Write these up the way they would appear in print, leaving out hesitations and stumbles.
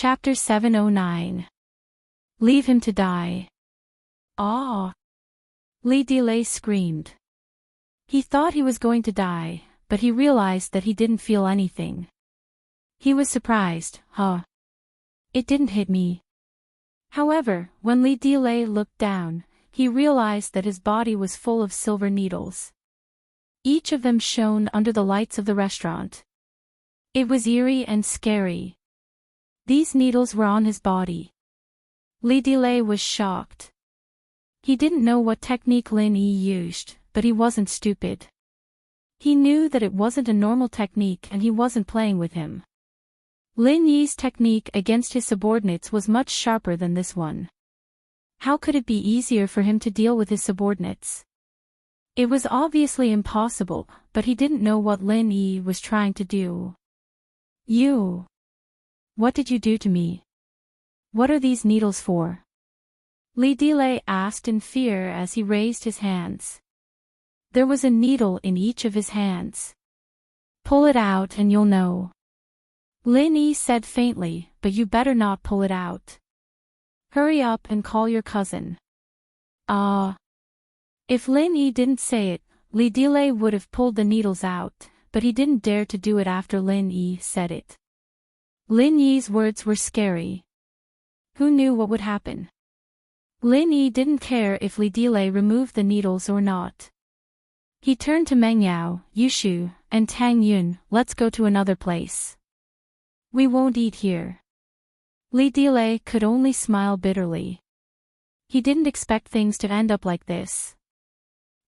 Chapter 709. Leave him to die. Ah! Lee Delay screamed. He thought he was going to die, but he realized that he didn't feel anything. He was surprised. It didn't hit me. However, when Lee Delay looked down, he realized that his body was full of silver needles. Each of them shone under the lights of the restaurant. It was eerie and scary. These needles were on his body. Lee Delay was shocked. He didn't know what technique Lin Yi used, but he wasn't stupid. He knew that it wasn't a normal technique and he wasn't playing with him. Lin Yi's technique against his subordinates was much sharper than this one. How could it be easier for him to deal with his subordinates? It was obviously impossible, but he didn't know what Lin Yi was trying to do. You! What did you do to me? What are these needles for? Lee Delay asked in fear as he raised his hands. There was a needle in each of his hands. Pull it out and you'll know. Lin Yi said faintly, but you better not pull it out. Hurry up and call your cousin. If Lin Yi didn't say it, Lee Delay would have pulled the needles out, but he didn't dare to do it after Lin Yi said it. Lin Yi's words were scary. Who knew what would happen? Lin Yi didn't care if Lee Delay removed the needles or not. He turned to Meng Yao, Yushu, and Tang Yun. Let's go to another place. We won't eat here. Lee Delay could only smile bitterly. He didn't expect things to end up like this.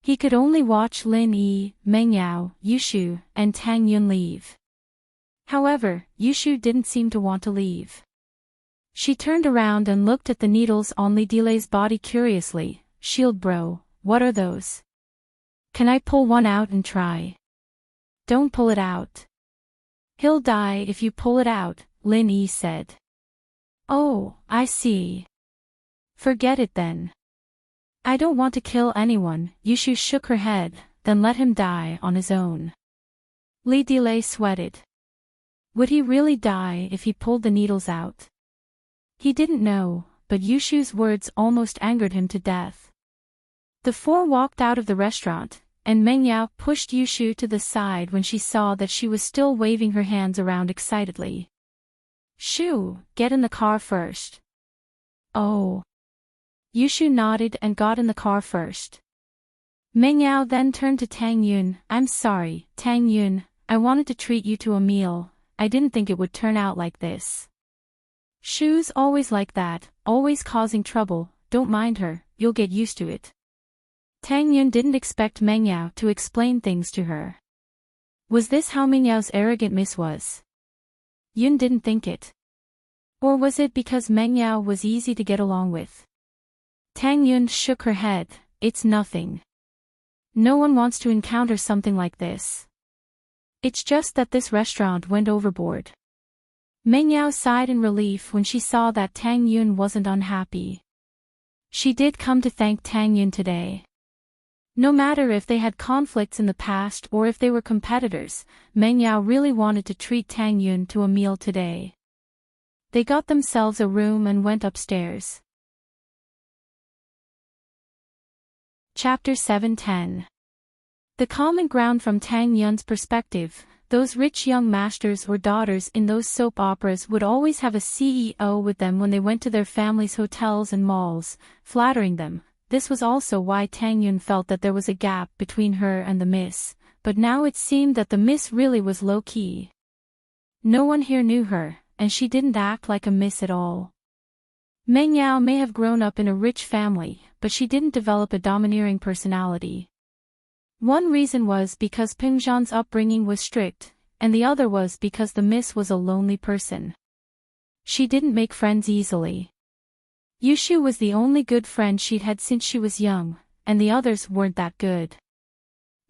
He could only watch Lin Yi, Meng Yao, Yushu, and Tang Yun leave. However, Yushu didn't seem to want to leave. She turned around and looked at the needles on Lee Delay's body curiously. Shield bro, what are those? Can I pull one out and try? Don't pull it out. He'll die if you pull it out, Lin Yi said. Oh, I see. Forget it then. I don't want to kill anyone. Yushu shook her head, then let him die on his own. Lee Delay sweated. Would he really die if he pulled the needles out? He didn't know, but Yushu's words almost angered him to death. The four walked out of the restaurant, and Meng Yao pushed Yushu to the side when she saw that she was still waving her hands around excitedly. Shoo, get in the car first. Oh. Yushu nodded and got in the car first. Meng Yao then turned to Tang Yun. I'm sorry, Tang Yun, I wanted to treat you to a meal. I didn't think it would turn out like this. Shu's always like that, always causing trouble. Don't mind her, you'll get used to it. Tang Yun didn't expect Meng Yao to explain things to her. Was this how Meng Yao's arrogant miss was? Yun didn't think it. Or was it because Meng Yao was easy to get along with? Tang Yun shook her head. It's nothing. No one wants to encounter something like this. It's just that this restaurant went overboard. Meng Yao sighed in relief when she saw that Tang Yun wasn't unhappy. She did come to thank Tang Yun today. No matter if they had conflicts in the past or if they were competitors, Meng Yao really wanted to treat Tang Yun to a meal today. They got themselves a room and went upstairs. Chapter 710. The common ground from Tang Yun's perspective, those rich young masters or daughters in those soap operas would always have a CEO with them when they went to their families' hotels and malls, flattering them. This was also why Tang Yun felt that there was a gap between her and the miss, but now it seemed that the miss really was low-key. No one here knew her, and she didn't act like a miss at all. Meng Yao may have grown up in a rich family, but she didn't develop a domineering personality. One reason was because Pingzhan's upbringing was strict, and the other was because the miss was a lonely person. She didn't make friends easily. Yushu was the only good friend she'd had since she was young, and the others weren't that good.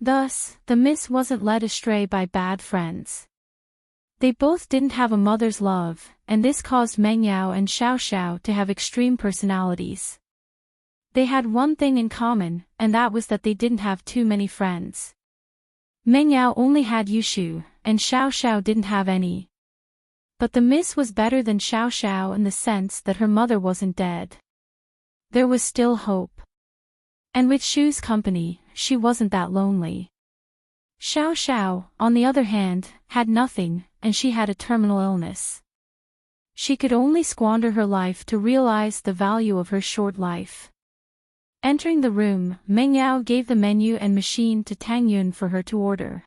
Thus, the miss wasn't led astray by bad friends. They both didn't have a mother's love, and this caused Meng Yao and Xiao Xiao to have extreme personalities. They had one thing in common, and that was that they didn't have too many friends. Meng Yao only had Yushu, and Xiao Xiao didn't have any. But the miss was better than Xiao Xiao in the sense that her mother wasn't dead. There was still hope. And with Shu's company, she wasn't that lonely. Xiao Xiao, on the other hand, had nothing, and she had a terminal illness. She could only squander her life to realize the value of her short life. Entering the room, Meng Yao gave the menu and machine to Tang Yun for her to order.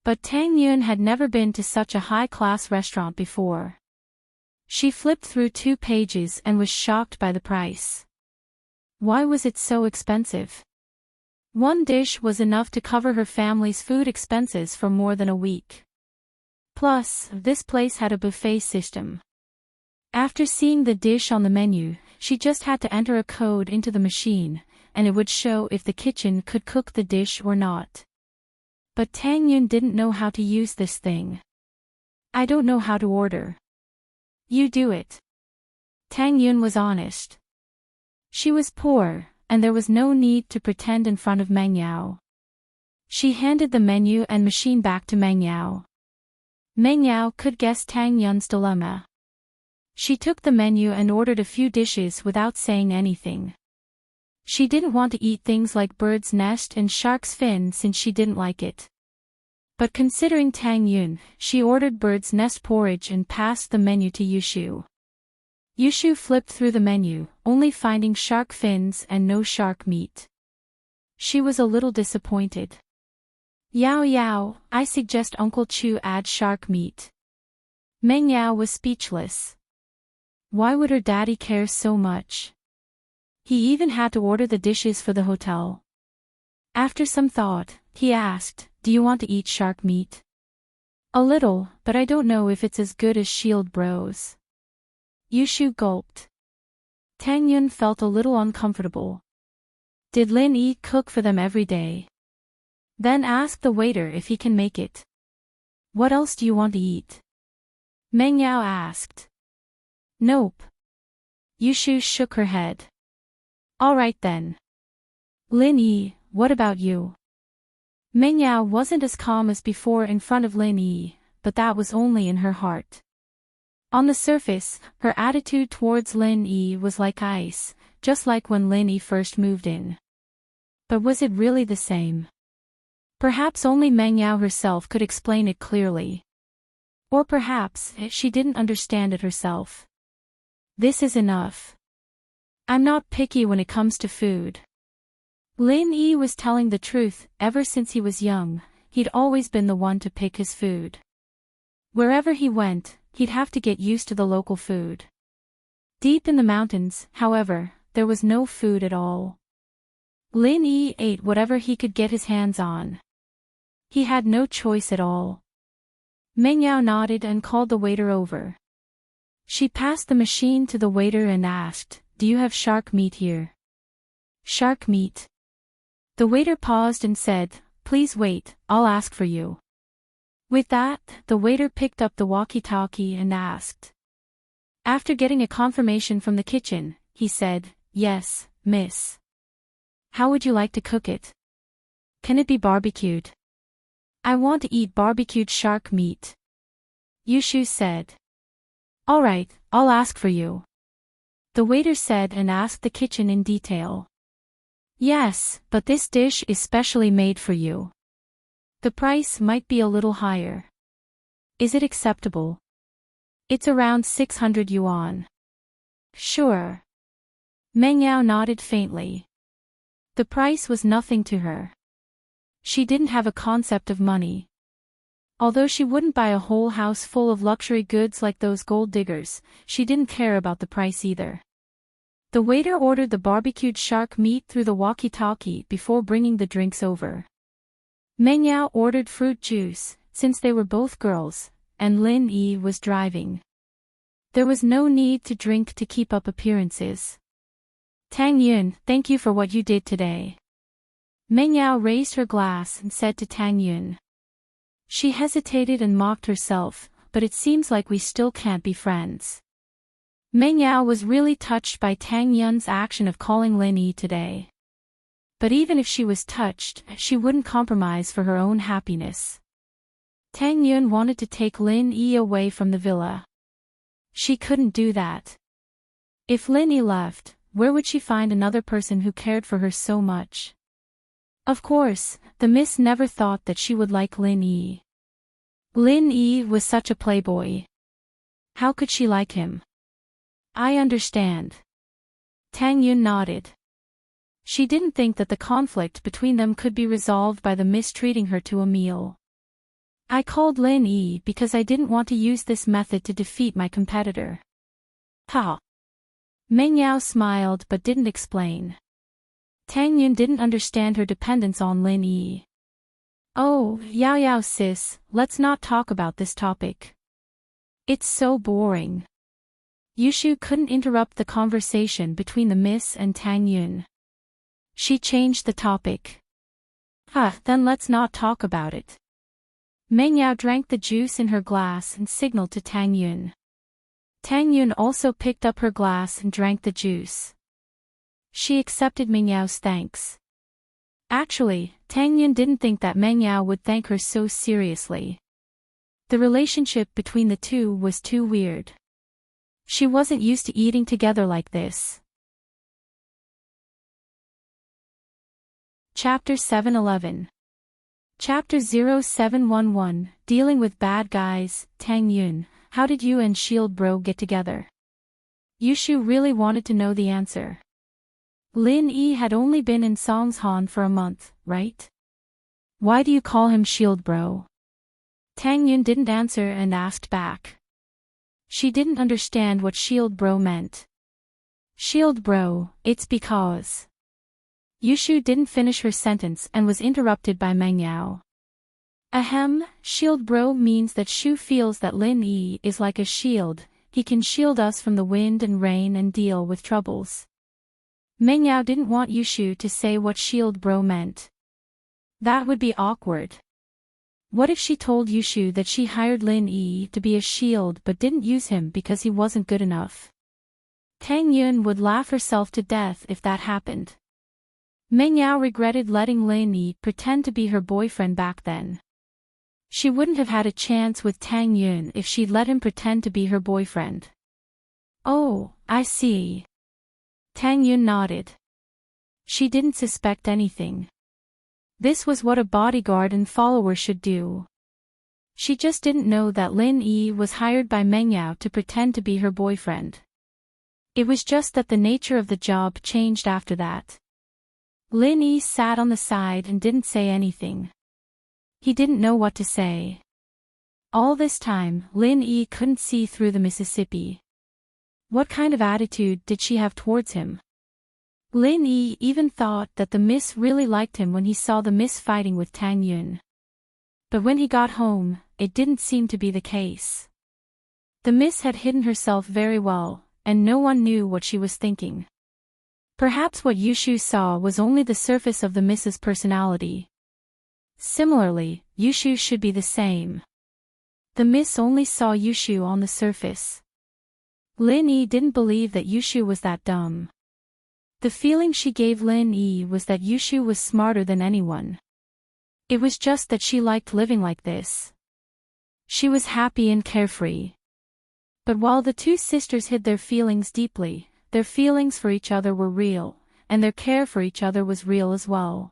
But Tang Yun had never been to such a high-class restaurant before. She flipped through 2 pages and was shocked by the price. Why was it so expensive? 1 dish was enough to cover her family's food expenses for more than a week. Plus, this place had a buffet system. After seeing the dish on the menu, she just had to enter a code into the machine, and it would show if the kitchen could cook the dish or not. But Tang Yun didn't know how to use this thing. I don't know how to order. You do it. Tang Yun was honest. She was poor, and there was no need to pretend in front of Meng Yao. She handed the menu and machine back to Meng Yao. Meng Yao could guess Tang Yun's dilemma. She took the menu and ordered a few dishes without saying anything. She didn't want to eat things like bird's nest and shark's fin since she didn't like it. But considering Tang Yun, she ordered bird's nest porridge and passed the menu to Yushu. Yushu flipped through the menu, only finding shark fins and no shark meat. She was a little disappointed. Yao Yao, I suggest Uncle Chu add shark meat. Meng Yao was speechless. Why would her daddy care so much? He even had to order the dishes for the hotel. After some thought, he asked, do you want to eat shark meat? A little, but I don't know if it's as good as Shield Bros. Yushu gulped. Tang Yun felt a little uncomfortable. Did Lin Yi cook for them every day? Then ask the waiter if he can make it. What else do you want to eat? Meng Yao asked. Nope. Yushu shook her head. All right then. Lin Yi, what about you? Meng Yao wasn't as calm as before in front of Lin Yi, but that was only in her heart. On the surface, her attitude towards Lin Yi was like ice, just like when Lin Yi first moved in. But was it really the same? Perhaps only Meng Yao herself could explain it clearly. Or perhaps she didn't understand it herself. This is enough. I'm not picky when it comes to food. Lin Yi was telling the truth. Ever since he was young, he'd always been the one to pick his food. Wherever he went, he'd have to get used to the local food. Deep in the mountains, however, there was no food at all. Lin Yi ate whatever he could get his hands on. He had no choice at all. Meng Yao nodded and called the waiter over. She passed the machine to the waiter and asked, do you have shark meat here? Shark meat? The waiter paused and said, please wait, I'll ask for you. With that, the waiter picked up the walkie-talkie and asked. After getting a confirmation from the kitchen, he said, yes, miss. How would you like to cook it? Can it be barbecued? I want to eat barbecued shark meat. Yushu said. All right, I'll ask for you. The waiter said and asked the kitchen in detail. Yes, but this dish is specially made for you. The price might be a little higher. Is it acceptable? It's around 600 yuan. Sure. Meng Yao nodded faintly. The price was nothing to her. She didn't have a concept of money. Although she wouldn't buy a whole house full of luxury goods like those gold diggers, she didn't care about the price either. The waiter ordered the barbecued shark meat through the walkie-talkie before bringing the drinks over. Meng Yao ordered fruit juice, since they were both girls, and Lin Yi was driving. There was no need to drink to keep up appearances. Tang Yun, thank you for what you did today. Meng Yao raised her glass and said to Tang Yun. She hesitated and mocked herself, but it seems like we still can't be friends. Meng Yao was really touched by Tang Yun's action of calling Lin Yi today. But even if she was touched, she wouldn't compromise for her own happiness. Tang Yun wanted to take Lin Yi away from the villa. She couldn't do that. If Lin Yi left, where would she find another person who cared for her so much? Of course, the miss never thought that she would like Lin Yi. Lin Yi was such a playboy. How could she like him? I understand. Tang Yun nodded. She didn't think that the conflict between them could be resolved by the miss treating her to a meal. I called Lin Yi because I didn't want to use this method to defeat my competitor. Ha! Meng Yao smiled but didn't explain. Tang Yun didn't understand her dependence on Lin Yi. Oh, Yao sis, let's not talk about this topic. It's so boring. Yushu couldn't interrupt the conversation between the miss and Tang Yun. She changed the topic. Then let's not talk about it. Meng Yao drank the juice in her glass and signaled to Tang Yun. Tang Yun also picked up her glass and drank the juice. She accepted Meng Yao's thanks. Actually, Tang Yun didn't think that Meng Yao would thank her so seriously. The relationship between the two was too weird. She wasn't used to eating together like this. Chapter 711. Chapter 0711, Dealing with Bad Guys. Tang Yun, how did you and Shield Bro get together? Yushu really wanted to know the answer. Lin Yi had only been in Songshan for a month, right? Why do you call him Shield Bro? Tang Yun didn't answer and asked back. She didn't understand what Shield Bro meant. Shield Bro, it's because... Yushu didn't finish her sentence and was interrupted by Meng Yao. Ahem, Shield Bro means that Shu feels that Lin Yi is like a shield, he can shield us from the wind and rain and deal with troubles. Meng Yao didn't want Yushu to say what Shield Bro meant. That would be awkward. What if she told Yushu that she hired Lin Yi to be a shield but didn't use him because he wasn't good enough? Tang Yun would laugh herself to death if that happened. Meng Yao regretted letting Lin Yi pretend to be her boyfriend back then. She wouldn't have had a chance with Tang Yun if she'd let him pretend to be her boyfriend. Oh, I see. Tang Yun nodded. She didn't suspect anything. This was what a bodyguard and follower should do. She just didn't know that Lin Yi was hired by Meng Yao to pretend to be her boyfriend. It was just that the nature of the job changed after that. Lin Yi sat on the side and didn't say anything. He didn't know what to say. All this time, Lin Yi couldn't see through the Mississippi. What kind of attitude did she have towards him? Lin Yi even thought that the miss really liked him when he saw the miss fighting with Tang Yun. But when he got home, it didn't seem to be the case. The miss had hidden herself very well, and no one knew what she was thinking. Perhaps what Yushu saw was only the surface of the miss's personality. Similarly, Yushu should be the same. The miss only saw Yushu on the surface. Lin Yi didn't believe that Yushu was that dumb. The feeling she gave Lin Yi was that Yushu was smarter than anyone. It was just that she liked living like this. She was happy and carefree. But while the two sisters hid their feelings deeply, their feelings for each other were real, and their care for each other was real as well.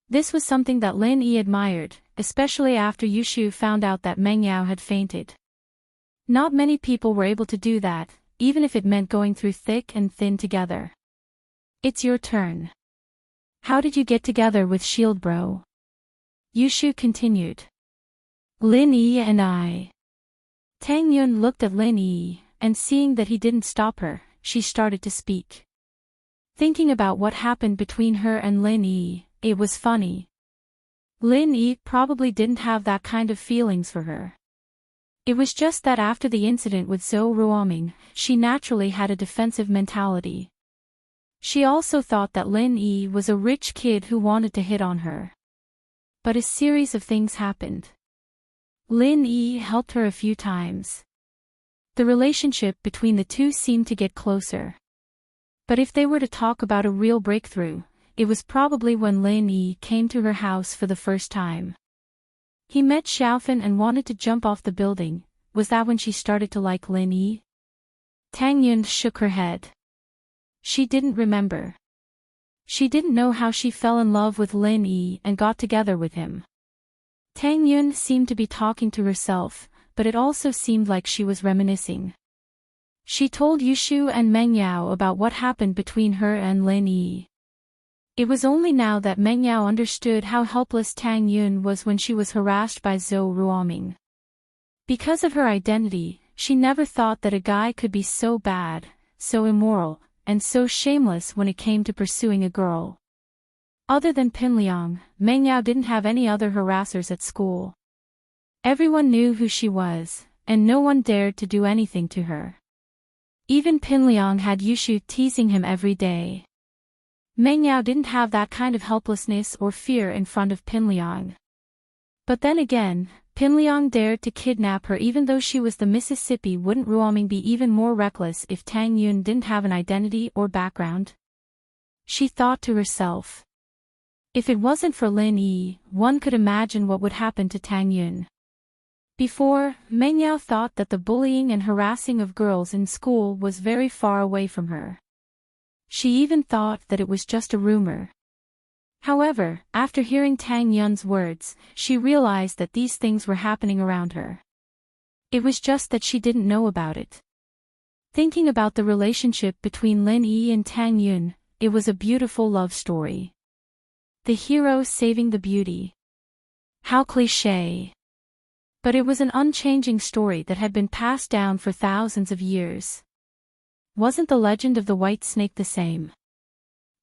This was something that Lin Yi admired, especially after Yushu found out that Meng Yao had fainted. Not many people were able to do that, even if it meant going through thick and thin together. It's your turn. How did you get together with Shield Bro? Yushu continued. Lin Yi and I. Tang Yun looked at Lin Yi, and seeing that he didn't stop her, she started to speak. Thinking about what happened between her and Lin Yi, it was funny. Lin Yi probably didn't have that kind of feelings for her. It was just that after the incident with Heartwarming, she naturally had a defensive mentality. She also thought that Lin Yi was a rich kid who wanted to hit on her. But a series of things happened. Lin Yi helped her a few times. The relationship between the two seemed to get closer. But if they were to talk about a real breakthrough, it was probably when Lin Yi came to her house for the first time. He met Xiaofan and wanted to jump off the building. Was that when she started to like Lin Yi? Tang Yun shook her head. She didn't remember. She didn't know how she fell in love with Lin Yi and got together with him. Tang Yun seemed to be talking to herself, but it also seemed like she was reminiscing. She told Yushu and Meng Yao about what happened between her and Lin Yi. It was only now that Meng Yao understood how helpless Tang Yun was when she was harassed by Zhou Ruoming. Because of her identity, she never thought that a guy could be so bad, so immoral, and so shameless when it came to pursuing a girl. Other than Pinliang, Meng Yao didn't have any other harassers at school. Everyone knew who she was, and no one dared to do anything to her. Even Pinliang had Yushu teasing him every day. Meng Yao didn't have that kind of helplessness or fear in front of Pinliang. But then again, Pinliang dared to kidnap her even though she was the Mississippi. Wouldn't Ruoming be even more reckless if Tang Yun didn't have an identity or background? She thought to herself. If it wasn't for Lin Yi, one could imagine what would happen to Tang Yun. Before, Meng Yao thought that the bullying and harassing of girls in school was very far away from her. She even thought that it was just a rumor. However, after hearing Tang Yun's words, she realized that these things were happening around her. It was just that she didn't know about it. Thinking about the relationship between Lin Yi and Tang Yun, it was a beautiful love story. The hero saving the beauty. How cliché. But it was an unchanging story that had been passed down for thousands of years. Wasn't the legend of the white snake the same?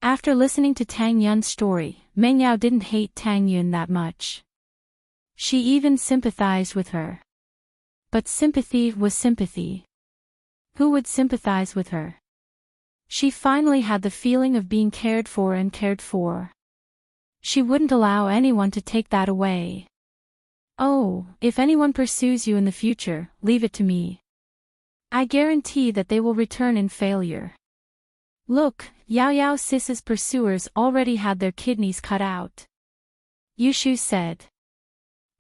After listening to Tang Yun's story, Meng Yao didn't hate Tang Yun that much. She even sympathized with her. But sympathy was sympathy. Who would sympathize with her? She finally had the feeling of being cared for and cared for. She wouldn't allow anyone to take that away. Oh, if anyone pursues you in the future, leave it to me. I guarantee that they will return in failure. Look, Yao Yao Sis's pursuers already had their kidneys cut out. Yushu said.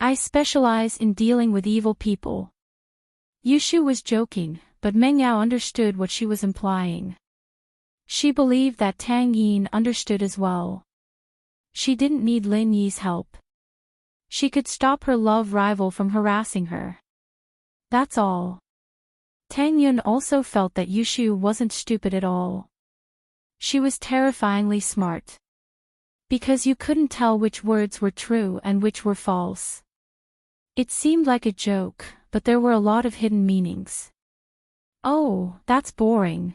I specialize in dealing with evil people. Yushu was joking, but Meng Yao understood what she was implying. She believed that Tang Yin understood as well. She didn't need Lin Yi's help. She could stop her love rival from harassing her. That's all. Tang Yun also felt that Yushu wasn't stupid at all. She was terrifyingly smart. Because you couldn't tell which words were true and which were false. It seemed like a joke, but there were a lot of hidden meanings. Oh, that's boring.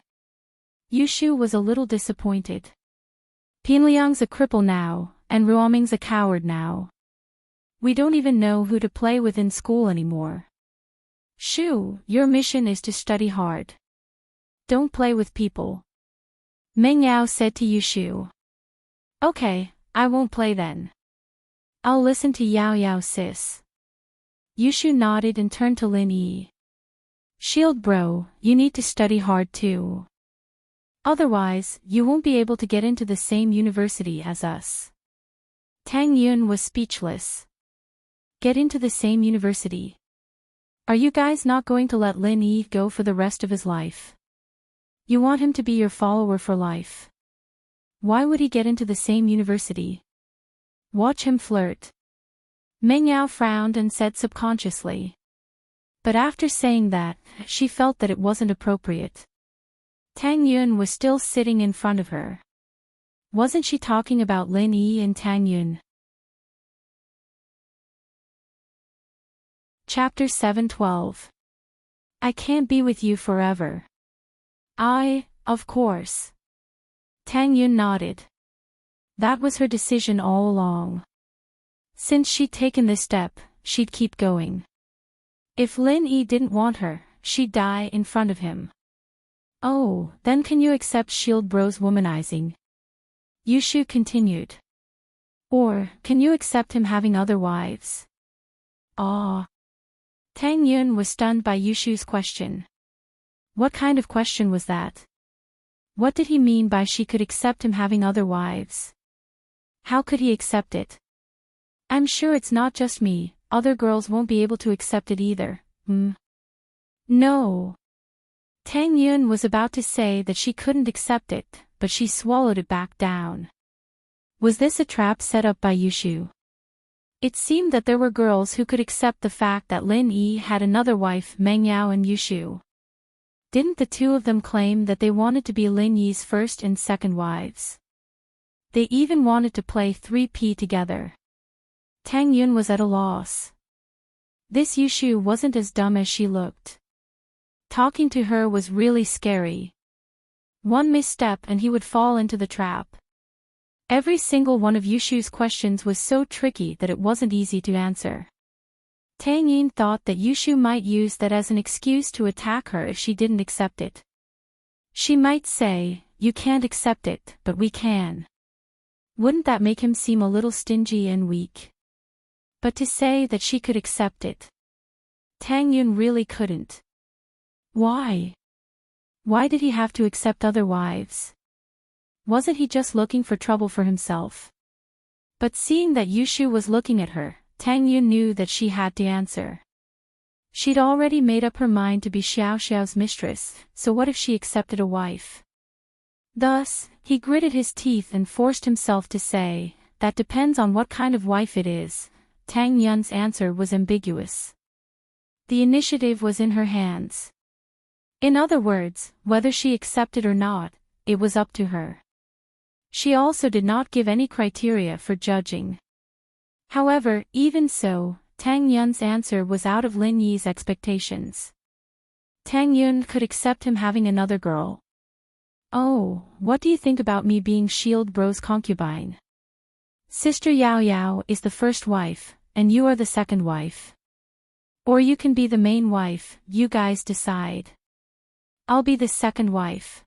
Yushu was a little disappointed. Pinliang's a cripple now, and Ruoming's a coward now. We don't even know who to play with in school anymore. Shu, your mission is to study hard. Don't play with people. Meng Yao said to Yushu. Okay, I won't play then. I'll listen to Yao Yao Sis. Yushu nodded and turned to Lin Yi. Shield bro, you need to study hard too. Otherwise, you won't be able to get into the same university as us. Tang Yun was speechless. Get into the same university. Are you guys not going to let Lin Yi go for the rest of his life? You want him to be your follower for life. Why would he get into the same university? Watch him flirt. Meng Yao frowned and said subconsciously. But after saying that, she felt that it wasn't appropriate. Tang Yun was still sitting in front of her. Wasn't she talking about Lin Yi and Tang Yun? Chapter 7:12. I can't be with you forever. Of course. Tang Yun nodded. That was her decision all along. Since she'd taken this step, she'd keep going. If Lin Yi didn't want her, she'd die in front of him. Oh, then can you accept Shield Bro's womanizing? Yushu continued. Or, can you accept him having other wives? Ah. Tang Yun was stunned by Yushu's question. What kind of question was that? What did he mean by she could accept him having other wives? How could he accept it? I'm sure it's not just me, other girls won't be able to accept it either. No. Tang Yun was about to say that she couldn't accept it, but she swallowed it back down. Was this a trap set up by Yushu? It seemed that there were girls who could accept the fact that Lin Yi had another wife, Meng Yao and Yushu. Didn't the two of them claim that they wanted to be Lin Yi's first and second wives? They even wanted to play 3P together. Tang Yun was at a loss. This Yushu wasn't as dumb as she looked. Talking to her was really scary. One misstep and he would fall into the trap. Every single one of Yushu's questions was so tricky that it wasn't easy to answer. Tang Yin thought that Yushu might use that as an excuse to attack her if she didn't accept it. She might say, "You can't accept it, but we can." Wouldn't that make him seem a little stingy and weak? But to say that she could accept it. Tang Yun really couldn't. Why? Why did he have to accept other wives? Wasn't he just looking for trouble for himself? But seeing that Yushu was looking at her, Tang Yun knew that she had to answer. She'd already made up her mind to be Xiao Xiao's mistress, so what if she accepted a wife? Thus, he gritted his teeth and forced himself to say, "That depends on what kind of wife it is." Tang Yun's answer was ambiguous. The initiative was in her hands. In other words, whether she accepted or not, it was up to her. She also did not give any criteria for judging. However, even so, Tang Yun's answer was out of Lin Yi's expectations. Tang Yun could accept him having another girl. "Oh, what do you think about me being Shield Bro's concubine? Sister Yao Yao is the first wife, and you are the second wife. Or you can be the main wife, you guys decide." "I'll be the second wife,"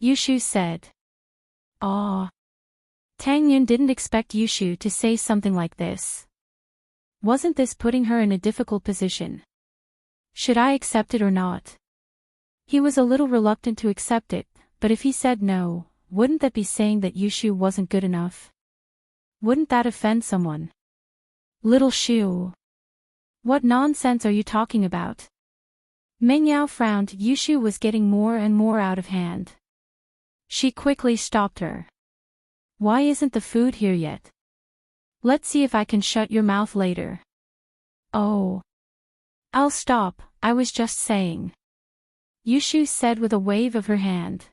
Yushu said. "Aw." Tang Yun didn't expect Yushu to say something like this. Wasn't this putting her in a difficult position? Should I accept it or not? He was a little reluctant to accept it, but if he said no, wouldn't that be saying that Yushu wasn't good enough? Wouldn't that offend someone? "Little Shu. What nonsense are you talking about?" Meng Yao frowned. Yushu was getting more and more out of hand. She quickly stopped her. "Why isn't the food here yet? Let's see if I can shut your mouth later." "Oh. I'll stop, I was just saying," Yushu said with a wave of her hand.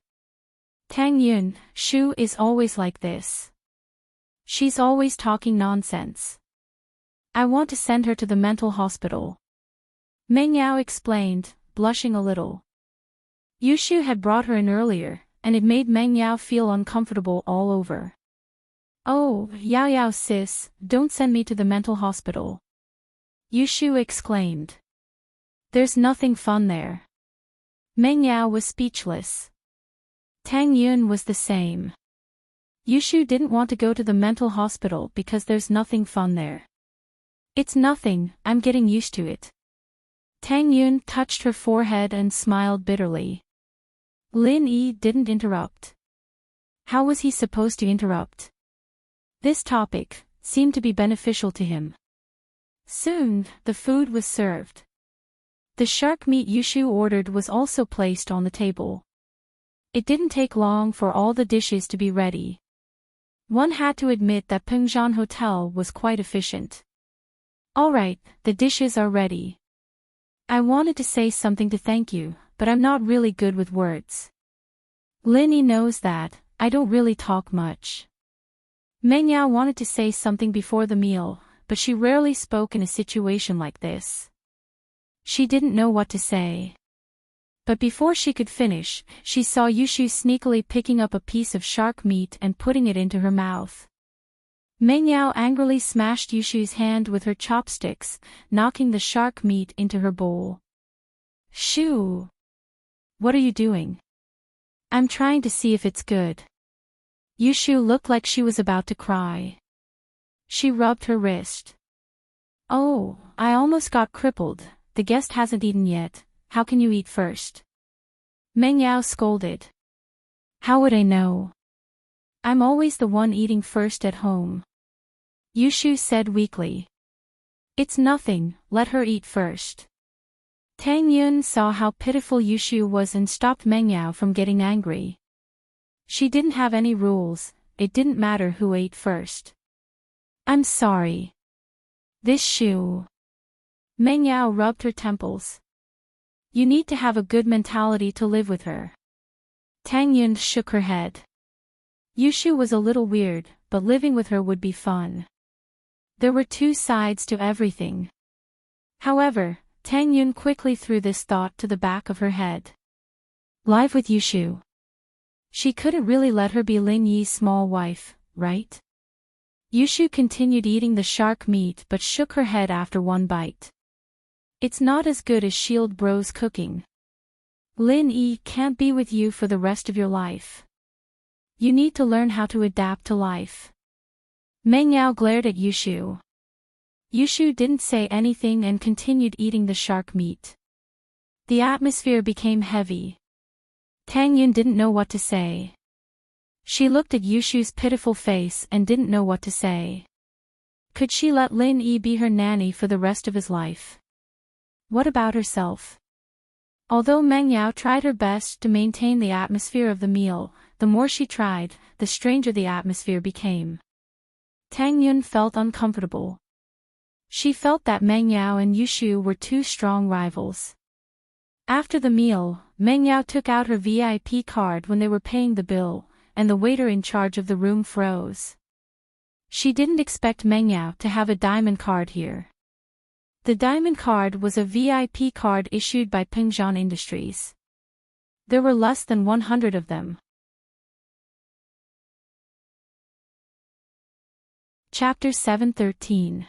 "Tang Yun, Shu is always like this. She's always talking nonsense. I want to send her to the mental hospital," Meng Yao explained, blushing a little. Yushu had brought her in earlier, and it made Meng Yao feel uncomfortable all over. "Oh, Yao Yao sis, don't send me to the mental hospital," Yushu exclaimed. "There's nothing fun there." Meng Yao was speechless. Tang Yun was the same. Yushu didn't want to go to the mental hospital because there's nothing fun there. "It's nothing, I'm getting used to it." Tang Yun touched her forehead and smiled bitterly. Lin Yi didn't interrupt. How was he supposed to interrupt? This topic seemed to be beneficial to him. Soon, the food was served. The shark meat Yushu ordered was also placed on the table. It didn't take long for all the dishes to be ready. One had to admit that Pengzhan Hotel was quite efficient. "All right, the dishes are ready. I wanted to say something to thank you, but I'm not really good with words. Linny knows that, I don't really talk much." Meng Yao wanted to say something before the meal, but she rarely spoke in a situation like this. She didn't know what to say. But before she could finish, she saw Yushu sneakily picking up a piece of shark meat and putting it into her mouth. Meng Yao angrily smashed Yushu's hand with her chopsticks, knocking the shark meat into her bowl. "Shoo! What are you doing?" "I'm trying to see if it's good." Yushu looked like she was about to cry. She rubbed her wrist. "Oh, I almost got crippled, the guest hasn't eaten yet, how can you eat first?" Meng Yao scolded. "How would I know? I'm always the one eating first at home," Yushu said weakly. It's nothing, let her eat first. Tang Yun saw how pitiful Yushu was and stopped Meng Yao from getting angry. She didn't have any rules, it didn't matter who ate first. I'm sorry. This shoe. Meng Yao rubbed her temples. You need to have a good mentality to live with her. Tang Yun shook her head. Yushu was a little weird, but living with her would be fun. There were two sides to everything. However, Tang Yun quickly threw this thought to the back of her head. Live with Yushu. She couldn't really let her be Lin Yi's small wife, right? Yushu continued eating the shark meat but shook her head after one bite. It's not as good as Shield Bro's cooking. Lin Yi can't be with you for the rest of your life. You need to learn how to adapt to life. Meng Yao glared at Yushu. Yushu didn't say anything and continued eating the shark meat. The atmosphere became heavy. Tang Yun didn't know what to say. She looked at Yushu's pitiful face and didn't know what to say. Could she let Lin Yi be her nanny for the rest of his life? What about herself? Although Meng Yao tried her best to maintain the atmosphere of the meal, the more she tried, the stranger the atmosphere became. Tang Yun felt uncomfortable. She felt that Meng Yao and Yushu were two strong rivals. After the meal, Meng Yao took out her VIP card when they were paying the bill, and the waiter in charge of the room froze. She didn't expect Meng Yao to have a diamond card here. The diamond card was a VIP card issued by Pingzhan Industries. There were less than 100 of them. Chapter 7:13.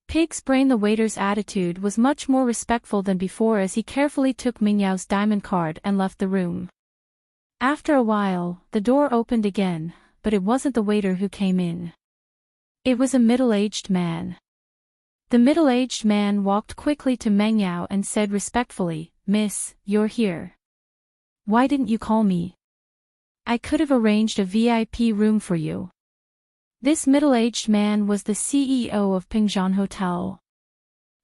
Pig's Brain. The waiter's attitude was much more respectful than before as he carefully took Meng Yao's diamond card and left the room. After a while, the door opened again, but it wasn't the waiter who came in. It was a middle-aged man. The middle-aged man walked quickly to Meng Yao and said respectfully, "Miss, you're here. Why didn't you call me? I could have arranged a VIP room for you." This middle-aged man was the CEO of Pingzhan Hotel.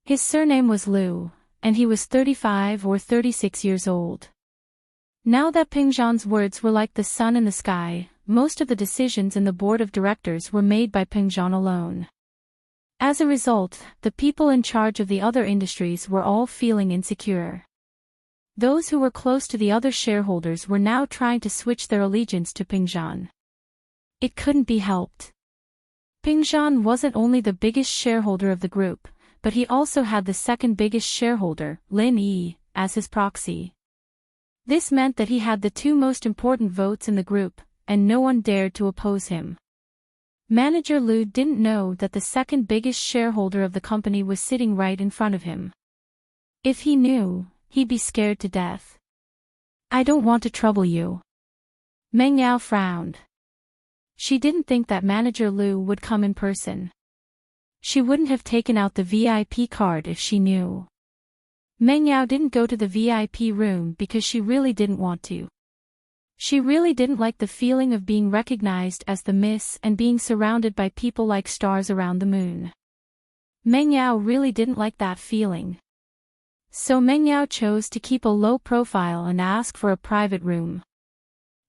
His surname was Liu, and he was 35 or 36 years old. Now that Pingzhan's words were like the sun in the sky, most of the decisions in the board of directors were made by Pingzhan alone. As a result, the people in charge of the other industries were all feeling insecure. Those who were close to the other shareholders were now trying to switch their allegiance to Pingzhan. It couldn't be helped. Pingzhan wasn't only the biggest shareholder of the group, but he also had the second biggest shareholder, Lin Yi, as his proxy. This meant that he had the two most important votes in the group, and no one dared to oppose him. Manager Liu didn't know that the second biggest shareholder of the company was sitting right in front of him. If he knew, he'd be scared to death. "I don't want to trouble you." Meng Yao frowned. She didn't think that Manager Liu would come in person. She wouldn't have taken out the VIP card if she knew. Meng Yao didn't go to the VIP room because she really didn't want to. She really didn't like the feeling of being recognized as the Miss and being surrounded by people like stars around the moon. Meng Yao really didn't like that feeling. So Meng Yao chose to keep a low profile and ask for a private room.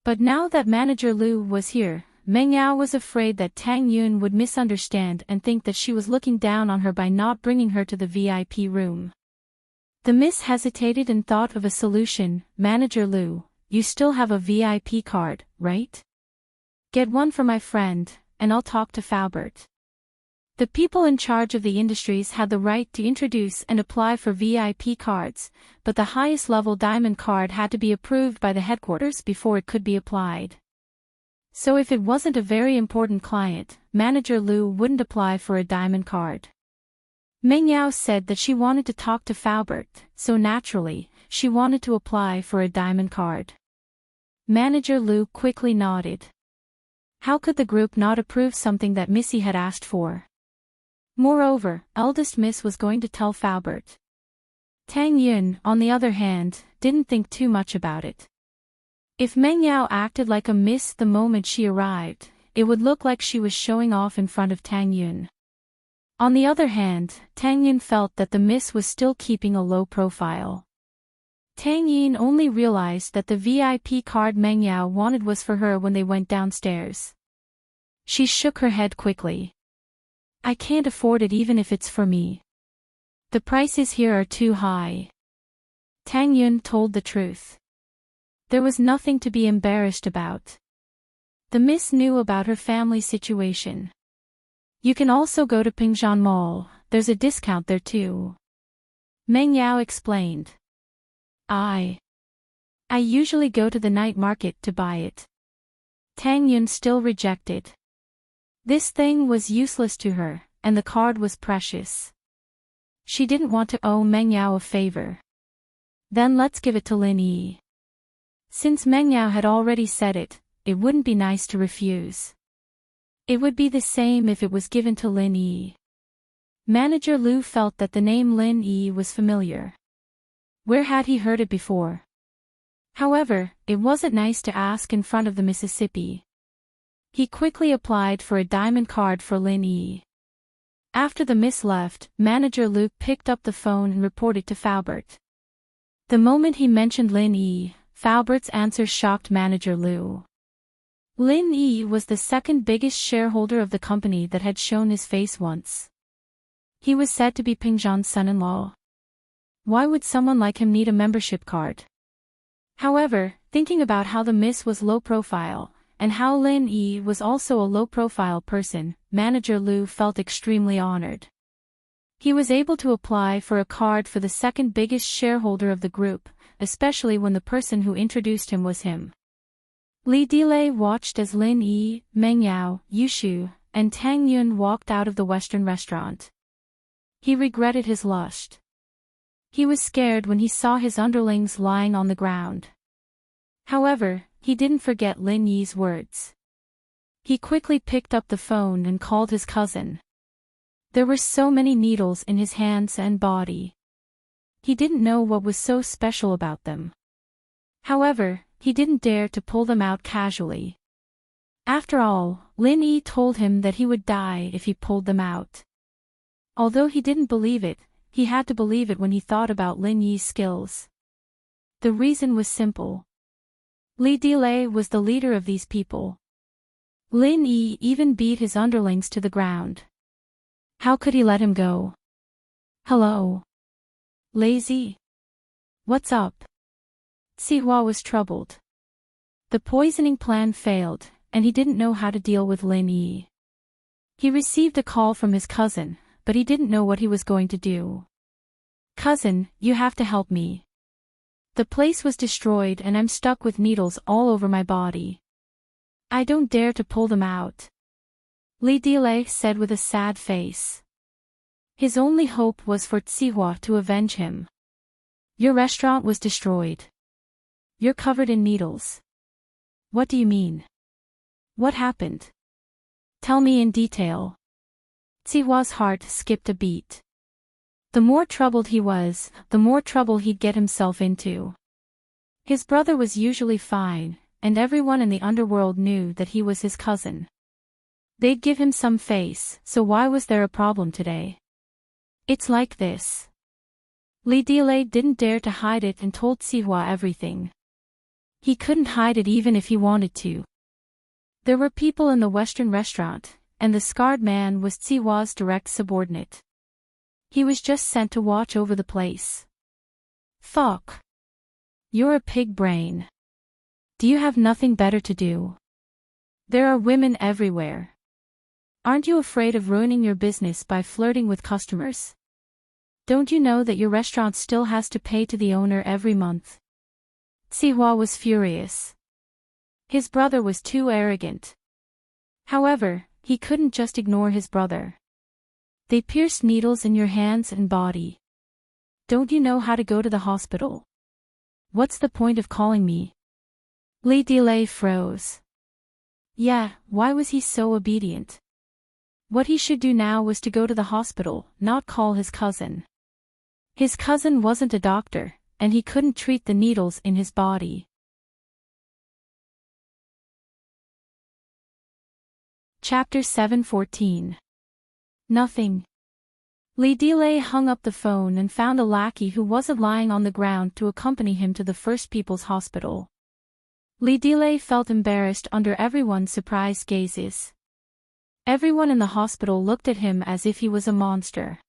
But now that Manager Liu was here, Meng Yao was afraid that Tang Yun would misunderstand and think that she was looking down on her by not bringing her to the VIP room. The Miss hesitated and thought of a solution. "Manager Liu, you still have a VIP card, right? Get one for my friend, and I'll talk to Faubert." The people in charge of the industries had the right to introduce and apply for VIP cards, but the highest level diamond card had to be approved by the headquarters before it could be applied. So if it wasn't a very important client, Manager Liu wouldn't apply for a diamond card. Meng Yao said that she wanted to talk to Faubert, so naturally, she wanted to apply for a diamond card. Manager Liu quickly nodded. How could the group not approve something that Missy had asked for? Moreover, eldest Miss was going to tell Faubert. Tang Yun, on the other hand, didn't think too much about it. If Meng Yao acted like a miss the moment she arrived, it would look like she was showing off in front of Tang Yun. On the other hand, Tang Yin felt that the miss was still keeping a low profile. Tang Yin only realized that the VIP card Meng Yao wanted was for her when they went downstairs. She shook her head quickly. I can't afford it even if it's for me. The prices here are too high. Tang Yun told the truth. There was nothing to be embarrassed about. The miss knew about her family situation. You can also go to Pingzhan Mall, there's a discount there too. Meng Yao explained. I usually go to the night market to buy it. Tang Yun still rejected. This thing was useless to her, and the card was precious. She didn't want to owe Meng Yao a favor. Then let's give it to Lin Yi. Since Meng Yao had already said it, it wouldn't be nice to refuse. It would be the same if it was given to Lin Yi. Manager Lu felt that the name Lin Yi was familiar. Where had he heard it before? However, it wasn't nice to ask in front of the Mississippi. He quickly applied for a diamond card for Lin Yi. After the miss left, Manager Lu picked up the phone and reported to Faubert. The moment he mentioned Lin Yi, Faubert's answer shocked Manager Lu. Lin Yi was the second biggest shareholder of the company that had shown his face once. He was said to be Pingzhan's son-in-law. Why would someone like him need a membership card? However, thinking about how the miss was low profile, and how Lin Yi was also a low-profile person, Manager Lu felt extremely honored. He was able to apply for a card for the second biggest shareholder of the group, especially when the person who introduced him was him. Li Delay watched as Lin Yi, Meng Yao, Yushu, and Tang Yun walked out of the Western restaurant. He regretted his lust. He was scared when he saw his underlings lying on the ground. However, he didn't forget Lin Yi's words. He quickly picked up the phone and called his cousin. There were so many needles in his hands and body. He didn't know what was so special about them. However, he didn't dare to pull them out casually. After all, Lin Yi told him that he would die if he pulled them out. Although he didn't believe it, he had to believe it when he thought about Lin Yi's skills. The reason was simple. Li Delay was the leader of these people. Lin Yi even beat his underlings to the ground. How could he let him go? Hello? Lazy? What's up? Sihua was troubled. The poisoning plan failed, and he didn't know how to deal with Lin Yi. He received a call from his cousin, but he didn't know what he was going to do. Cousin, you have to help me. The place was destroyed and I'm stuck with needles all over my body. I don't dare to pull them out. Li Delay said with a sad face. His only hope was for Sihua to avenge him. Your restaurant was destroyed. You're covered in needles. What do you mean? What happened? Tell me in detail. Sihua's heart skipped a beat. The more troubled he was, the more trouble he'd get himself into. His brother was usually fine, and everyone in the underworld knew that he was his cousin. They'd give him some face, so why was there a problem today? It's like this. Li Delay didn't dare to hide it and told Sihua everything. He couldn't hide it even if he wanted to. There were people in the Western restaurant, and the scarred man was Sihua's direct subordinate. He was just sent to watch over the place. Fuck. You're a pig brain. Do you have nothing better to do? There are women everywhere. Aren't you afraid of ruining your business by flirting with customers? Don't you know that your restaurant still has to pay to the owner every month? Sihua was furious. His brother was too arrogant. However, he couldn't just ignore his brother. They pierced needles in your hands and body. Don't you know how to go to the hospital? What's the point of calling me? Li Delay froze. Yeah, why was he so obedient? What he should do now was to go to the hospital, not call his cousin. His cousin wasn't a doctor, and he couldn't treat the needles in his body. Chapter 7:14. Nothing. Li Delay hung up the phone and found a lackey who wasn't lying on the ground to accompany him to the First People's Hospital. Li Delay felt embarrassed under everyone's surprised gazes. Everyone in the hospital looked at him as if he was a monster.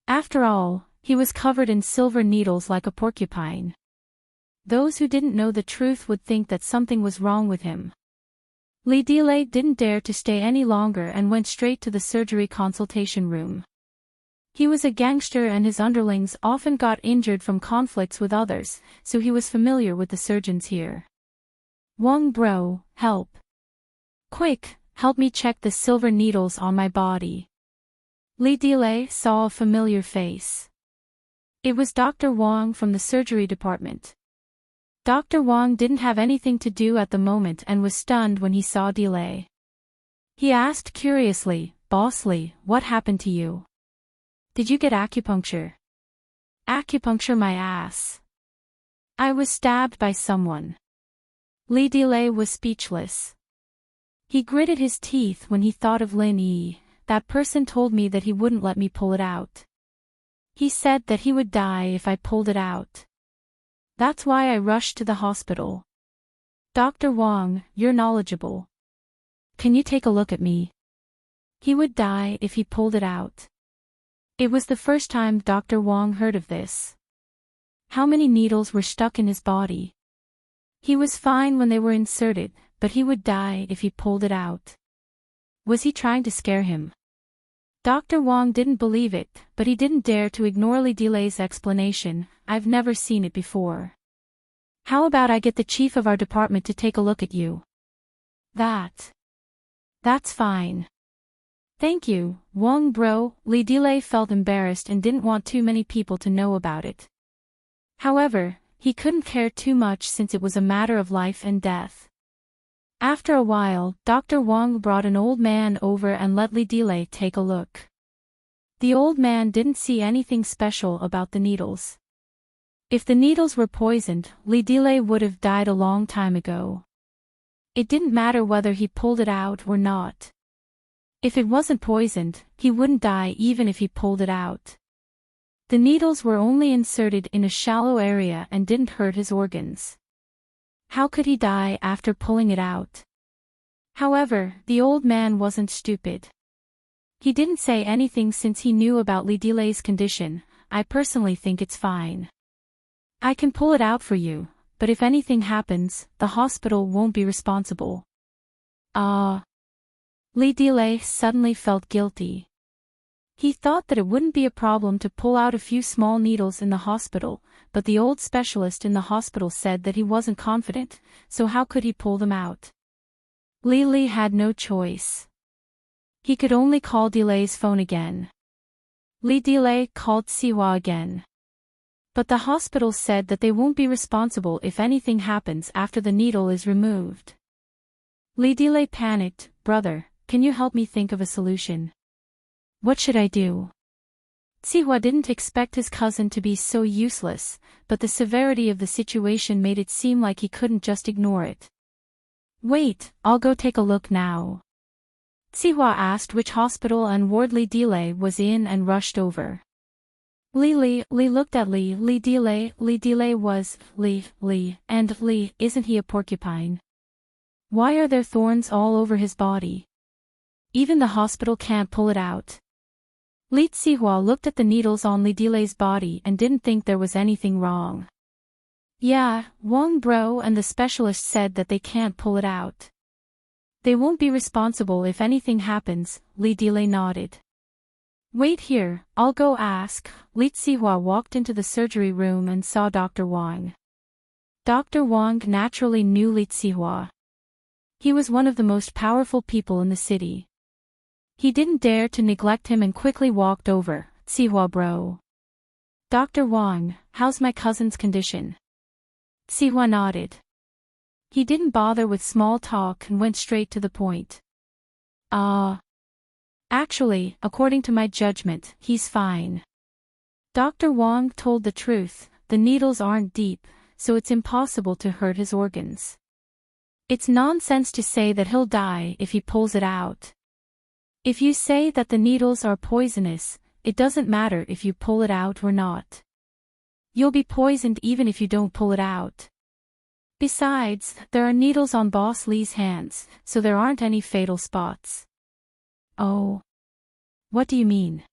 After all, he was covered in silver needles like a porcupine. Those who didn't know the truth would think that something was wrong with him. Li Delay didn't dare to stay any longer and went straight to the surgery consultation room. He was a gangster and his underlings often got injured from conflicts with others, so he was familiar with the surgeons here. "Wong bro, help. Quick, help me check the silver needles on my body." Li Delay saw a familiar face. It was Dr. Wong from the surgery department. Dr. Wong didn't have anything to do at the moment and was stunned when he saw Delay. He asked curiously, "Boss Li, what happened to you? Did you get acupuncture?" "Acupuncture my ass. I was stabbed by someone." Li Delay was speechless. He gritted his teeth when he thought of Lin Yi. "That person told me that he wouldn't let me pull it out. He said that he would die if I pulled it out. That's why I rushed to the hospital." "Dr. Wong, you're knowledgeable. Can you take a look at me?" "He would die if he pulled it out." It was the first time Dr. Wong heard of this. How many needles were stuck in his body? He was fine when they were inserted, but he would die if he pulled it out. Was he trying to scare him? Dr. Wong didn't believe it, but he didn't dare to ignore Li Delay's explanation. "I've never seen it before. How about I get the chief of our department to take a look at you?" That's fine. "Thank you, Wong bro." Li Delay felt embarrassed and didn't want too many people to know about it. However, he couldn't care too much since it was a matter of life and death. After a while, Dr. Wong brought an old man over and let Li Delay take a look. The old man didn't see anything special about the needles. If the needles were poisoned, Li Delay would have died a long time ago. It didn't matter whether he pulled it out or not. If it wasn't poisoned, he wouldn't die even if he pulled it out. The needles were only inserted in a shallow area and didn't hurt his organs. How could he die after pulling it out? However, the old man wasn't stupid. He didn't say anything since he knew about Li Delay's condition. "I personally think it's fine. I can pull it out for you, but if anything happens, the hospital won't be responsible." Li Delay suddenly felt guilty. He thought that it wouldn't be a problem to pull out a few small needles in the hospital, but the old specialist in the hospital said that he wasn't confident, so how could he pull them out? Li had no choice. He could only call Delay's phone again. Li Delay called Siwa again. But the hospital said that they won't be responsible if anything happens after the needle is removed. Li Delay panicked. "Brother, can you help me think of a solution? What should I do?" Siwa didn't expect his cousin to be so useless, but the severity of the situation made it seem like he couldn't just ignore it. "Wait, I'll go take a look now." Siwa asked which hospital and ward Li Delay was in and rushed over. Li looked at Li Delay was Li, and Li, isn't he a porcupine? Why are there thorns all over his body? Even the hospital can't pull it out. Li Zihua looked at the needles on Li Delay's body and didn't think there was anything wrong. "Yeah, Wong bro and the specialist said that they can't pull it out. They won't be responsible if anything happens." Li Delay nodded. "Wait here, I'll go ask." Li Zihua walked into the surgery room and saw Dr. Wang. Dr. Wang naturally knew Li Zihua. He was one of the most powerful people in the city. He didn't dare to neglect him and quickly walked over. "Zihua bro." "Dr. Wang, how's my cousin's condition?" Zihua nodded. He didn't bother with small talk and went straight to the point. Actually, according to my judgment, he's fine." Dr. Wang told the truth. The needles aren't deep, so it's impossible to hurt his organs. It's nonsense to say that he'll die if he pulls it out. If you say that the needles are poisonous, it doesn't matter if you pull it out or not. You'll be poisoned even if you don't pull it out. Besides, there are needles on Boss Lee's hands, so there aren't any fatal spots. Oh. What do you mean?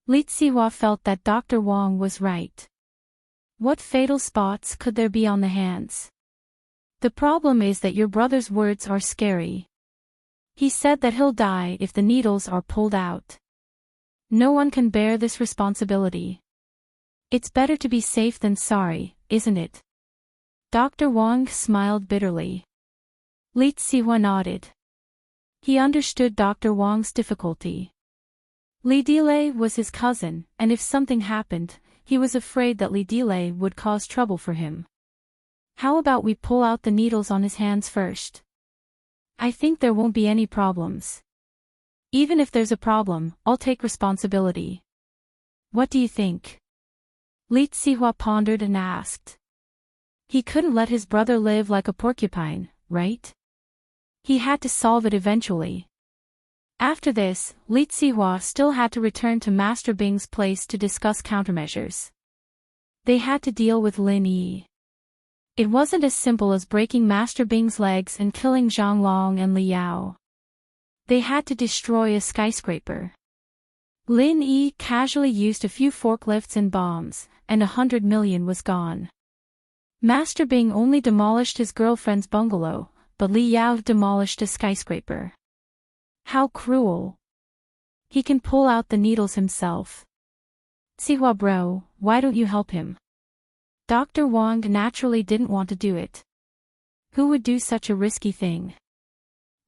Li Zihua felt that Dr. Wang was right. What fatal spots could there be on the hands? The problem is that your brother's words are scary. He said that he'll die if the needles are pulled out. No one can bear this responsibility. It's better to be safe than sorry, isn't it? Dr. Wang smiled bitterly. Li Zihua nodded. He understood Dr. Wang's difficulty. Li Delay was his cousin, and if something happened, he was afraid that Li Delay would cause trouble for him. How about we pull out the needles on his hands first? I think there won't be any problems. Even if there's a problem, I'll take responsibility. What do you think? Li Zihua pondered and asked. He couldn't let his brother live like a porcupine, right? He had to solve it eventually. After this, Li Zihua still had to return to Master Bing's place to discuss countermeasures. They had to deal with Lin Yi. It wasn't as simple as breaking Master Bing's legs and killing Zhang Long and Li Yao. They had to destroy a skyscraper. Lin Yi casually used a few forklifts and bombs, and 100 million was gone. Master Bing only demolished his girlfriend's bungalow, but Li Yao demolished a skyscraper. How cruel. He can pull out the needles himself. Zihua bro, why don't you help him? Dr. Wang naturally didn't want to do it. Who would do such a risky thing?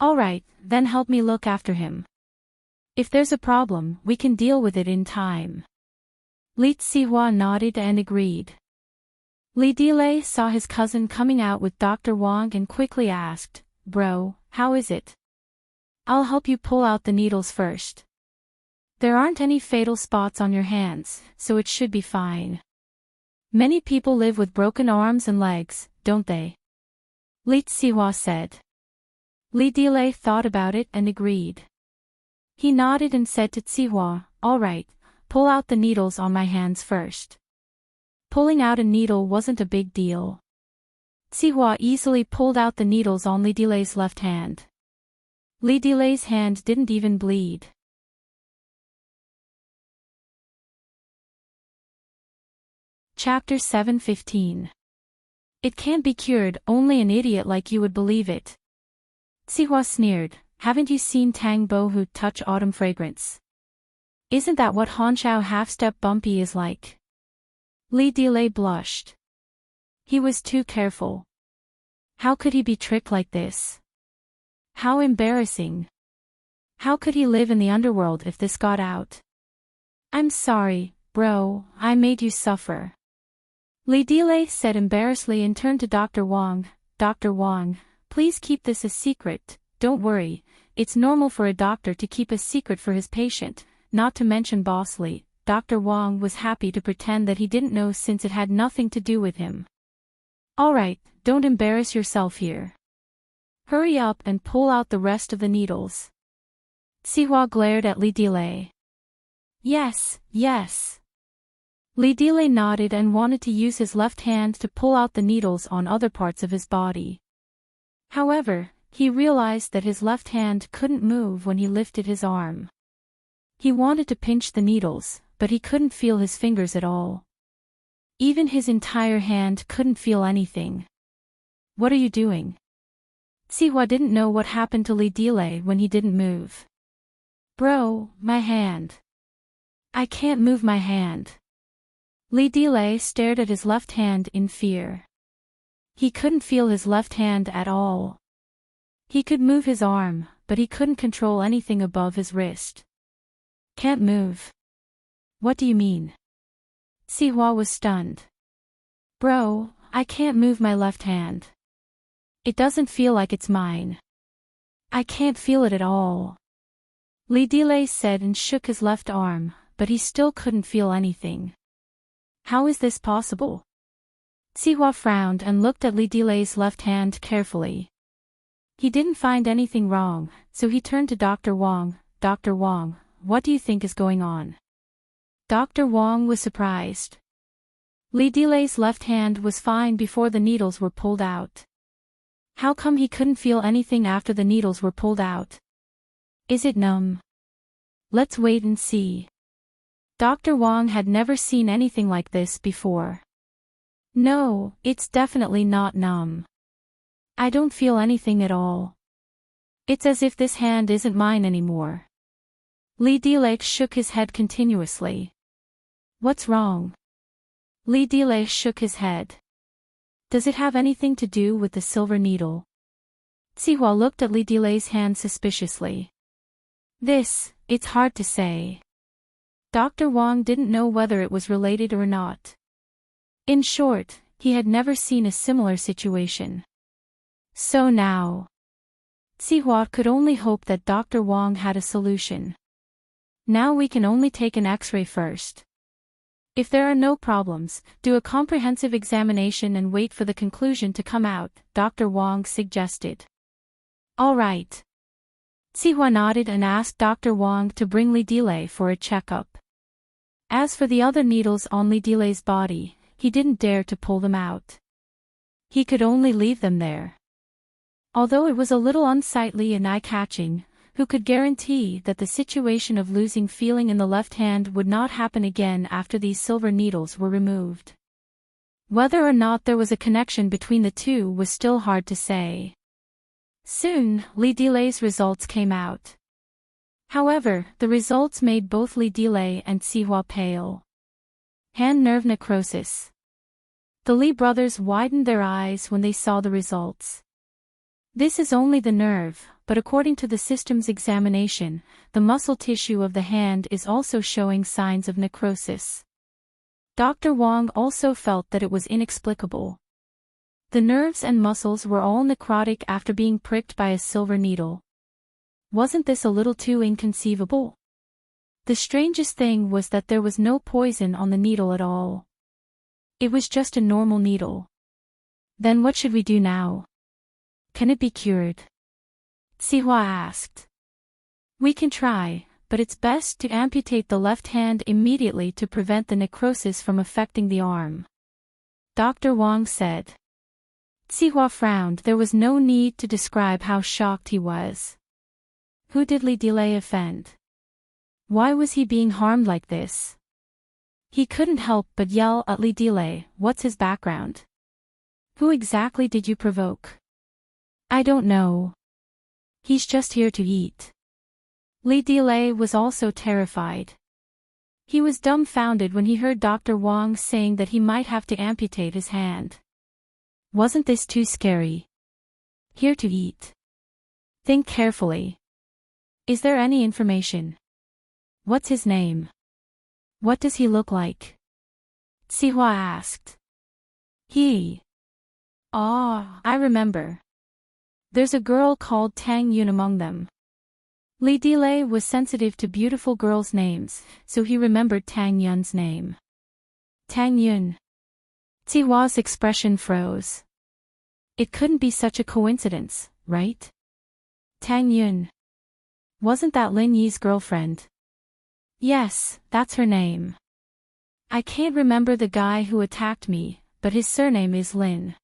Alright, then help me look after him. If there's a problem, we can deal with it in time. Li Zihua nodded and agreed. Li Delay saw his cousin coming out with Dr. Wang and quickly asked, Bro, how is it? I'll help you pull out the needles first. There aren't any fatal spots on your hands, so it should be fine. Many people live with broken arms and legs, don't they? Li Zihua said. Li Delay thought about it and agreed. He nodded and said to Zihua, Alright, pull out the needles on my hands first. Pulling out a needle wasn't a big deal. Zihua easily pulled out the needles on Li Delay's left hand. Li Delay's hand didn't even bleed. Chapter 7:15. It can't be cured, only an idiot like you would believe it. Zihua sneered, haven't you seen Tang Bohu touch autumn fragrance? Isn't that what Hanshao half-step bumpy is like? Li Delay blushed. He was too careful. How could he be tricked like this? How embarrassing. How could he live in the underworld if this got out? I'm sorry, bro, I made you suffer. Li Delay said embarrassedly and turned to Dr. Wang. Dr. Wang, please keep this a secret, don't worry, it's normal for a doctor to keep a secret for his patient, not to mention Boss Li. Dr. Wang was happy to pretend that he didn't know since it had nothing to do with him. Alright, don't embarrass yourself here. Hurry up and pull out the rest of the needles. Zihua glared at Li Delay. Yes, yes. Li Delay nodded and wanted to use his left hand to pull out the needles on other parts of his body. However, he realized that his left hand couldn't move when he lifted his arm. He wanted to pinch the needles, but he couldn't feel his fingers at all. Even his entire hand couldn't feel anything. What are you doing? Zihua didn't know what happened to Li Delay when he didn't move. Bro, my hand. I can't move my hand. Li Delay stared at his left hand in fear. He couldn't feel his left hand at all. He could move his arm, but he couldn't control anything above his wrist. Can't move. What do you mean? Zihua was stunned. Bro, I can't move my left hand. It doesn't feel like it's mine. I can't feel it at all. Li Delay said and shook his left arm, but he still couldn't feel anything. How is this possible? Zihua frowned and looked at Li Delay's left hand carefully. He didn't find anything wrong, so he turned to Dr. Wang. Dr. Wang, what do you think is going on? Dr. Wong was surprised. Li Delay's left hand was fine before the needles were pulled out. How come he couldn't feel anything after the needles were pulled out? Is it numb? Let's wait and see. Dr. Wong had never seen anything like this before. No, it's definitely not numb. I don't feel anything at all. It's as if this hand isn't mine anymore. Li Delay shook his head continuously. What's wrong? Li Delay shook his head. Does it have anything to do with the silver needle? Sihua looked at Li Delay's hand suspiciously. It's hard to say. Dr. Wong didn't know whether it was related or not. In short, he had never seen a similar situation. So now, Sihua could only hope that Dr. Wong had a solution. Now we can only take an X-ray first. If there are no problems, do a comprehensive examination and wait for the conclusion to come out, Dr. Wong suggested. All right. Sihua nodded and asked Dr. Wong to bring Li Delay for a checkup. As for the other needles on Li Delay's body, he didn't dare to pull them out. He could only leave them there. Although it was a little unsightly and eye-catching, who could guarantee that the situation of losing feeling in the left hand would not happen again after these silver needles were removed? Whether or not there was a connection between the two was still hard to say. Soon, Li Delay's results came out. However, the results made both Li Delay and Sihua pale. Hand nerve necrosis. The Li brothers widened their eyes when they saw the results. This is only the nerve, but according to the system's examination, the muscle tissue of the hand is also showing signs of necrosis. Dr. Wong also felt that it was inexplicable. The nerves and muscles were all necrotic after being pricked by a silver needle. Wasn't this a little too inconceivable? The strangest thing was that there was no poison on the needle at all. It was just a normal needle. Then what should we do now? Can it be cured? Sihua asked. We can try, but it's best to amputate the left hand immediately to prevent the necrosis from affecting the arm. Dr. Wong said. Sihua frowned. There was no need to describe how shocked he was. Who did Li Delay offend? Why was he being harmed like this? He couldn't help but yell at Li Delay. What's his background? Who exactly did you provoke? I don't know. He's just here to eat. Li Delay was also terrified. He was dumbfounded when he heard Dr. Wong saying that he might have to amputate his hand. Wasn't this too scary? Here to eat. Think carefully. Is there any information? What's his name? What does he look like? Sihua asked. I remember. There's a girl called Tang Yun among them. Li Delay was sensitive to beautiful girls' names, so he remembered Tang Yun's name. Tang Yun. Sihua's expression froze. It couldn't be such a coincidence, right? Tang Yun. Wasn't that Lin Yi's girlfriend? Yes, that's her name. I can't remember the guy who attacked me, but his surname is Lin.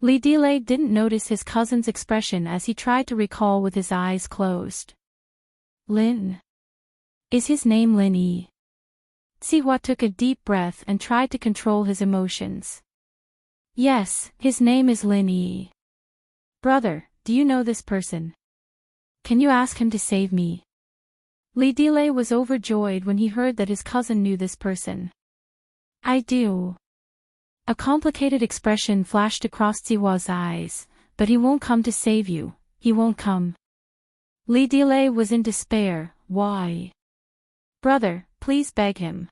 Li Delay didn't notice his cousin's expression as he tried to recall with his eyes closed. Lin. Is his name Lin Yi? Sihua took a deep breath and tried to control his emotions. Yes, his name is Lin Yi. Brother, do you know this person? Can you ask him to save me? Li Delay was overjoyed when he heard that his cousin knew this person. I do. A complicated expression flashed across Sihua's eyes, but he won't come to save you, he won't come. Li Delay was in despair. Why? Brother, please beg him.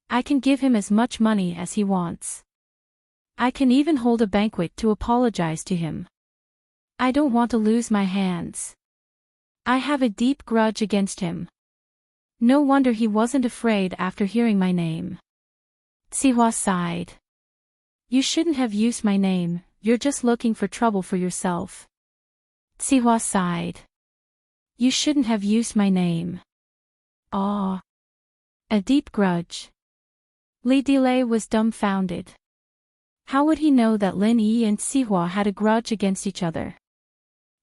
I can give him as much money as he wants. I can even hold a banquet to apologize to him. I don't want to lose my hands. I have a deep grudge against him. No wonder he wasn't afraid after hearing my name. Sihua sighed. You shouldn't have used my name, you're just looking for trouble for yourself. Sihua sighed. You shouldn't have used my name. Ah. A deep grudge. Li Delay was dumbfounded. How would he know that Lin Yi and Sihua had a grudge against each other?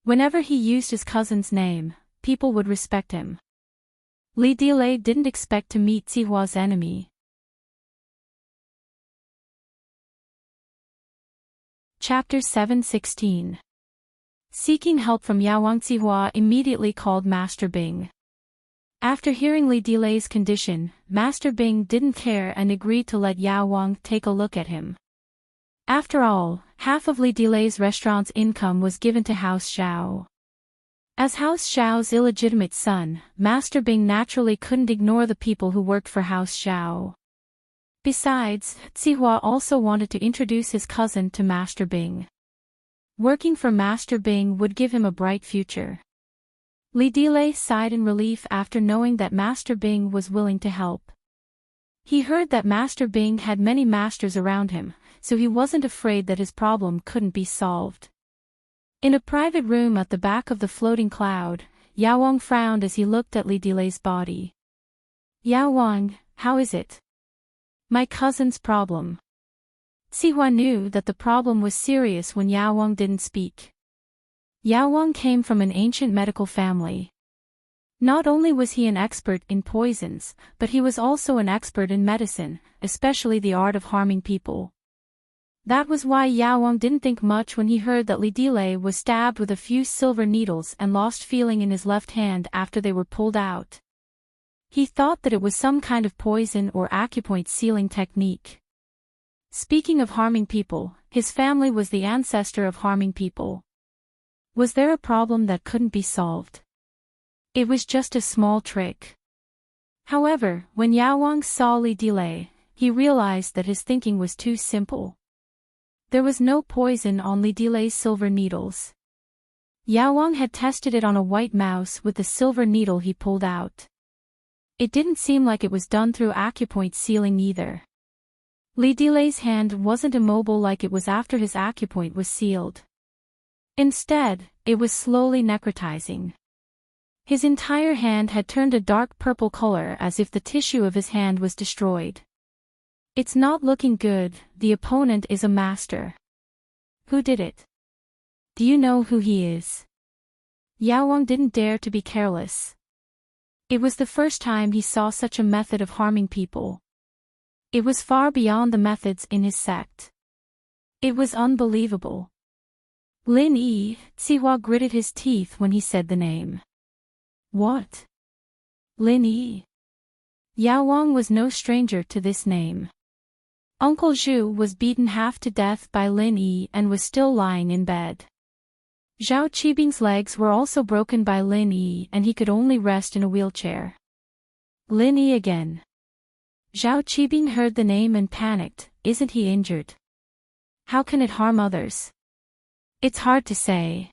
Whenever he used his cousin's name, people would respect him. Li Delay didn't expect to meet Sihua's enemy. Chapter 7:16. Seeking help from Yawang, Sihua immediately called Master Bing. After hearing Li Delay's condition, Master Bing didn't care and agreed to let Yawang take a look at him. After all, half of Li Delay's restaurant's income was given to House Xiao. As House Xiao's illegitimate son, Master Bing naturally couldn't ignore the people who worked for House Xiao. Besides, Sihua also wanted to introduce his cousin to Master Bing. Working for Master Bing would give him a bright future. Li Delay sighed in relief after knowing that Master Bing was willing to help. He heard that Master Bing had many masters around him, so he wasn't afraid that his problem couldn't be solved. In a private room at the back of the floating cloud, Yawang frowned as he looked at Li Delay's body. "Yawang, how is it?" "My cousin's problem." Sihua knew that the problem was serious when Yawang didn't speak. Yawang came from an ancient medical family. Not only was he an expert in poisons, but he was also an expert in medicine, especially the art of harming people. That was why Yawang didn't think much when he heard that Li Delay was stabbed with a few silver needles and lost feeling in his left hand after they were pulled out. He thought that it was some kind of poison or acupoint sealing technique. Speaking of harming people, his family was the ancestor of harming people. Was there a problem that couldn't be solved? It was just a small trick. However, when Yawang saw Li Delay, he realized that his thinking was too simple. There was no poison on Li Delay's silver needles. Yawang had tested it on a white mouse with the silver needle he pulled out. It didn't seem like it was done through acupoint sealing either. Li Delay's hand wasn't immobile like it was after his acupoint was sealed. Instead, it was slowly necrotizing. His entire hand had turned a dark purple color as if the tissue of his hand was destroyed. "It's not looking good, the opponent is a master." "Who did it? Do you know who he is?" Yawang didn't dare to be careless. It was the first time he saw such a method of harming people. It was far beyond the methods in his sect. It was unbelievable. Lin Yi, Sihua gritted his teeth when he said the name. "What? Lin Yi?" Yawang was no stranger to this name. Uncle Zhu was beaten half to death by Lin Yi and was still lying in bed. Zhao Qibing's legs were also broken by Lin Yi and he could only rest in a wheelchair. Lin Yi again. Zhao Qibing heard the name and panicked. "Isn't he injured? How can it harm others?" "It's hard to say."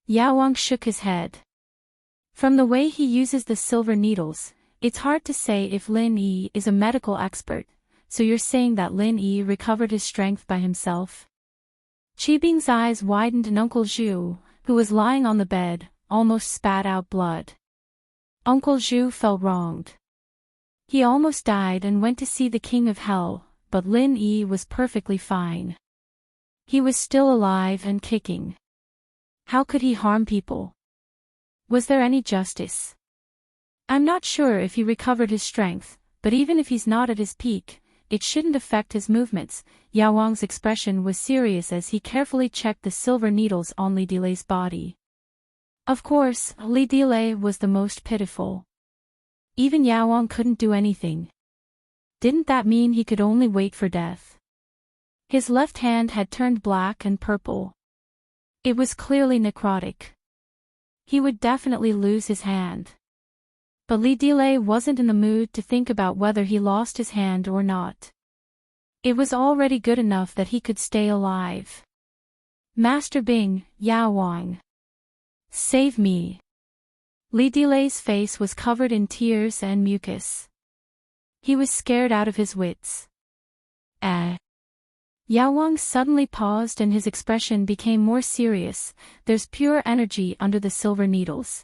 Yawang shook his head. From the way he uses the silver needles, it's hard to say if Lin Yi is a medical expert, so you're saying that Lin Yi recovered his strength by himself? Qibing's eyes widened and Uncle Zhu, who was lying on the bed, almost spat out blood. Uncle Zhu felt wronged. He almost died and went to see the King of Hell, but Lin Yi was perfectly fine. He was still alive and kicking. How could he harm people? Was there any justice? "I'm not sure if he recovered his strength, but even if he's not at his peak, it shouldn't affect his movements." Yawang's expression was serious as he carefully checked the silver needles on Li Delay's body. Of course, Li Delay was the most pitiful. Even Yawang couldn't do anything. Didn't that mean he could only wait for death? His left hand had turned black and purple. It was clearly necrotic. He would definitely lose his hand. But Li Delay wasn't in the mood to think about whether he lost his hand or not. It was already good enough that he could stay alive. "Master Bing, Yawang. Save me." Li Delay's face was covered in tears and mucus. He was scared out of his wits. Yawang suddenly paused and his expression became more serious. "There's pure energy under the silver needles.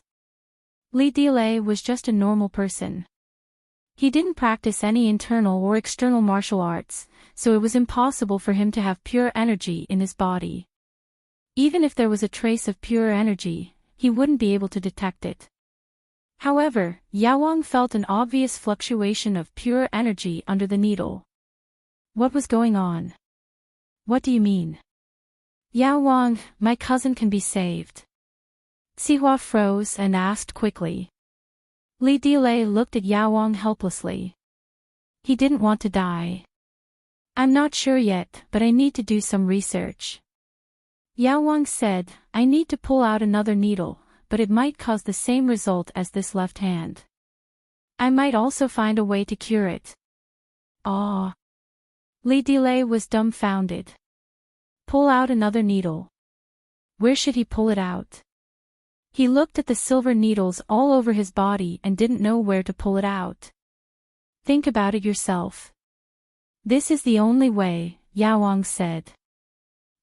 Li Delay was just a normal person. He didn't practice any internal or external martial arts, so it was impossible for him to have pure energy in his body. Even if there was a trace of pure energy, he wouldn't be able to detect it. However, Yao felt an obvious fluctuation of pure energy under the needle. What was going on? What do you mean? Yao, my cousin can be saved. Sihua froze and asked quickly. Li Delay looked at Yao helplessly. He didn't want to die. I'm not sure yet, but I need to do some research. Yao said, I need to pull out another needle, but it might cause the same result as this left hand. I might also find a way to cure it. Ah. Li Delay was dumbfounded. Pull out another needle. Where should he pull it out? He looked at the silver needles all over his body and didn't know where to pull it out. Think about it yourself. This is the only way, Yao said.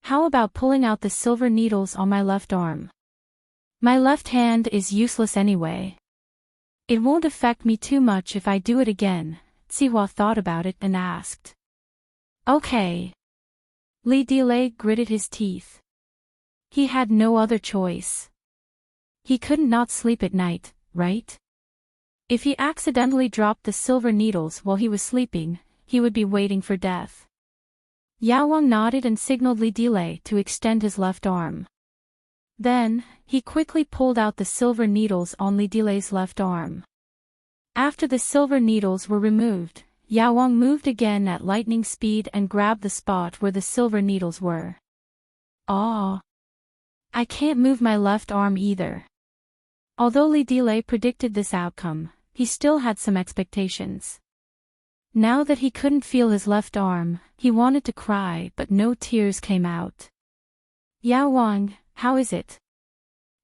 How about pulling out the silver needles on my left arm? My left hand is useless anyway. It won't affect me too much if I do it again. Sihua thought about it and asked. Okay. Li Delay gritted his teeth. He had no other choice. He couldn't not sleep at night, right? If he accidentally dropped the silver needles while he was sleeping, he would be waiting for death. Yao nodded and signaled Li Delay to extend his left arm. Then, he quickly pulled out the silver needles on Li Delay's left arm. After the silver needles were removed, Yao moved again at lightning speed and grabbed the spot where the silver needles were. Ah! I can't move my left arm either. Although Li Delay predicted this outcome, he still had some expectations. Now that he couldn't feel his left arm, he wanted to cry but no tears came out. Yao, how is it?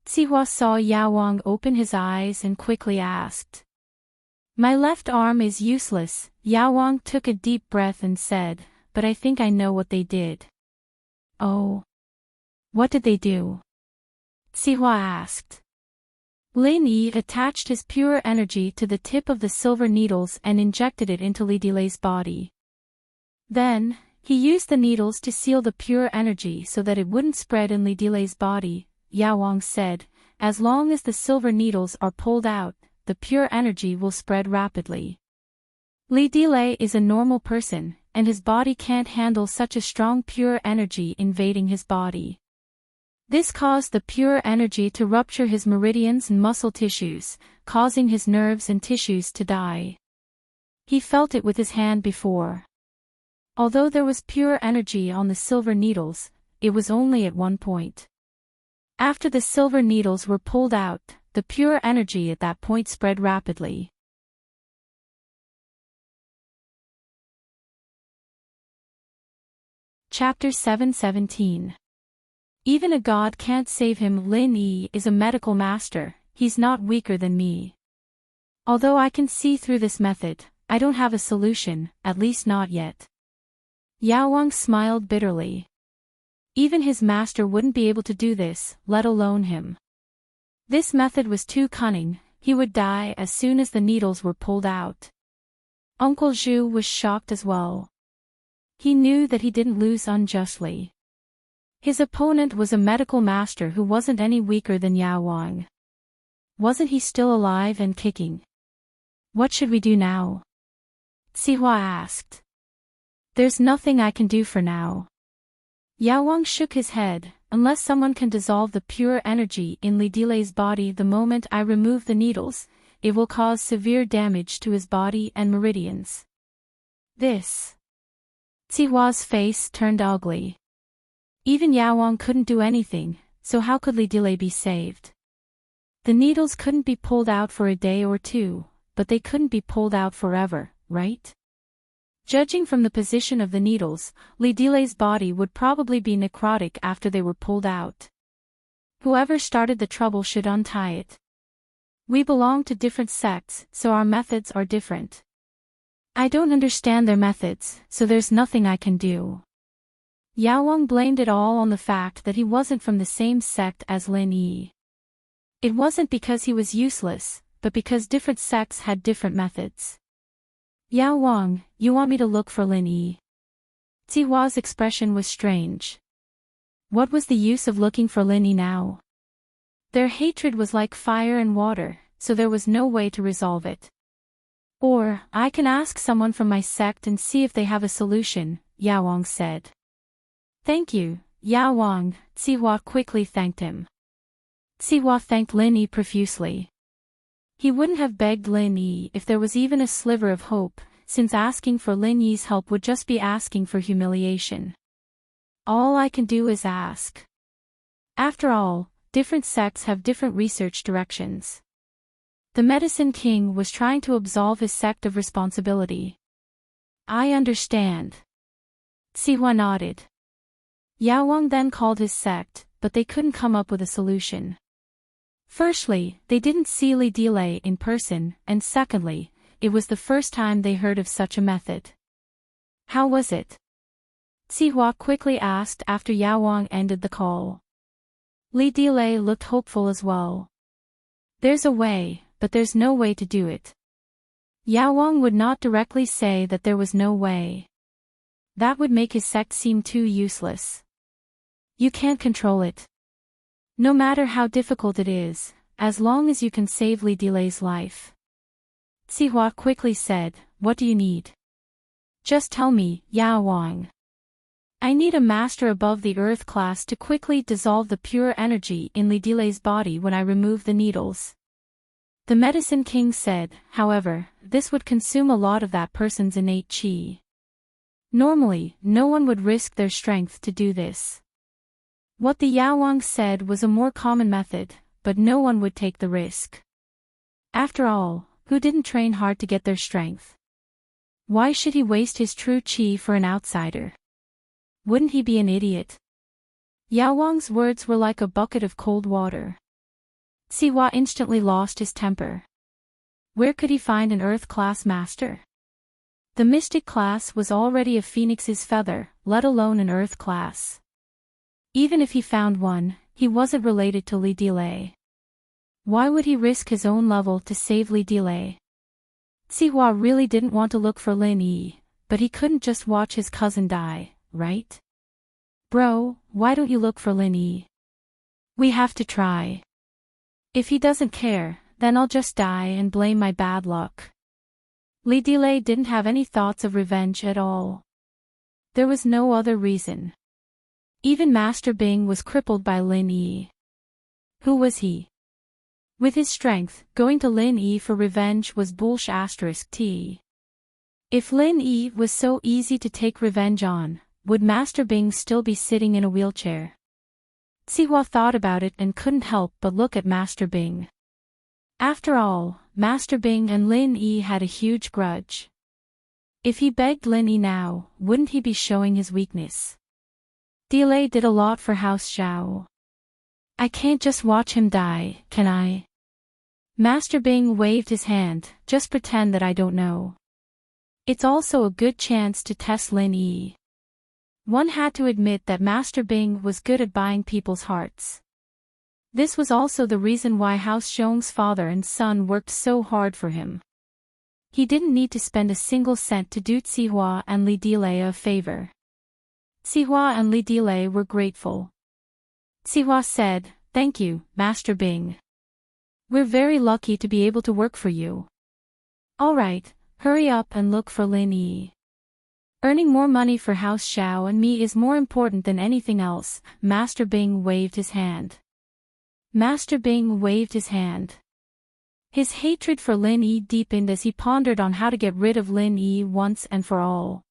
Sihua saw Yao open his eyes and quickly asked. My left arm is useless, Yao took a deep breath and said, but I think I know what they did. Oh. What did they do? Sihua asked. Lin Yi attached his pure energy to the tip of the silver needles and injected it into Li Delay's body. Then, he used the needles to seal the pure energy so that it wouldn't spread in Li Delay's body. Yao said, as long as the silver needles are pulled out, the pure energy will spread rapidly. Li Delay is a normal person, and his body can't handle such a strong pure energy invading his body. This caused the pure energy to rupture his meridians and muscle tissues, causing his nerves and tissues to die. He felt it with his hand before. Although there was pure energy on the silver needles, it was only at one point. After the silver needles were pulled out, the pure energy at that point spread rapidly. Chapter 7:17. Even a god can't save him. Lin Yi is a medical master, he's not weaker than me. Although I can see through this method, I don't have a solution, at least not yet. Yao smiled bitterly. Even his master wouldn't be able to do this, let alone him. This method was too cunning, he would die as soon as the needles were pulled out. Uncle Zhu was shocked as well. He knew that he didn't lose unjustly. His opponent was a medical master who wasn't any weaker than Yao. Wasn't he still alive and kicking? What should we do now? Sihua asked. There's nothing I can do for now. Yao shook his head. Unless someone can dissolve the pure energy in Li Delay's body the moment I remove the needles, it will cause severe damage to his body and meridians. This. Sihua's face turned ugly. Even Yao couldn't do anything, so how could Li Delay be saved? The needles couldn't be pulled out for a day or two, but they couldn't be pulled out forever, right? Judging from the position of the needles, Li Delay's body would probably be necrotic after they were pulled out. Whoever started the trouble should untie it. We belong to different sects, so our methods are different. I don't understand their methods, so there's nothing I can do. Yao blamed it all on the fact that he wasn't from the same sect as Lin Yi. It wasn't because he was useless, but because different sects had different methods. Yao Wang, you want me to look for Lin Yi? Zihua's expression was strange. What was the use of looking for Lin Yi now? Their hatred was like fire and water, so there was no way to resolve it. Or, I can ask someone from my sect and see if they have a solution, Yao Wang said. Thank you, Yao Wang, Zihua quickly thanked him. Zihua thanked Lin Yi profusely. He wouldn't have begged Lin Yi if there was even a sliver of hope, since asking for Lin Yi's help would just be asking for humiliation. All I can do is ask. After all, different sects have different research directions. The Medicine King was trying to absolve his sect of responsibility. I understand. Zihua nodded. Yao Wang then called his sect, but they couldn't come up with a solution. Firstly, they didn't see Li Delay in person, and secondly, it was the first time they heard of such a method. How was it? Zihua quickly asked after Yao Wang ended the call. Li Delay looked hopeful as well. There's a way, but there's no way to do it. Yao Wang would not directly say that there was no way. That would make his sect seem too useless. You can't control it. No matter how difficult it is, as long as you can save Li Delay's life. Zihua quickly said, what do you need? Just tell me, Yao Wang. I need a master above the earth class to quickly dissolve the pure energy in Li Delay's body when I remove the needles. The Medicine King said, however, this would consume a lot of that person's innate qi. Normally, no one would risk their strength to do this. What the Yao Wang said was a more common method, but no one would take the risk. After all, who didn't train hard to get their strength? Why should he waste his true qi for an outsider? Wouldn't he be an idiot? Yao Wang's words were like a bucket of cold water. Zihua instantly lost his temper. Where could he find an earth-class master? The mystic class was already a phoenix's feather, let alone an earth class. Even if he found one, he wasn't related to Li Delay. Why would he risk his own level to save Li Delay? Zihua really didn't want to look for Lin Yi, but he couldn't just watch his cousin die, right? Bro, why don't you look for Lin Yi? We have to try. If he doesn't care, then I'll just die and blame my bad luck. Li Delay didn't have any thoughts of revenge at all. There was no other reason. Even Master Bing was crippled by Lin Yi. Who was he? With his strength, going to Lin Yi for revenge was bullsh*t. If Lin Yi was so easy to take revenge on, would Master Bing still be sitting in a wheelchair? Zihua thought about it and couldn't help but look at Master Bing. After all, Master Bing and Lin Yi had a huge grudge. If he begged Lin Yi now, wouldn't he be showing his weakness? Delay did a lot for House Xiao. I can't just watch him die, can I? Master Bing waved his hand, just pretend that I don't know. It's also a good chance to test Lin Yi. One had to admit that Master Bing was good at buying people's hearts. This was also the reason why House Xiong's father and son worked so hard for him. He didn't need to spend a single cent to do Zihua and Li Delay a favor. Zihua and Li Delay were grateful. Zihua said, thank you, Master Bing. We're very lucky to be able to work for you. Alright, hurry up and look for Lin Yi. Earning more money for House Xiao and me is more important than anything else. Master Bing waved his hand. Master Bing waved his hand. His hatred for Lin Yi deepened as he pondered on how to get rid of Lin Yi once and for all.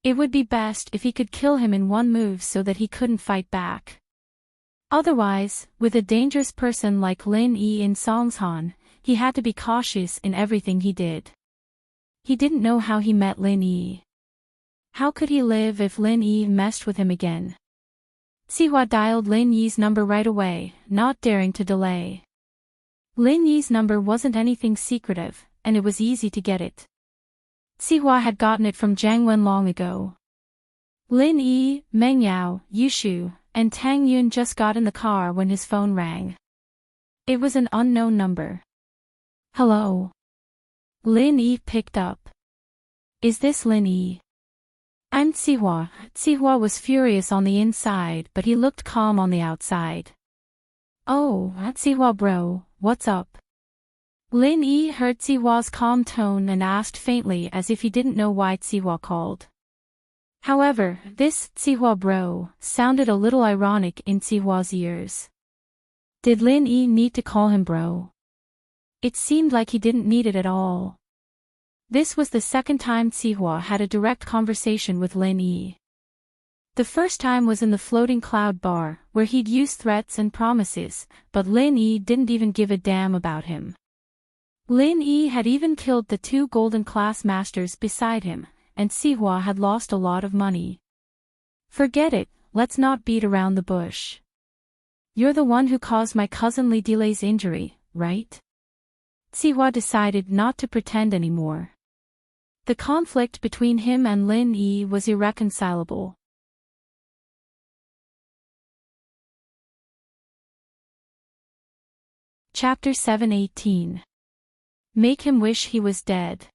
It would be best if he could kill him in one move so that he couldn't fight back. Otherwise, with a dangerous person like Lin Yi in Songshan, he had to be cautious in everything he did. He didn't know how he met Lin Yi. How could he live if Lin Yi messed with him again? Zihua dialed Lin Yi's number right away, not daring to delay. Lin Yi's number wasn't anything secretive, and it was easy to get it. Zihua had gotten it from Jiang Wen long ago. Lin Yi, Meng Yao, Yushu, and Tang Yun just got in the car when his phone rang. It was an unknown number. Hello. Lin Yi picked up. Is this Lin Yi? I'm Sihua. Sihua was furious on the inside, but he looked calm on the outside. Oh, Sihua bro, what's up? Lin Yi heard Sihua's calm tone and asked faintly as if he didn't know why Sihua called. However, this Sihua bro sounded a little ironic in Sihua's ears. Did Lin Yi need to call him bro? It seemed like he didn't need it at all. This was the second time Sihua had a direct conversation with Lin Yi. The first time was in the floating cloud bar, where he'd used threats and promises, but Lin Yi didn't even give a damn about him. Lin Yi had even killed the 2 golden class masters beside him, and Sihua had lost a lot of money. Forget it, let's not beat around the bush. You're the one who caused my cousin Li Delay's injury, right? Sihua decided not to pretend anymore. The conflict between him and Lin Yi was irreconcilable. Chapter 7:18. Make him wish he was dead.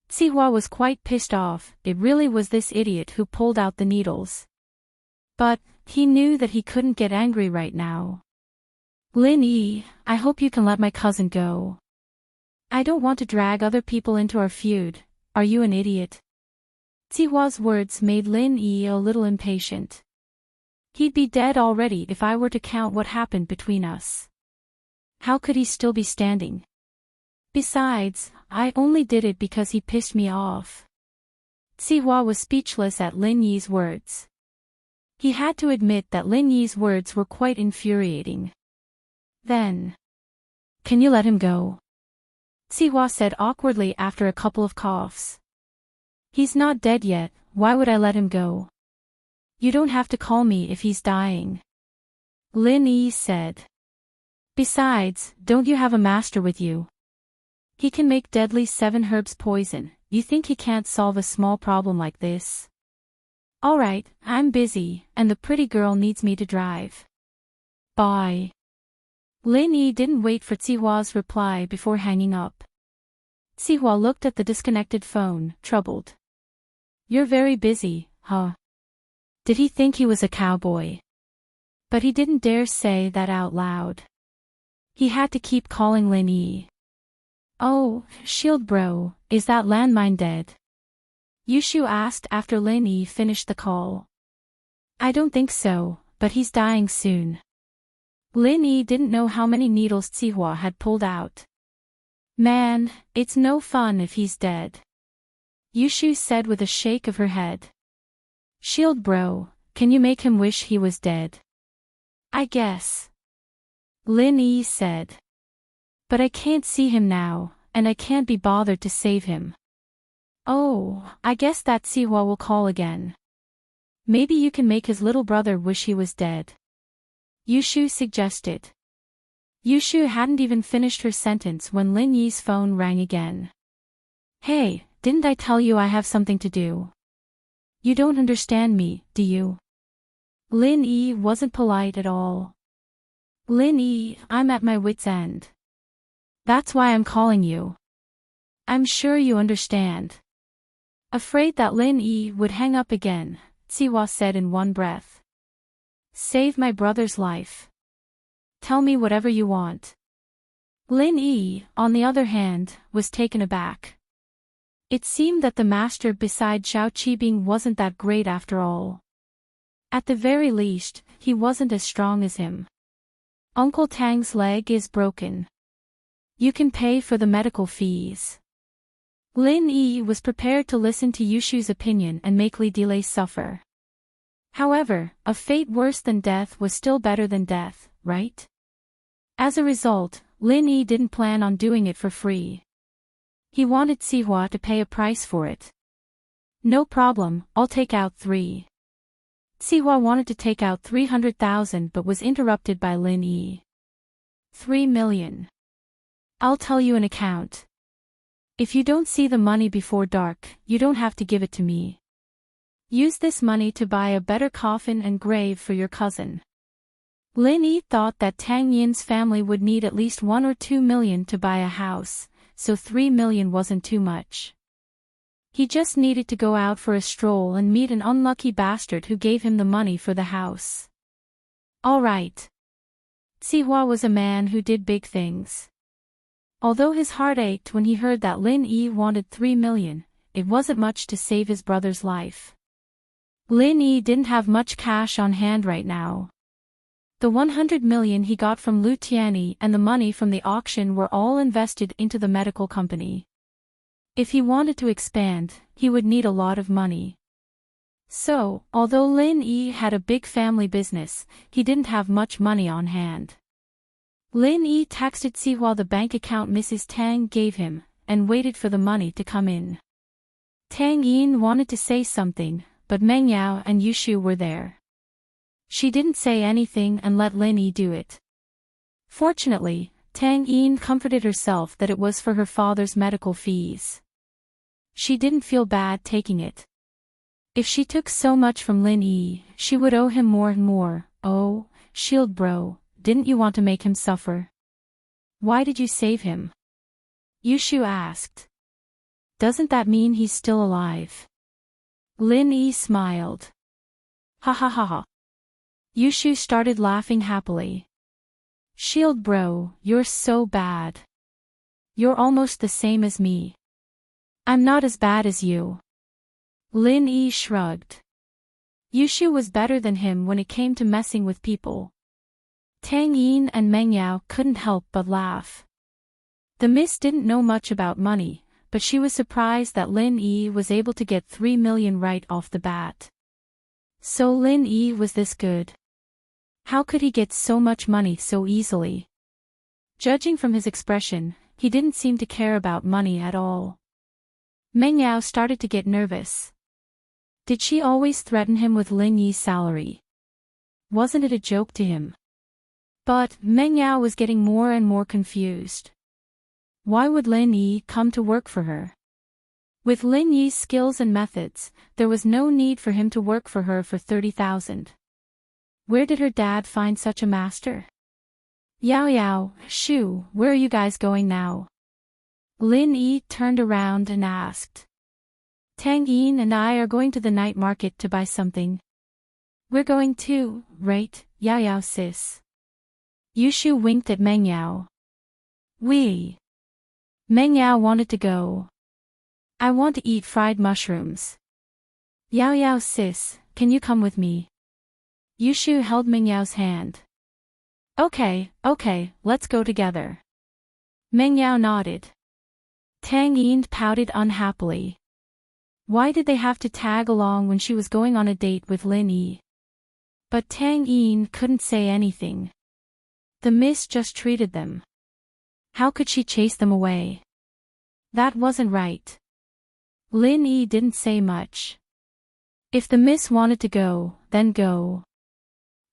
Sihua was quite pissed off. It really was this idiot who pulled out the needles. But he knew that he couldn't get angry right now. Lin Yi, I hope you can let my cousin go. I don't want to drag other people into our feud. Are you an idiot? Sihua's words made Lin Yi a little impatient. He'd be dead already if I were to count what happened between us. How could he still be standing? Besides, I only did it because he pissed me off. Sihua was speechless at Lin Yi's words. He had to admit that Lin Yi's words were quite infuriating. Then, can you let him go? Sihua said awkwardly after a couple of coughs. He's not dead yet, why would I let him go? You don't have to call me if he's dying. Lin Yi said. Besides, don't you have a master with you? He can make deadly 7 herbs poison. You think he can't solve a small problem like this? Alright, I'm busy, and the pretty girl needs me to drive. Bye. Lin Yi didn't wait for Sihua's reply before hanging up. Sihua looked at the disconnected phone, troubled. You're very busy, huh? Did he think he was a cowboy? But he didn't dare say that out loud. He had to keep calling Lin Yi. Oh, shield bro, is that landmine dead? Yushu asked after Lin Yi finished the call. I don't think so, but he's dying soon. Lin Yi didn't know how many needles Sihua had pulled out. Man, it's no fun if he's dead. Yushu said with a shake of her head. Shield bro, can you make him wish he was dead? I guess. Lin Yi said. But I can't see him now, and I can't be bothered to save him. Oh, I guess that Sihua will call again. Maybe you can make his little brother wish he was dead. Yushu suggested. Yushu hadn't even finished her sentence when Lin Yi's phone rang again. Hey, didn't I tell you I have something to do? You don't understand me, do you? Lin Yi wasn't polite at all. Lin Yi, I'm at my wit's end. That's why I'm calling you. I'm sure you understand. Afraid that Lin Yi would hang up again, Sihua said in one breath. Save my brother's life. Tell me whatever you want. Lin Yi, on the other hand, was taken aback. It seemed that the master beside Xiao Qibing wasn't that great after all. At the very least, he wasn't as strong as him. Uncle Tang's leg is broken. You can pay for the medical fees. Lin Yi was prepared to listen to Yushu's opinion and make Li Delay suffer. However, a fate worse than death was still better than death, right? As a result, Lin Yi didn't plan on doing it for free. He wanted Sihua to pay a price for it. No problem, I'll take out 3. Sihua wanted to take out 300,000 but was interrupted by Lin Yi. 3 million. I'll tell you an account. If you don't see the money before dark, you don't have to give it to me. Use this money to buy a better coffin and grave for your cousin. Lin Yi thought that Tang Yin's family would need at least 1 or 2 million to buy a house, so 3 million wasn't too much. He just needed to go out for a stroll and meet an unlucky bastard who gave him the money for the house. All right. Sihua was a man who did big things. Although his heart ached when he heard that Lin Yi wanted 3 million, it wasn't much to save his brother's life. Lin Yi didn't have much cash on hand right now. The 100 million he got from Lu Tianyi and the money from the auction were all invested into the medical company. If he wanted to expand, he would need a lot of money. So, although Lin Yi had a big family business, he didn't have much money on hand. Lin Yi texted Sihua the bank account Mrs. Tang gave him, and waited for the money to come in. Tang Yin wanted to say something, but Meng Yao and Yushu were there. She didn't say anything and let Lin Yi do it. Fortunately, Tang Yin comforted herself that it was for her father's medical fees. She didn't feel bad taking it. If she took so much from Lin Yi, she would owe him more and more. Oh, shield bro, didn't you want to make him suffer? Why did you save him? Yushu asked. Doesn't that mean he's still alive? Lin Yi smiled. Ha ha ha ha. Yushu started laughing happily. Shield bro, you're so bad. You're almost the same as me. I'm not as bad as you. Lin Yi shrugged. Yushu was better than him when it came to messing with people. Tang Yin and Meng Yao couldn't help but laugh. The miss didn't know much about money, but she was surprised that Lin Yi was able to get 3 million right off the bat. So Lin Yi was this good. How could he get so much money so easily? Judging from his expression, he didn't seem to care about money at all. Meng Yao started to get nervous. Did she always threaten him with Lin Yi's salary? Wasn't it a joke to him? But Meng Yao was getting more and more confused. Why would Lin Yi come to work for her? With Lin Yi's skills and methods, there was no need for him to work for her for 30,000. Where did her dad find such a master? Yao Yao, Shu, where are you guys going now? Lin Yi turned around and asked. Tang Yin and I are going to the night market to buy something. We're going too, right, Yao Yao sis? Yushu winked at Meng Yao. We. Meng Yao wanted to go. I want to eat fried mushrooms. Yao Yao sis, can you come with me? Yushu held Meng Yao's hand. Okay, let's go together. Meng Yao nodded. Tang Yin pouted unhappily. Why did they have to tag along when she was going on a date with Lin Yi? But Tang Yin couldn't say anything. The miss just treated them. How could she chase them away? That wasn't right. Lin Yi didn't say much. If the miss wanted to go, then go.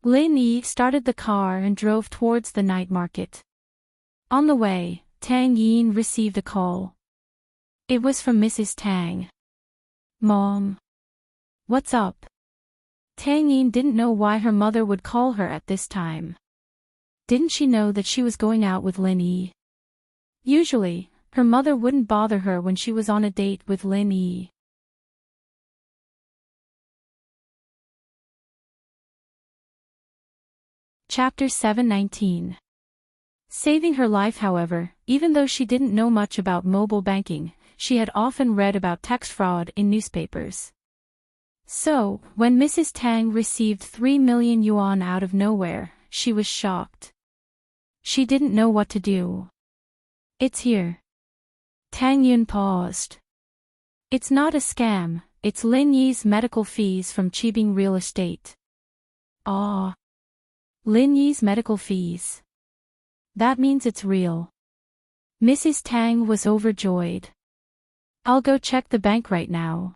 Lin Yi started the car and drove towards the night market. On the way, Tang Yin received a call. It was from Mrs. Tang. Mom. What's up? Tang Yin didn't know why her mother would call her at this time. Didn't she know that she was going out with Lin Yi? Usually, her mother wouldn't bother her when she was on a date with Lin Yi. Chapter 719. Saving her life, however, even though she didn't know much about mobile banking, she had often read about tax fraud in newspapers. So, when Mrs. Tang received 3 million yuan out of nowhere, she was shocked. She didn't know what to do. It's here. Tang Yun paused. It's not a scam, it's Lin Yi's medical fees from Qibing Real Estate. Ah. Lin Yi's medical fees. That means it's real. Mrs. Tang was overjoyed. I'll go check the bank right now.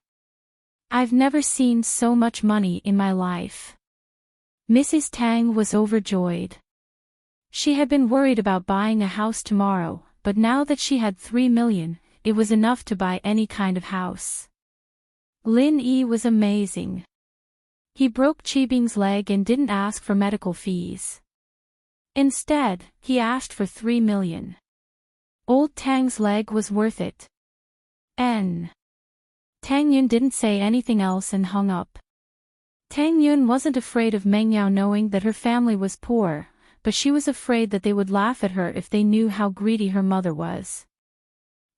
I've never seen so much money in my life. Mrs. Tang was overjoyed. She had been worried about buying a house tomorrow, but now that she had 3 million, it was enough to buy any kind of house. Lin Yi was amazing. He broke Qibing's leg and didn't ask for medical fees. Instead, he asked for 3 million. Old Tang's leg was worth it. Tang Yun didn't say anything else and hung up. Tang Yun wasn't afraid of Meng Yao knowing that her family was poor, but she was afraid that they would laugh at her if they knew how greedy her mother was.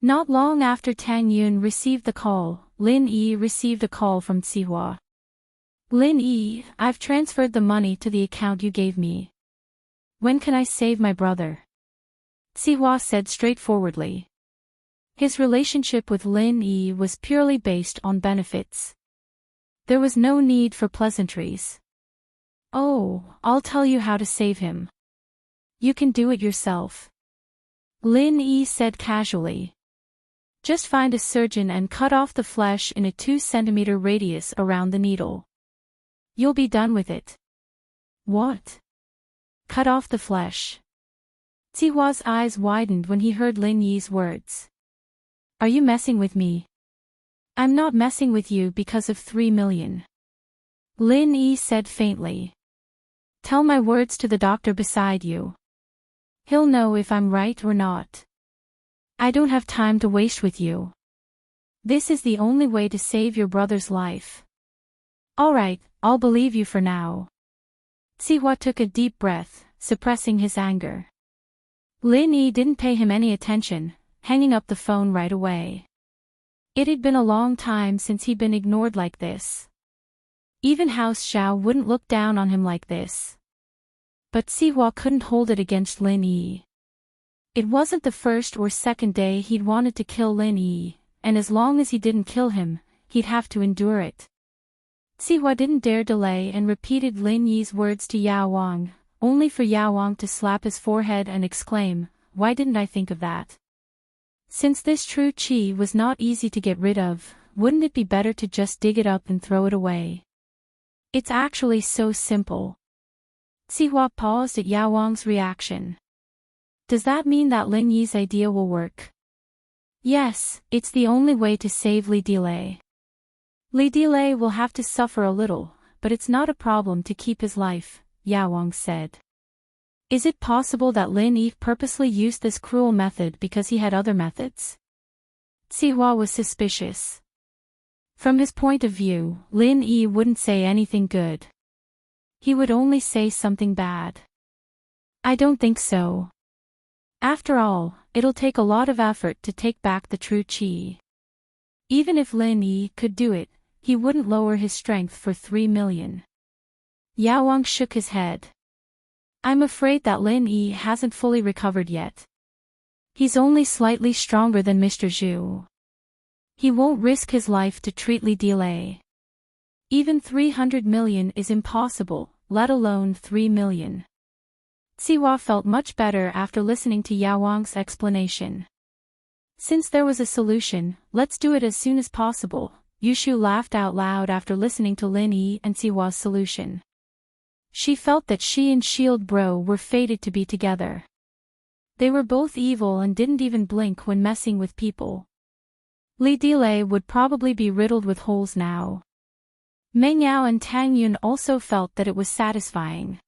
Not long after Tang Yun received the call, Lin Yi received a call from Sihua. Lin Yi, I've transferred the money to the account you gave me. When can I save my brother? Sihua said straightforwardly. His relationship with Lin Yi was purely based on benefits. There was no need for pleasantries. Oh, I'll tell you how to save him. You can do it yourself. Lin Yi said casually. Just find a surgeon and cut off the flesh in a 2-centimeter radius around the needle. You'll be done with it. What? Cut off the flesh. Sihua's eyes widened when he heard Lin Yi's words. Are you messing with me? I'm not messing with you because of 3 million. Lin Yi said faintly. Tell my words to the doctor beside you. He'll know if I'm right or not. I don't have time to waste with you. This is the only way to save your brother's life. All right, I'll believe you for now. Sihua took a deep breath, suppressing his anger. Lin Yi didn't pay him any attention, hanging up the phone right away. It had been a long time since he'd been ignored like this. Even House Xiao wouldn't look down on him like this. But Sihua couldn't hold it against Lin Yi. It wasn't the first or second day he'd wanted to kill Lin Yi, and as long as he didn't kill him, he'd have to endure it. Sihua didn't dare delay and repeated Lin Yi's words to Yao Wang, only for Yao Wang to slap his forehead and exclaim, why didn't I think of that? Since this true qi was not easy to get rid of, wouldn't it be better to just dig it up and throw it away? It's actually so simple. Sihua paused at Yao Wang's reaction. Does that mean that Lin Yi's idea will work? Yes, it's the only way to save Li Delay. Li Delay will have to suffer a little, but it's not a problem to keep his life, Yao Wang said. Is it possible that Lin Yi purposely used this cruel method because he had other methods? Sihua was suspicious. From his point of view, Lin Yi wouldn't say anything good. He would only say something bad. I don't think so. After all, it'll take a lot of effort to take back the true qi. Even if Lin Yi could do it, he wouldn't lower his strength for 3 million. Yao Wang shook his head. I'm afraid that Lin Yi hasn't fully recovered yet. He's only slightly stronger than Mr. Zhu. He won't risk his life to treat Li Delay. Even 300 million is impossible, let alone 3 million. Sihua felt much better after listening to Yao Wang's explanation. Since there was a solution, let's do it as soon as possible. Yushu laughed out loud after listening to Lin Yi and Sihua's solution. She felt that she and Shield Bro were fated to be together. They were both evil and didn't even blink when messing with people. Li Delay would probably be riddled with holes now. Meng Yao and Tang Yun also felt that it was satisfying.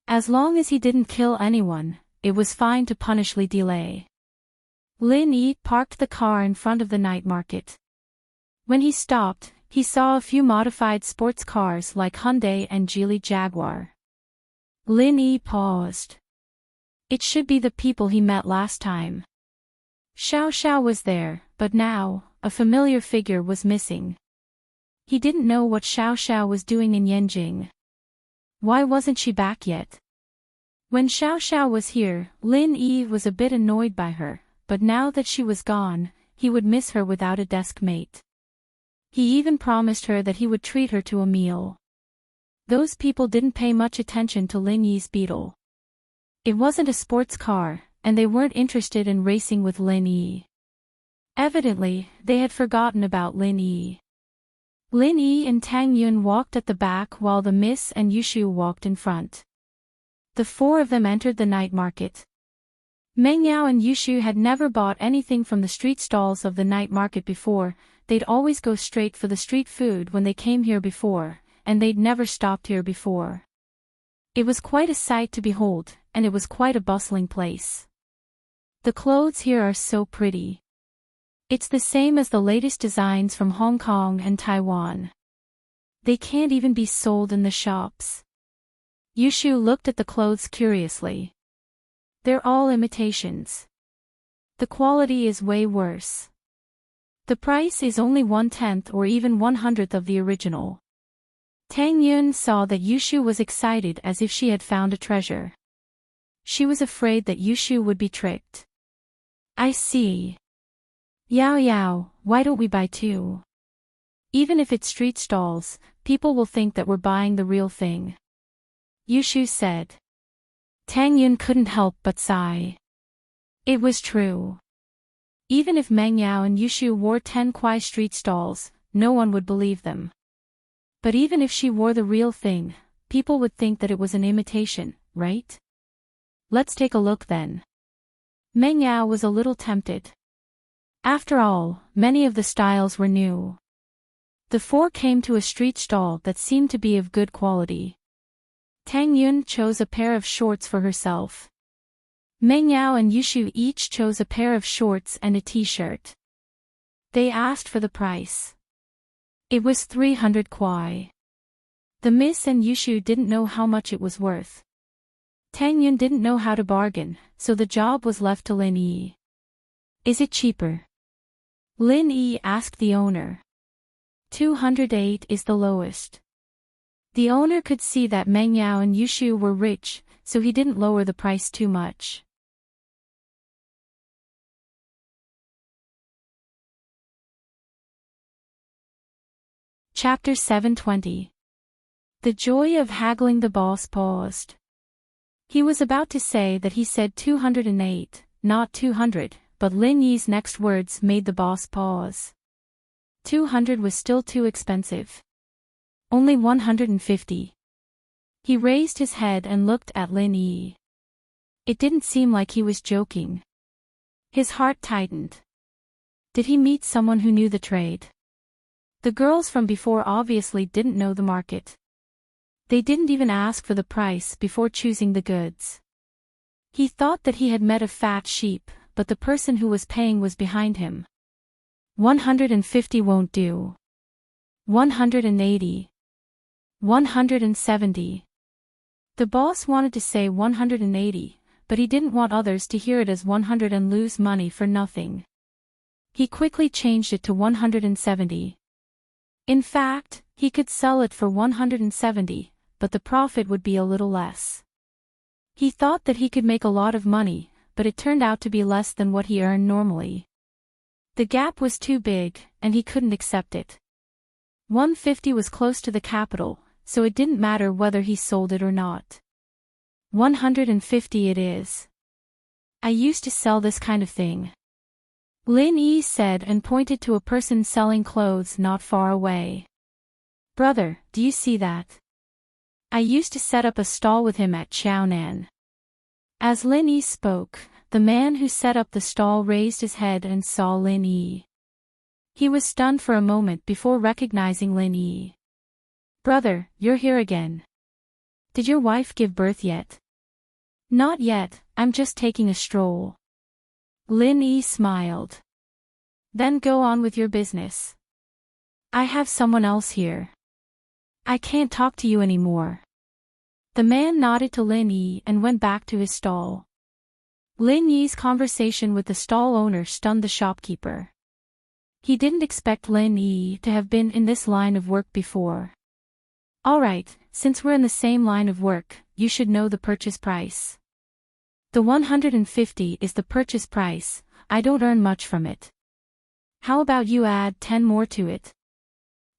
As long as he didn't kill anyone, it was fine to punish Li Delay. Lin Yi parked the car in front of the night market. When he stopped, he saw a few modified sports cars like Hyundai and Geely Jaguar. Lin Yi paused. It should be the people he met last time. Xiao Xiao was there, but now, a familiar figure was missing. He didn't know what Xiao Xiao was doing in Yanjing. Why wasn't she back yet? When Xiao Xiao was here, Lin Yi was a bit annoyed by her, but now that she was gone, he would miss her without a desk mate. He even promised her that he would treat her to a meal. Those people didn't pay much attention to Lin Yi's Beetle. It wasn't a sports car, and they weren't interested in racing with Lin Yi. Evidently, they had forgotten about Lin Yi. Lin Yi and Tang Yun walked at the back while the Miss and Yushu walked in front. The four of them entered the night market. Meng Yao and Yushu had never bought anything from the street stalls of the night market before. They'd always go straight for the street food when they came here before, and they'd never stopped here before. It was quite a sight to behold, and it was quite a bustling place. The clothes here are so pretty. It's the same as the latest designs from Hong Kong and Taiwan. They can't even be sold in the shops. Yushu looked at the clothes curiously. They're all imitations. The quality is way worse. The price is only 1/10 or even 1/100th of the original. Tang Yun saw that Yushu was excited as if she had found a treasure. She was afraid that Yushu would be tricked. I see. Yao Yao, why don't we buy two? Even if it's street stalls, people will think that we're buying the real thing. Yushu said. Tang Yun couldn't help but sigh. It was true. Even if Meng Yao and Yushu wore 10 Kuai street stalls, no one would believe them. But even if she wore the real thing, people would think that it was an imitation, right? Let's take a look then. Meng Yao was a little tempted. After all, many of the styles were new. The four came to a street stall that seemed to be of good quality. Tang Yun chose a pair of shorts for herself. Meng Yao and Yushu each chose a pair of shorts and a t-shirt. They asked for the price. It was 300 Kuai. The Miss and Yushu didn't know how much it was worth. Tang Yun didn't know how to bargain, so the job was left to Lin Yi. Is it cheaper? Lin Yi asked the owner. 208 is the lowest. The owner could see that Meng Yao and Yushu were rich, so he didn't lower the price too much. Chapter 720. The joy of haggling. The boss paused. He was about to say that he said 208, not 200, but Lin Yi's next words made the boss pause. 200 was still too expensive. Only 150. He raised his head and looked at Lin Yi. It didn't seem like he was joking. His heart tightened. Did he meet someone who knew the trade? The girls from before obviously didn't know the market. They didn't even ask for the price before choosing the goods. He thought that he had met a fat sheep, but the person who was paying was behind him. 150 won't do. 180. 170. The boss wanted to say 180, but he didn't want others to hear it as 100 and lose money for nothing. He quickly changed it to 170. In fact, he could sell it for 170, but the profit would be a little less. He thought that he could make a lot of money, but it turned out to be less than what he earned normally. The gap was too big, and he couldn't accept it. 150 was close to the capital, so it didn't matter whether he sold it or not. 150 it is. I used to sell this kind of thing. Lin Yi said and pointed to a person selling clothes not far away. Brother, do you see that? I used to set up a stall with him at Chaonan. As Lin Yi spoke, the man who set up the stall raised his head and saw Lin Yi. He was stunned for a moment before recognizing Lin Yi. Brother, you're here again. Did your wife give birth yet? Not yet, I'm just taking a stroll. Lin Yi smiled. Then go on with your business. I have someone else here. I can't talk to you anymore. The man nodded to Lin Yi and went back to his stall. Lin Yi's conversation with the stall owner stunned the shopkeeper. He didn't expect Lin Yi to have been in this line of work before. Alright, since we're in the same line of work, you should know the purchase price. The 150 is the purchase price, I don't earn much from it. How about you add 10 more to it?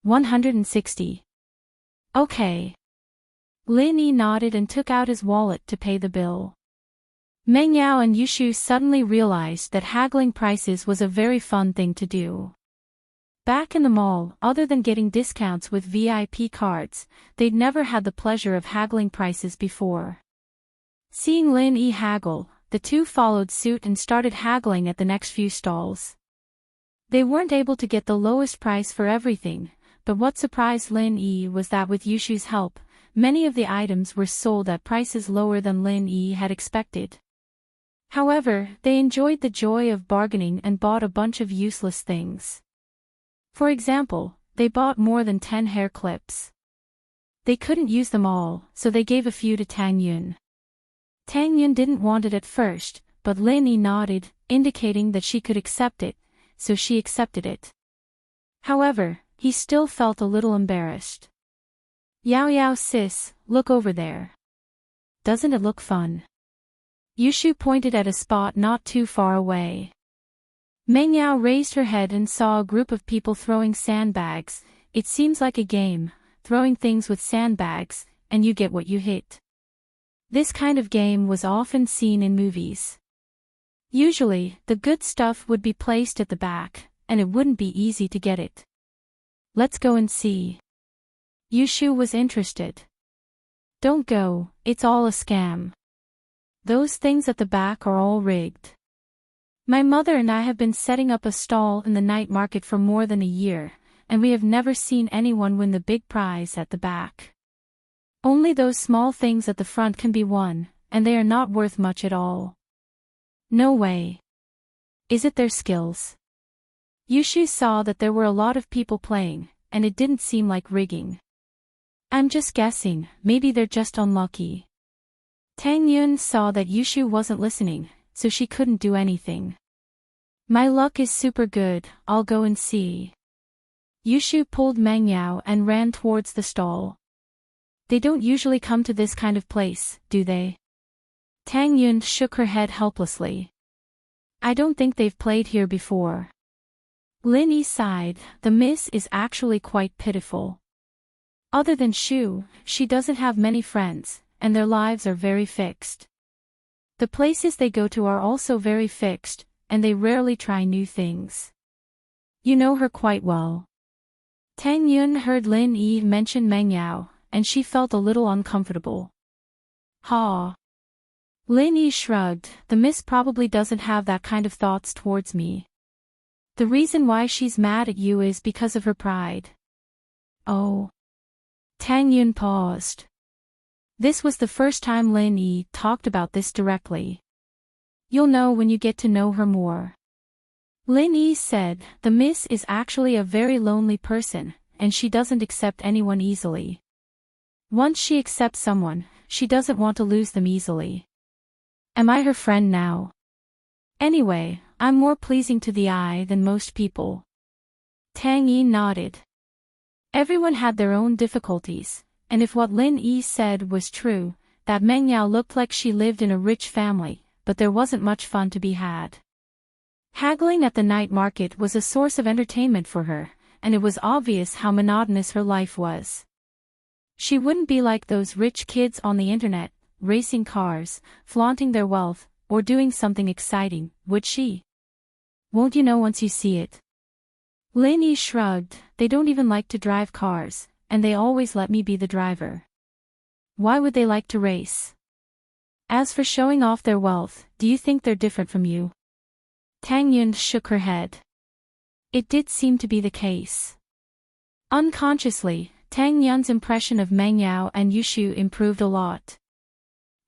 160. Okay. Lin Yi nodded and took out his wallet to pay the bill. Meng Yao and Yushu suddenly realized that haggling prices was a very fun thing to do. Back in the mall, other than getting discounts with VIP cards, they'd never had the pleasure of haggling prices before. Seeing Lin Yi haggle, the two followed suit and started haggling at the next few stalls. They weren't able to get the lowest price for everything, but what surprised Lin Yi was that with Yushu's help, many of the items were sold at prices lower than Lin Yi had expected. However, they enjoyed the joy of bargaining and bought a bunch of useless things. For example, they bought more than 10 hair clips. They couldn't use them all, so they gave a few to Tang Yun. Tang Yun didn't want it at first, but Lin Yi nodded, indicating that she could accept it, so she accepted it. However, he still felt a little embarrassed. Yao Yao sis, look over there. Doesn't it look fun? Yushu pointed at a spot not too far away. Meng Yao raised her head and saw a group of people throwing sandbags. It seems like a game, throwing things with sandbags, and you get what you hit. This kind of game was often seen in movies. Usually, the good stuff would be placed at the back, and it wouldn't be easy to get it. Let's go and see. Yushu was interested. Don't go, it's all a scam. Those things at the back are all rigged. My mother and I have been setting up a stall in the night market for more than a year, and we have never seen anyone win the big prize at the back. Only those small things at the front can be won, and they are not worth much at all. No way. Is it their skills? Yushu saw that there were a lot of people playing, and it didn't seem like rigging. I'm just guessing, maybe they're just unlucky. Tang Yun saw that Yushu wasn't listening, so she couldn't do anything. My luck is super good, I'll go and see. Yushu pulled Meng Yao and ran towards the stall. They don't usually come to this kind of place, do they? Tang Yun shook her head helplessly. I don't think they've played here before. Lin Yi sighed, the miss is actually quite pitiful. Other than Shu, she doesn't have many friends, and their lives are very fixed. The places they go to are also very fixed, and they rarely try new things. You know her quite well. Tang Yun heard Lin Yi mention Meng Yao, and she felt a little uncomfortable. Ha! Lin Yi shrugged, the miss probably doesn't have that kind of thoughts towards me. The reason why she's mad at you is because of her pride. Oh. Tang Yun paused. This was the first time Lin Yi talked about this directly. You'll know when you get to know her more. Lin Yi said, the miss is actually a very lonely person, and she doesn't accept anyone easily. Once she accepts someone, she doesn't want to lose them easily. Am I her friend now? Anyway, I'm more pleasing to the eye than most people. Tang Yi nodded. Everyone had their own difficulties, and if what Lin Yi said was true, that Meng Yao looked like she lived in a rich family, but there wasn't much fun to be had. Haggling at the night market was a source of entertainment for her, and it was obvious how monotonous her life was. She wouldn't be like those rich kids on the internet, racing cars, flaunting their wealth, or doing something exciting, would she? Won't you know once you see it? Lin Yi shrugged, they don't even like to drive cars, and they always let me be the driver. Why would they like to race? As for showing off their wealth, do you think they're different from you? Tang Yun shook her head. It did seem to be the case. Unconsciously, Tang Yun's impression of Meng Yao and Yushu improved a lot.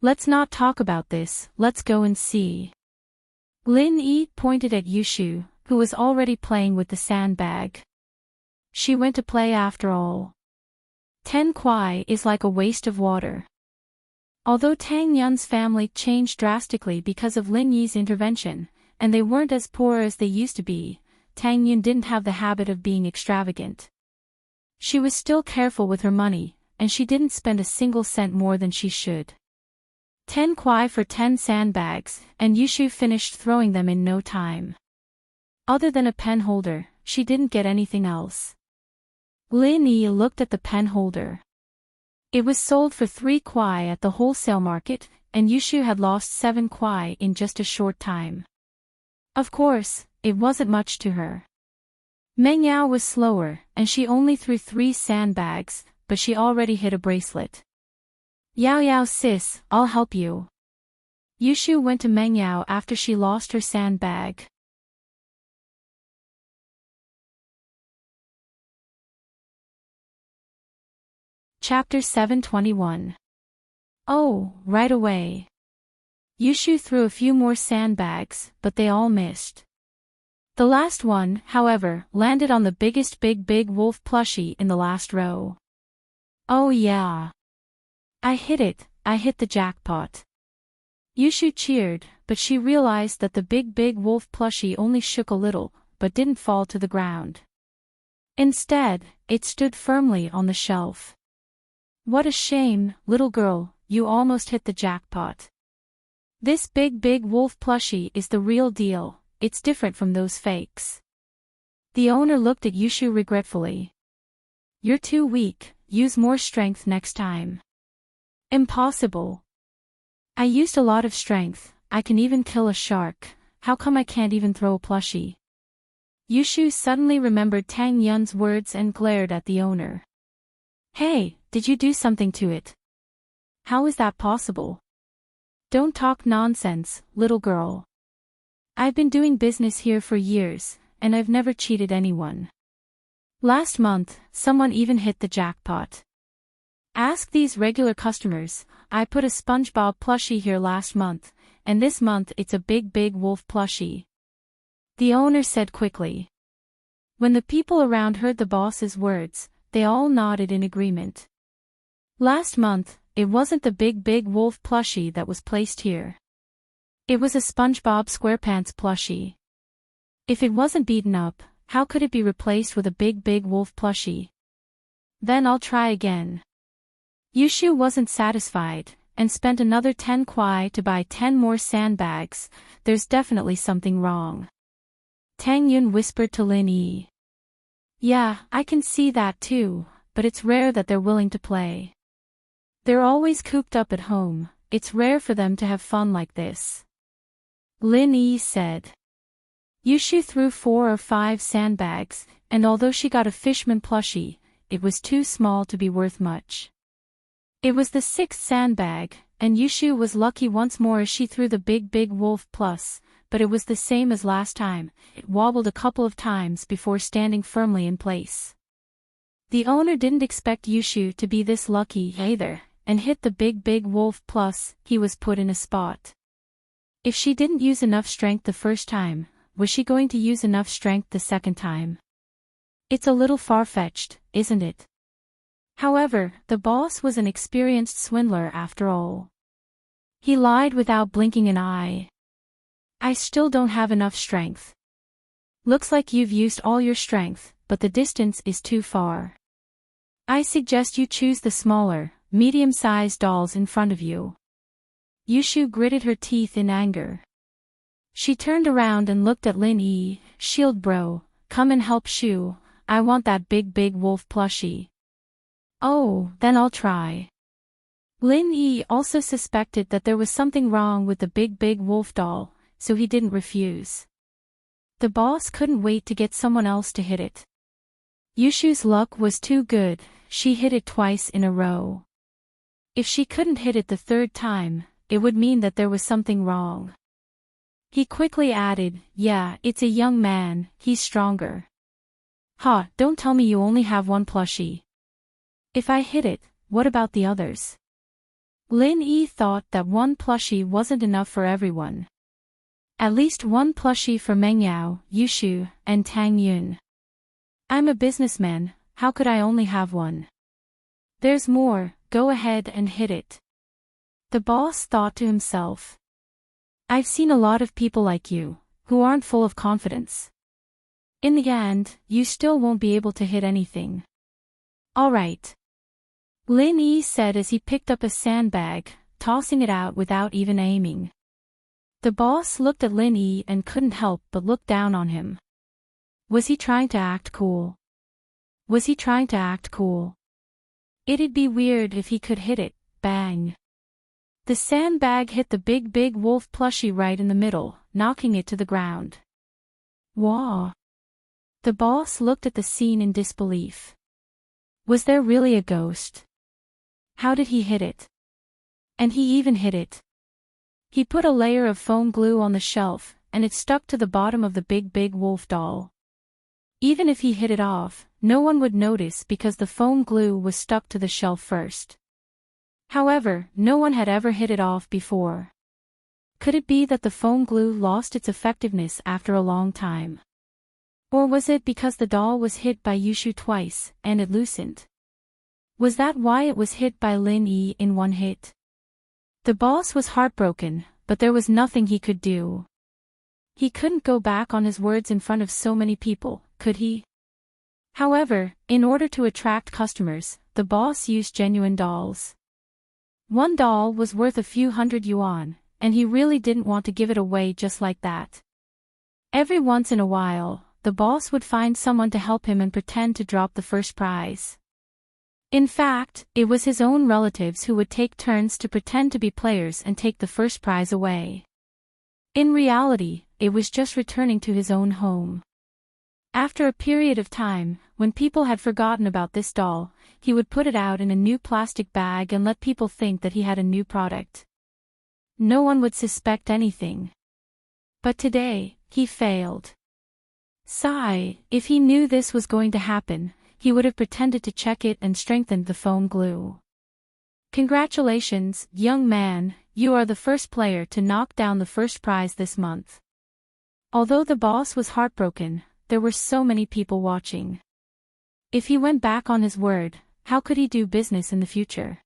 Let's not talk about this, let's go and see. Lin Yi pointed at Yushu, who was already playing with the sandbag. She went to play after all. 10 kwai is like a waste of water. Although Tang Yun's family changed drastically because of Lin Yi's intervention, and they weren't as poor as they used to be, Tang Yun didn't have the habit of being extravagant. She was still careful with her money, and she didn't spend a single cent more than she should. 10 kwai for 10 sandbags, and Yushu finished throwing them in no time. Other than a pen holder, she didn't get anything else. Lin Yi looked at the pen holder. It was sold for 3 kwai at the wholesale market, and Yushu had lost 7 kwai in just a short time. Of course, it wasn't much to her. Meng Yao was slower, and she only threw 3 sandbags, but she already hit a bracelet. Yao Yao sis, I'll help you. Yushu went to Meng Yao after she lost her sandbag. Chapter 721. Oh, right away. Yushu threw a few more sandbags, but they all missed. The last one, however, landed on the biggest big wolf plushie in the last row. Oh yeah. I hit the jackpot. Yushu cheered, but she realized that the big wolf plushie only shook a little, but didn't fall to the ground. Instead, it stood firmly on the shelf. What a shame, little girl, you almost hit the jackpot. This big wolf plushie is the real deal, it's different from those fakes. The owner looked at Yushu regretfully. You're too weak, use more strength next time. Impossible. I used a lot of strength, I can even kill a shark, how come I can't even throw a plushie? Yushu suddenly remembered Tang Yun's words and glared at the owner. Hey, did you do something to it? How is that possible? Don't talk nonsense, little girl. I've been doing business here for years, and I've never cheated anyone. Last month, someone even hit the jackpot. Ask these regular customers, I put a SpongeBob plushie here last month, and this month it's a big wolf plushie. The owner said quickly. When the people around heard the boss's words, they all nodded in agreement. Last month, it wasn't the big wolf plushie that was placed here. It was a SpongeBob SquarePants plushie. If it wasn't beaten up, how could it be replaced with a big wolf plushie? Then I'll try again. Yushu wasn't satisfied, and spent another 10 kwai to buy 10 more sandbags. There's definitely something wrong. Tang Yun whispered to Lin Yi. Yeah, I can see that too, but it's rare that they're willing to play. They're always cooped up at home, it's rare for them to have fun like this. Lin Yi said. Yushu threw 4 or 5 sandbags, and although she got a fishman plushie, it was too small to be worth much. It was the 6th sandbag, and Yushu was lucky once more as she threw the big wolf plus, but it was the same as last time, it wobbled a couple of times before standing firmly in place. The owner didn't expect Yushu to be this lucky either, and hit the big wolf plus, he was put in a spot. If she didn't use enough strength the first time, was she going to use enough strength the second time? It's a little far-fetched, isn't it? However, the boss was an experienced swindler after all. He lied without blinking an eye. I still don't have enough strength. Looks like you've used all your strength, but the distance is too far. I suggest you choose the smaller, medium-sized dolls in front of you. Yushu gritted her teeth in anger. She turned around and looked at Lin Yi. Shield bro, come and help Shu, I want that big wolf plushie. Oh, then I'll try. Lin Yi also suspected that there was something wrong with the big wolf doll, so he didn't refuse. The boss couldn't wait to get someone else to hit it. Yushu's luck was too good, she hit it twice in a row. If she couldn't hit it the third time, it would mean that there was something wrong. He quickly added, yeah, it's a young man, he's stronger. Ha, don't tell me you only have one plushie. If I hit it, what about the others? Lin Yi thought that one plushie wasn't enough for everyone. At least one plushie for Mengyao, Yushu, and Tang Yun. I'm a businessman, how could I only have one? There's more, go ahead and hit it. The boss thought to himself. I've seen a lot of people like you, who aren't full of confidence. In the end, you still won't be able to hit anything. Alright. Lin Yi said as he picked up a sandbag, tossing it out without even aiming. The boss looked at Lin Yi and couldn't help but look down on him. Was he trying to act cool? It'd be weird if he could hit it, bang. The sandbag hit the big wolf plushie right in the middle, knocking it to the ground. Wah! The boss looked at the scene in disbelief. Was there really a ghost? How did he hit it? And he even hit it. He put a layer of foam glue on the shelf, and it stuck to the bottom of the big wolf doll. Even if he hit it off, no one would notice because the foam glue was stuck to the shelf first. However, no one had ever hit it off before. Could it be that the foam glue lost its effectiveness after a long time? Or was it because the doll was hit by Yushu twice, and it loosened? Was that why it was hit by Lin Yi in one hit? The boss was heartbroken, but there was nothing he could do. He couldn't go back on his words in front of so many people, could he? However, in order to attract customers, the boss used genuine dolls. One doll was worth a few hundred yuan, and he really didn't want to give it away just like that. Every once in a while, the boss would find someone to help him and pretend to drop the first prize. In fact, it was his own relatives who would take turns to pretend to be players and take the first prize away. In reality, it was just returning to his own home. After a period of time, when people had forgotten about this doll, he would put it out in a new plastic bag and let people think that he had a new product. No one would suspect anything. But today, he failed. Sigh, if he knew this was going to happen, he would have pretended to check it and strengthened the foam glue. Congratulations, young man, you are the first player to knock down the first prize this month. Although the boss was heartbroken, there were so many people watching. If he went back on his word, how could he do business in the future?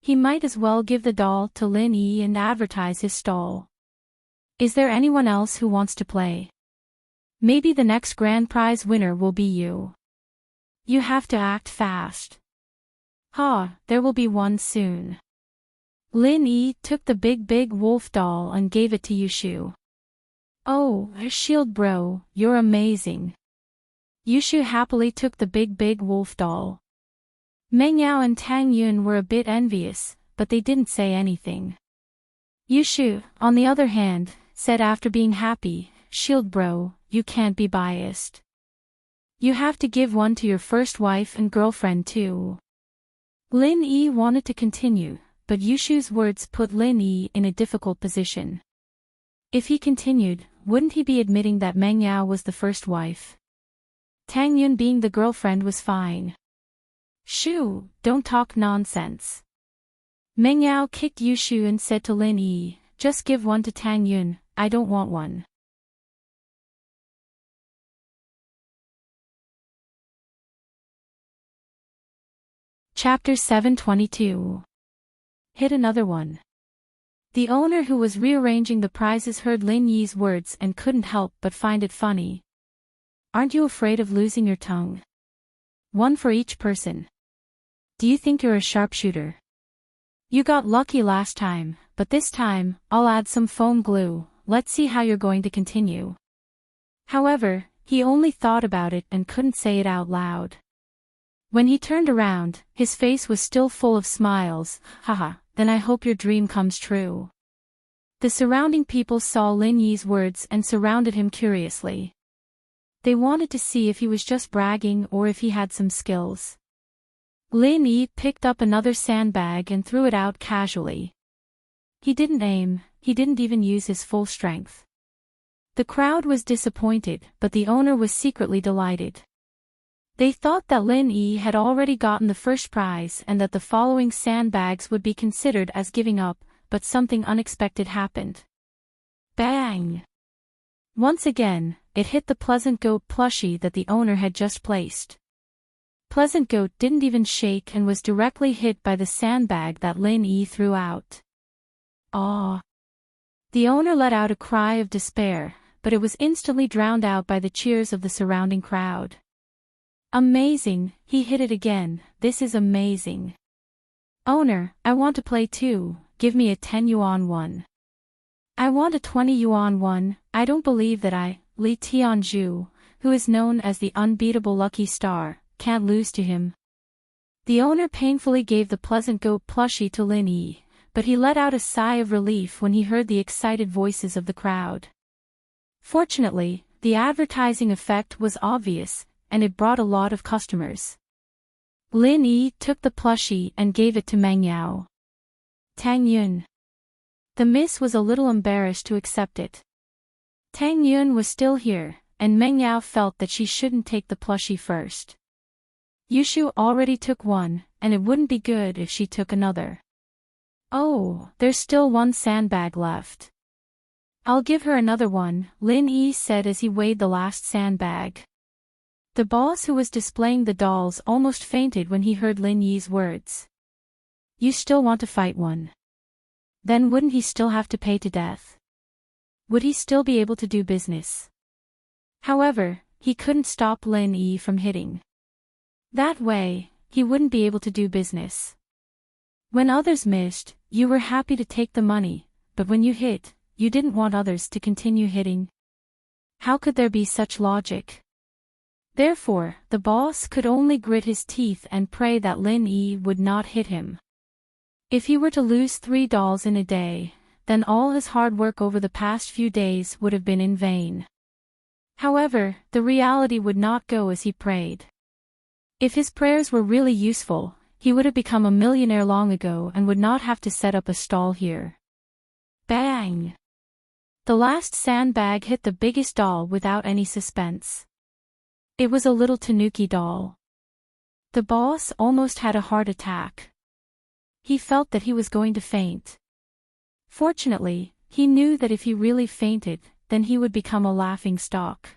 He might as well give the doll to Lin Yi and advertise his stall. Is there anyone else who wants to play? Maybe the next grand prize winner will be you. You have to act fast. There will be one soon. Lin Yi took the big wolf doll and gave it to Yushu. Oh, shield bro, you're amazing. Yushu happily took the big wolf doll. Meng Yao and Tang Yun were a bit envious, but they didn't say anything. Yushu, on the other hand, said after being happy, shield bro, you can't be biased. You have to give one to your first wife and girlfriend too. Lin Yi wanted to continue, but Yushu's words put Lin Yi in a difficult position. If he continued, wouldn't he be admitting that Meng Yao was the first wife? Tang Yun being the girlfriend was fine. Shoo, don't talk nonsense. Meng Yao kicked Yushu and said to Lin Yi, just give one to Tang Yun, I don't want one. Chapter 722. Hit another one. The owner who was rearranging the prizes heard Lin Yi's words and couldn't help but find it funny. Aren't you afraid of losing your tongue? One for each person. Do you think you're a sharpshooter? You got lucky last time, but this time, I'll add some foam glue, let's see how you're going to continue. However, he only thought about it and couldn't say it out loud. When he turned around, his face was still full of smiles. Haha, then I hope your dream comes true. The surrounding people saw Lin Yi's words and surrounded him curiously. They wanted to see if he was just bragging or if he had some skills. Lin Yi picked up another sandbag and threw it out casually. He didn't aim, he didn't even use his full strength. The crowd was disappointed, but the owner was secretly delighted. They thought that Lin Yi had already gotten the first prize and that the following sandbags would be considered as giving up, but something unexpected happened. Bang! Once again, it hit the Pleasant Goat plushie that the owner had just placed. Pleasant Goat didn't even shake and was directly hit by the sandbag that Lin Yi threw out. Aw! The owner let out a cry of despair, but it was instantly drowned out by the cheers of the surrounding crowd. Amazing, he hit it again, this is amazing. Owner, I want to play too, give me a 10 yuan one. I want a 20 yuan one, I don't believe that Li Tianzhu, who is known as the unbeatable lucky star, can't lose to him. The owner painfully gave the Pleasant Goat plushie to Lin Yi, but he let out a sigh of relief when he heard the excited voices of the crowd. Fortunately, the advertising effect was obvious, and it brought a lot of customers. Lin Yi took the plushie and gave it to Meng Yao. Tang Yun. The miss was a little embarrassed to accept it. Tang Yun was still here, and Meng Yao felt that she shouldn't take the plushie first. Yushu already took one, and it wouldn't be good if she took another. Oh, there's still one sandbag left. I'll give her another one, Lin Yi said as he weighed the last sandbag. The boss who was displaying the dolls almost fainted when he heard Lin Yi's words. You still want to fight one? Then wouldn't he still have to pay to death? Would he still be able to do business? However, he couldn't stop Lin Yi from hitting. That way, he wouldn't be able to do business. When others missed, you were happy to take the money, but when you hit, you didn't want others to continue hitting. How could there be such logic? Therefore, the boss could only grit his teeth and pray that Lin Yi would not hit him. If he were to lose 3 dolls in a day, then all his hard work over the past few days would have been in vain. However, the reality would not go as he prayed. If his prayers were really useful, he would have become a millionaire long ago and would not have to set up a stall here. Bang! The last sandbag hit the biggest doll without any suspense. It was a little tanuki doll. The boss almost had a heart attack. He felt that he was going to faint. Fortunately, he knew that if he really fainted, then he would become a laughing stock.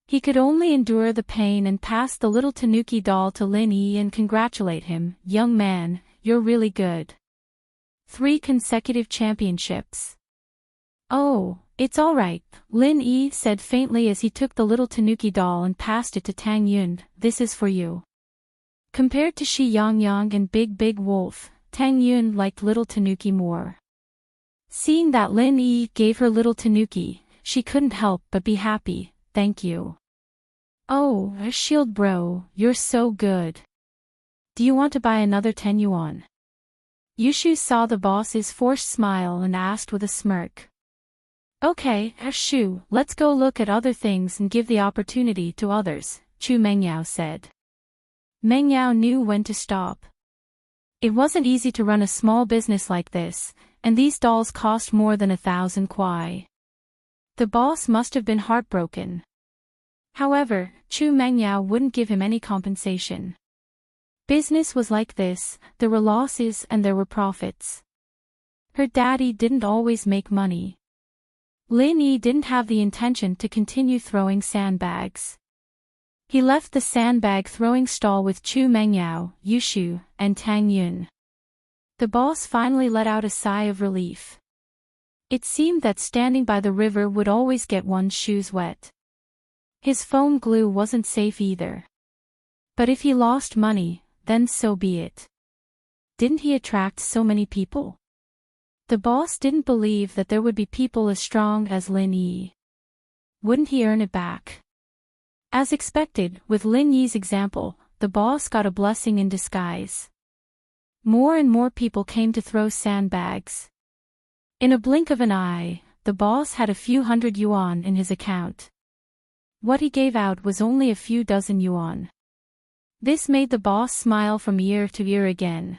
He could only endure the pain and pass the little tanuki doll to Lin Yi and congratulate him. Young man, you're really good. 3 consecutive championships. Oh, it's all right, Lin Yi said faintly as he took the little tanuki doll and passed it to Tang Yun. This is for you. Compared to Shi Yangyang and Big Wolf, Tang Yun liked little tanuki more. Seeing that Lin Yi gave her little tanuki, she couldn't help but be happy. Thank you. Oh, shield bro, you're so good. Do you want to buy another 10 yuan? Yushu saw the boss's forced smile and asked with a smirk. Okay, Shu, let's go look at other things and give the opportunity to others, Chu Mengyao said. Mengyao knew when to stop. It wasn't easy to run a small business like this, and these dolls cost more than 1,000 kuai. The boss must have been heartbroken. However, Chu Mengyao wouldn't give him any compensation. Business was like this, there were losses and there were profits. Her daddy didn't always make money. Lin Yi didn't have the intention to continue throwing sandbags. He left the sandbag throwing stall with Chu Mengyao, Yushu, and Tang Yun. The boss finally let out a sigh of relief. It seemed that standing by the river would always get one's shoes wet. His foam glue wasn't safe either. But if he lost money, then so be it. Didn't he attract so many people? The boss didn't believe that there would be people as strong as Lin Yi. Wouldn't he earn it back? As expected, with Lin Yi's example, the boss got a blessing in disguise. More and more people came to throw sandbags. In a blink of an eye, the boss had a few hundred yuan in his account. What he gave out was only a few dozen yuan. This made the boss smile from ear to ear again.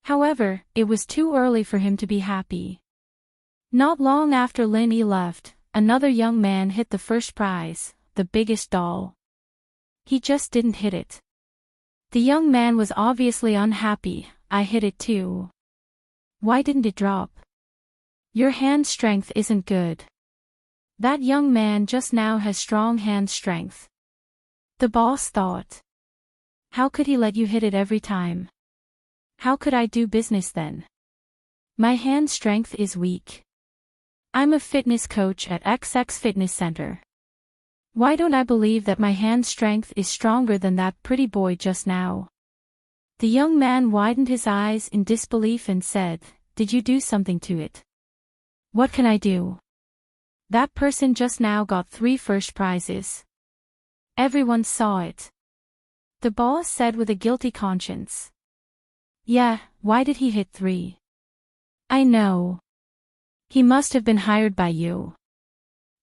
However, it was too early for him to be happy. Not long after Lin Yi left, another young man hit the first prize, the biggest doll. He just didn't hit it. The young man was obviously unhappy. I hit it too. Why didn't it drop? Your hand strength isn't good. That young man just now has strong hand strength. The boss thought. How could he let you hit it every time? How could I do business then? My hand strength is weak. I'm a fitness coach at XX Fitness Center. Why don't I believe that my hand strength is stronger than that pretty boy just now? The young man widened his eyes in disbelief and said, Did you do something to it? What can I do? That person just now got 3 first prizes. Everyone saw it. The boss said with a guilty conscience. Yeah, why did he hit 3? I know. He must have been hired by you.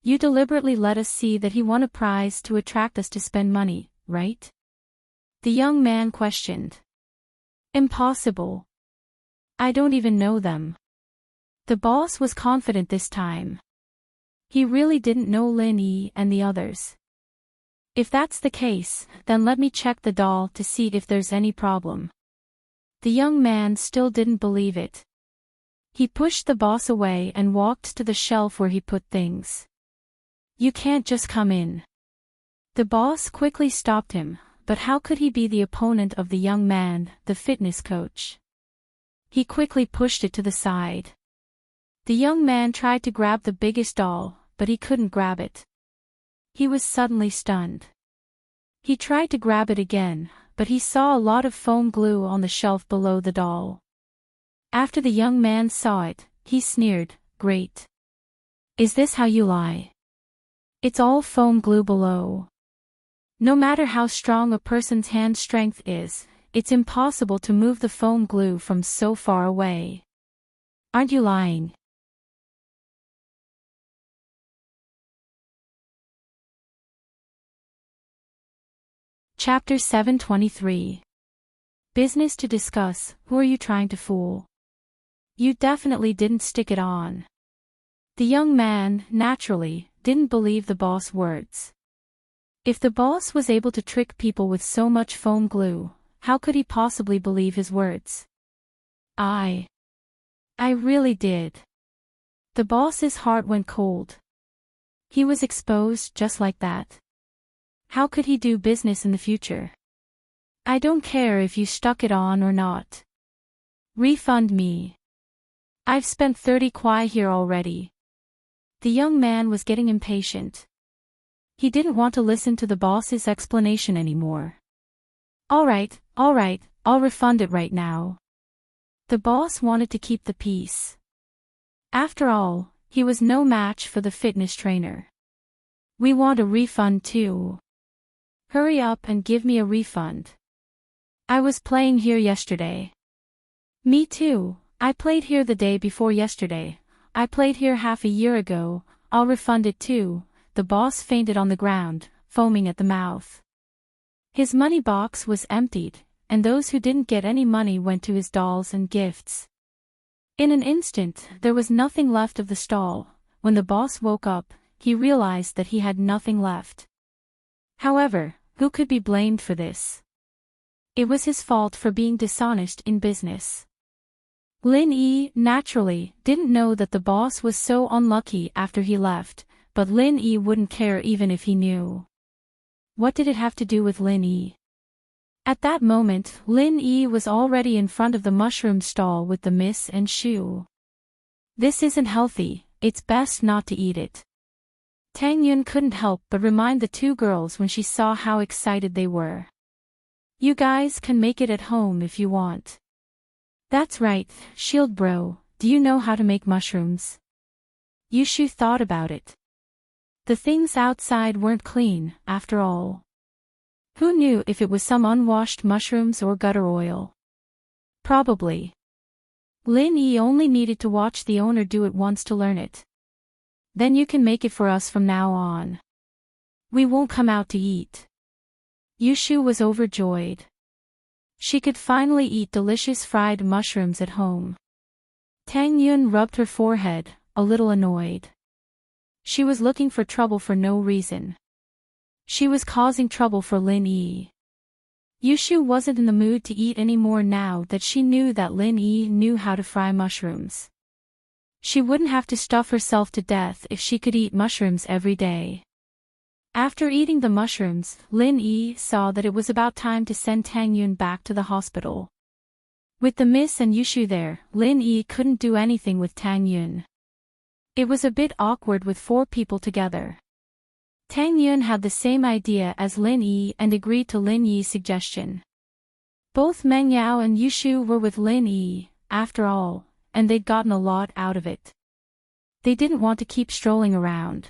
You deliberately let us see that he won a prize to attract us to spend money, right? The young man questioned. Impossible. I don't even know them. The boss was confident this time. He really didn't know Lin Yi and the others. If that's the case, then let me check the doll to see if there's any problem. The young man still didn't believe it. He pushed the boss away and walked to the shelf where he put things. You can't just come in. The boss quickly stopped him, but how could he be the opponent of the young man, the fitness coach? He quickly pushed it to the side. The young man tried to grab the biggest doll, but he couldn't grab it. He was suddenly stunned. He tried to grab it again, but he saw a lot of foam glue on the shelf below the doll. After the young man saw it, he sneered, "Great. Is this how you lie? It's all foam glue below. No matter how strong a person's hand strength is, it's impossible to move the foam glue from so far away. Aren't you lying?" Chapter 723. Business to discuss. Who are you trying to fool? You definitely didn't stick it on. The young man, naturally, didn't believe the boss' words. If the boss was able to trick people with so much foam glue, how could he possibly believe his words? I really did. The boss's heart went cold. He was exposed just like that. How could he do business in the future? I don't care if you stuck it on or not. Refund me. I've spent 30 kwai here already. The young man was getting impatient. He didn't want to listen to the boss's explanation anymore. All right, I'll refund it right now. The boss wanted to keep the peace. After all, he was no match for the fitness trainer. We want a refund too. Hurry up and give me a refund. I was playing here yesterday. Me too, I played here the day before yesterday. I played here half a year ago. I'll refund it too. The boss fainted on the ground, foaming at the mouth. His money box was emptied, and those who didn't get any money went to his dolls and gifts. In an instant, there was nothing left of the stall. When the boss woke up, he realized that he had nothing left. However, who could be blamed for this? It was his fault for being dishonest in business. Lin Yi, naturally, didn't know that the boss was so unlucky after he left, but Lin Yi wouldn't care even if he knew. What did it have to do with Lin Yi? At that moment, Lin Yi was already in front of the mushroom stall with the miss and Shu. This isn't healthy, it's best not to eat it. Tang Yun couldn't help but remind the two girls when she saw how excited they were. You guys can make it at home if you want. That's right, Shield Bro, do you know how to make mushrooms? Yushu thought about it. The things outside weren't clean, after all. Who knew if it was some unwashed mushrooms or gutter oil? Probably. Lin Yi only needed to watch the owner do it once to learn it. Then you can make it for us from now on. We won't come out to eat. Yushu was overjoyed. She could finally eat delicious fried mushrooms at home. Tang Yun rubbed her forehead, a little annoyed. She was looking for trouble for no reason. She was causing trouble for Lin Yi. Yushu wasn't in the mood to eat anymore now that she knew that Lin Yi knew how to fry mushrooms. She wouldn't have to stuff herself to death if she could eat mushrooms every day. After eating the mushrooms, Lin Yi saw that it was about time to send Tang Yun back to the hospital. With the Miss and Yushu there, Lin Yi couldn't do anything with Tang Yun. It was a bit awkward with 4 people together. Tang Yun had the same idea as Lin Yi and agreed to Lin Yi's suggestion. Both Meng Yao and Yushu were with Lin Yi, after all, and they'd gotten a lot out of it. They didn't want to keep strolling around.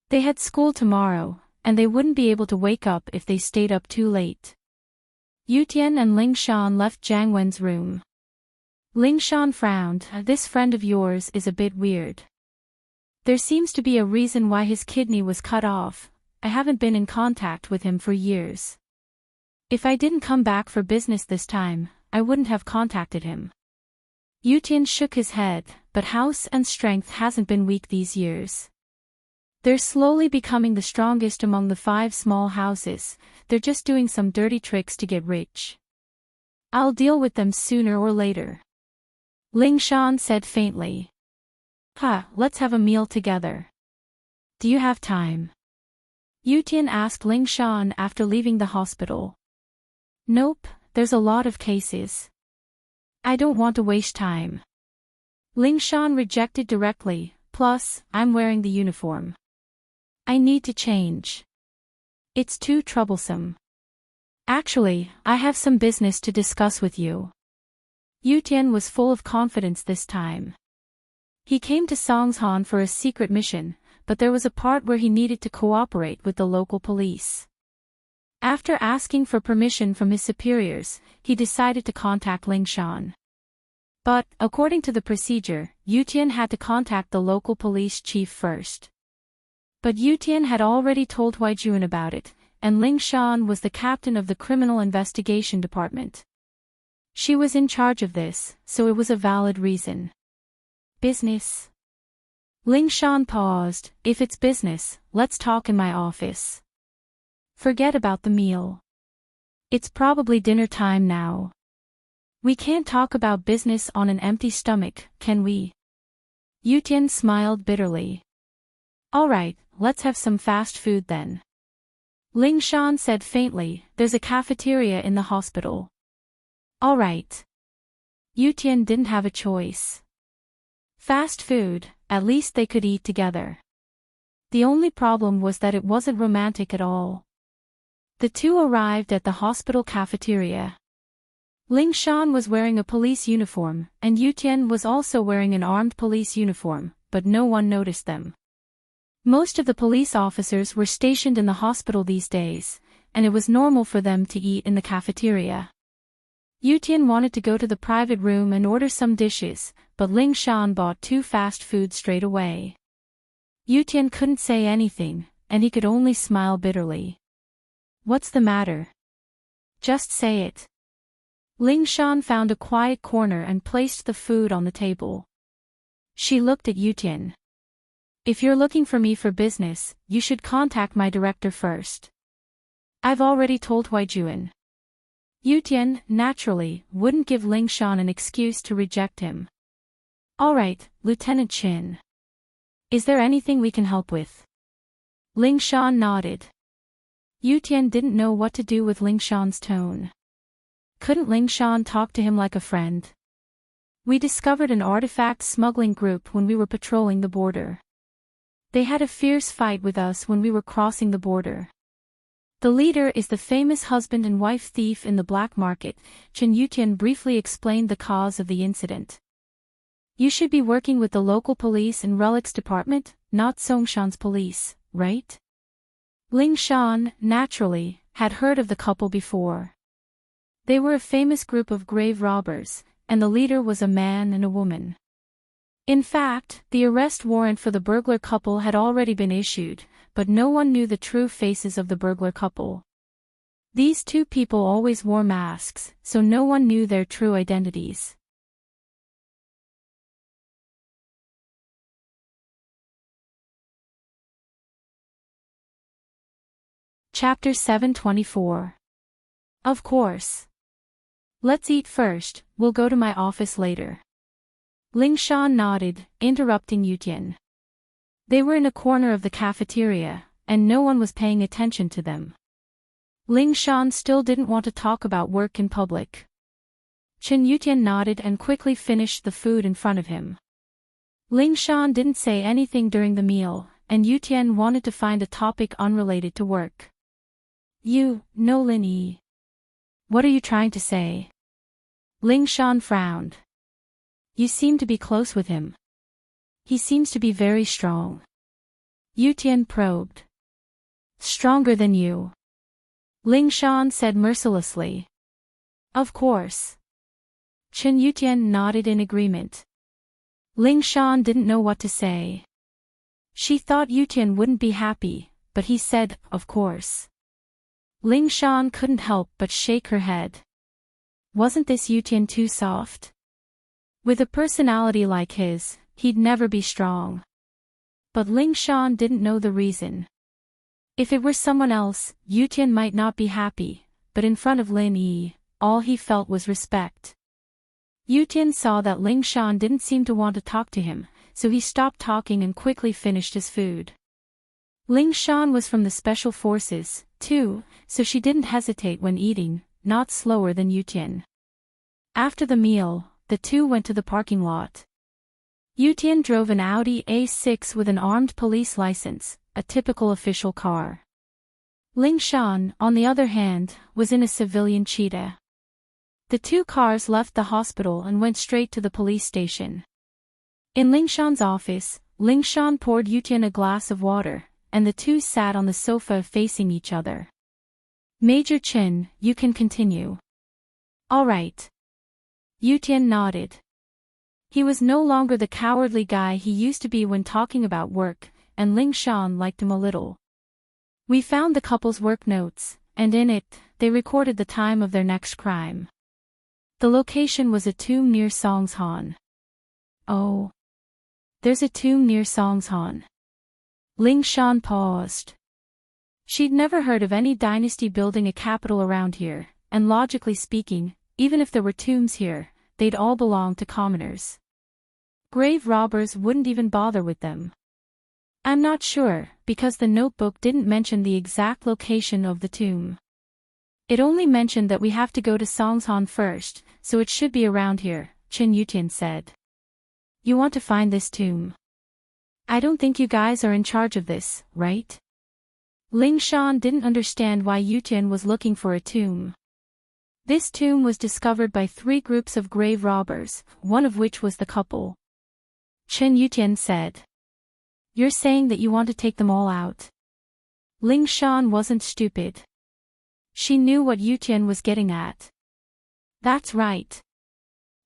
They had school tomorrow, and they wouldn't be able to wake up if they stayed up too late. Yutian and Ling Shan left Jiang Wen's room. Ling Shan frowned. This friend of yours is a bit weird. There seems to be a reason why his kidney was cut off. I haven't been in contact with him for years. If I didn't come back for business this time, I wouldn't have contacted him. Yutian shook his head, but house and strength hasn't been weak these years. They're slowly becoming the strongest among the 5 small houses. They're just doing some dirty tricks to get rich. I'll deal with them sooner or later. Ling Shan said faintly. Let's have a meal together. Do you have time? Yu Tian asked Ling Shan after leaving the hospital. Nope, there's a lot of cases. I don't want to waste time. Ling Shan rejected directly, plus, I'm wearing the uniform. I need to change. It's too troublesome. Actually, I have some business to discuss with you. Yu Tian was full of confidence this time. He came to Songshan for a secret mission, but there was a part where he needed to cooperate with the local police. After asking for permission from his superiors, he decided to contact Ling Shan. But, according to the procedure, Yu Tian had to contact the local police chief first. But Yu Tian had already told Huaijuan about it, and Ling Shan was the captain of the criminal investigation department. She was in charge of this, so it was a valid reason. Business? Ling Shan paused. If it's business, let's talk in my office. Forget about the meal. It's probably dinner time now. We can't talk about business on an empty stomach, can we? Yu Tian smiled bitterly. Alright, let's have some fast food then. Ling Shan said faintly, there's a cafeteria in the hospital. Alright. Yu Tian didn't have a choice. Fast food, at least they could eat together. The only problem was that it wasn't romantic at all. The two arrived at the hospital cafeteria. Ling Shan was wearing a police uniform, and Yu Tian was also wearing an armed police uniform, but no one noticed them. Most of the police officers were stationed in the hospital these days, and it was normal for them to eat in the cafeteria. Yu Tian wanted to go to the private room and order some dishes, but Ling Shan bought 2 fast foods straight away. Yu Tian couldn't say anything, and he could only smile bitterly. What's the matter? Just say it. Ling Shan found a quiet corner and placed the food on the table. She looked at Yu Tian. If you're looking for me for business, you should contact my director first. I've already told Huaijuan. Yu Tian, naturally, wouldn't give Ling Shan an excuse to reject him. Alright, Lieutenant Chin. Is there anything we can help with? Ling Shan nodded. Yu Tian didn't know what to do with Ling Shan's tone. Couldn't Ling Shan talk to him like a friend? We discovered an artifact smuggling group when we were patrolling the border. They had a fierce fight with us when we were crossing the border. The leader is the famous husband and wife thief in the black market. Chen Yu Tian briefly explained the cause of the incident. You should be working with the local police and relics department, not Songshan's police, right? Ling Shan, naturally, had heard of the couple before. They were a famous group of grave robbers, and the leader was a man and a woman. In fact, the arrest warrant for the burglar couple had already been issued, but no one knew the true faces of the burglar couple. These 2 people always wore masks, so no one knew their true identities. Chapter 724. Of course. Let's eat first, we'll go to my office later. Ling Shan nodded, interrupting Yu Tian. They were in a corner of the cafeteria, and no one was paying attention to them. Ling Shan still didn't want to talk about work in public. Chen Yu Tian nodded and quickly finished the food in front of him. Ling Shan didn't say anything during the meal, and Yu Tian wanted to find a topic unrelated to work. You, no Lin Yi. What are you trying to say? Ling Shan frowned. You seem to be close with him. He seems to be very strong. Yu Tian probed. Stronger than you. Ling Shan said mercilessly. Of course. Chen Yu Tian nodded in agreement. Ling Shan didn't know what to say. She thought Yu Tian wouldn't be happy, but he said, of course. Ling Shan couldn't help but shake her head. Wasn't this Yu Tian too soft? With a personality like his, he'd never be strong. But Ling Shan didn't know the reason. If it were someone else, Yu Tian might not be happy, but in front of Lin Yi, all he felt was respect. Yu Tian saw that Ling Shan didn't seem to want to talk to him, so he stopped talking and quickly finished his food. Ling Shan was from the Special Forces, too, so she didn't hesitate when eating, not slower than Yu Tian. After the meal, the two went to the parking lot. Yu Tian drove an Audi A6 with an armed police license, a typical official car. Ling Shan, on the other hand, was in a civilian Cheetah. The two cars left the hospital and went straight to the police station. In Ling Shan's office, Ling Shan poured Yu Tian a glass of water, and the two sat on the sofa facing each other. Major Chen, you can continue. All right. Yu Tian nodded. He was no longer the cowardly guy he used to be when talking about work, and Ling Shan liked him a little. We found the couple's work notes, and in it, they recorded the time of their next crime. The location was a tomb near Songshan. Oh. There's a tomb near Songshan. Ling Shan paused. She'd never heard of any dynasty building a capital around here, and logically speaking, even if there were tombs here, they'd all belong to commoners. Grave robbers wouldn't even bother with them. I'm not sure, because the notebook didn't mention the exact location of the tomb. It only mentioned that we have to go to Songshan first, so it should be around here, Chen Yutian said. You want to find this tomb? I don't think you guys are in charge of this, right? Ling Shan didn't understand why Yutian was looking for a tomb. This tomb was discovered by 3 groups of grave robbers, one of which was the couple. Chen Yutian said. You're saying that you want to take them all out? Ling Shan wasn't stupid. She knew what Yutian was getting at. That's right.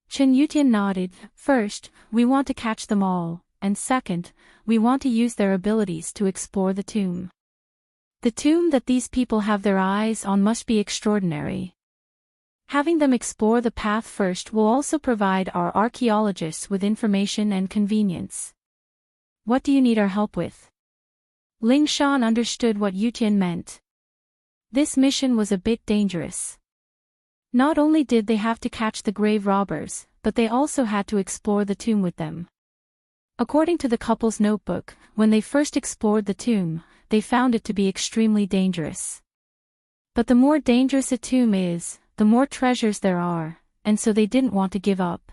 Chen Yutian nodded. First, we want to catch them all, and second, we want to use their abilities to explore the tomb. The tomb that these people have their eyes on must be extraordinary. Having them explore the path first will also provide our archaeologists with information and convenience. What do you need our help with? Ling Shan understood what Yutian meant. This mission was a bit dangerous. Not only did they have to catch the grave robbers, but they also had to explore the tomb with them. According to the couple's notebook, when they first explored the tomb, they found it to be extremely dangerous. But the more dangerous a tomb is, the more treasures there are, and so they didn't want to give up.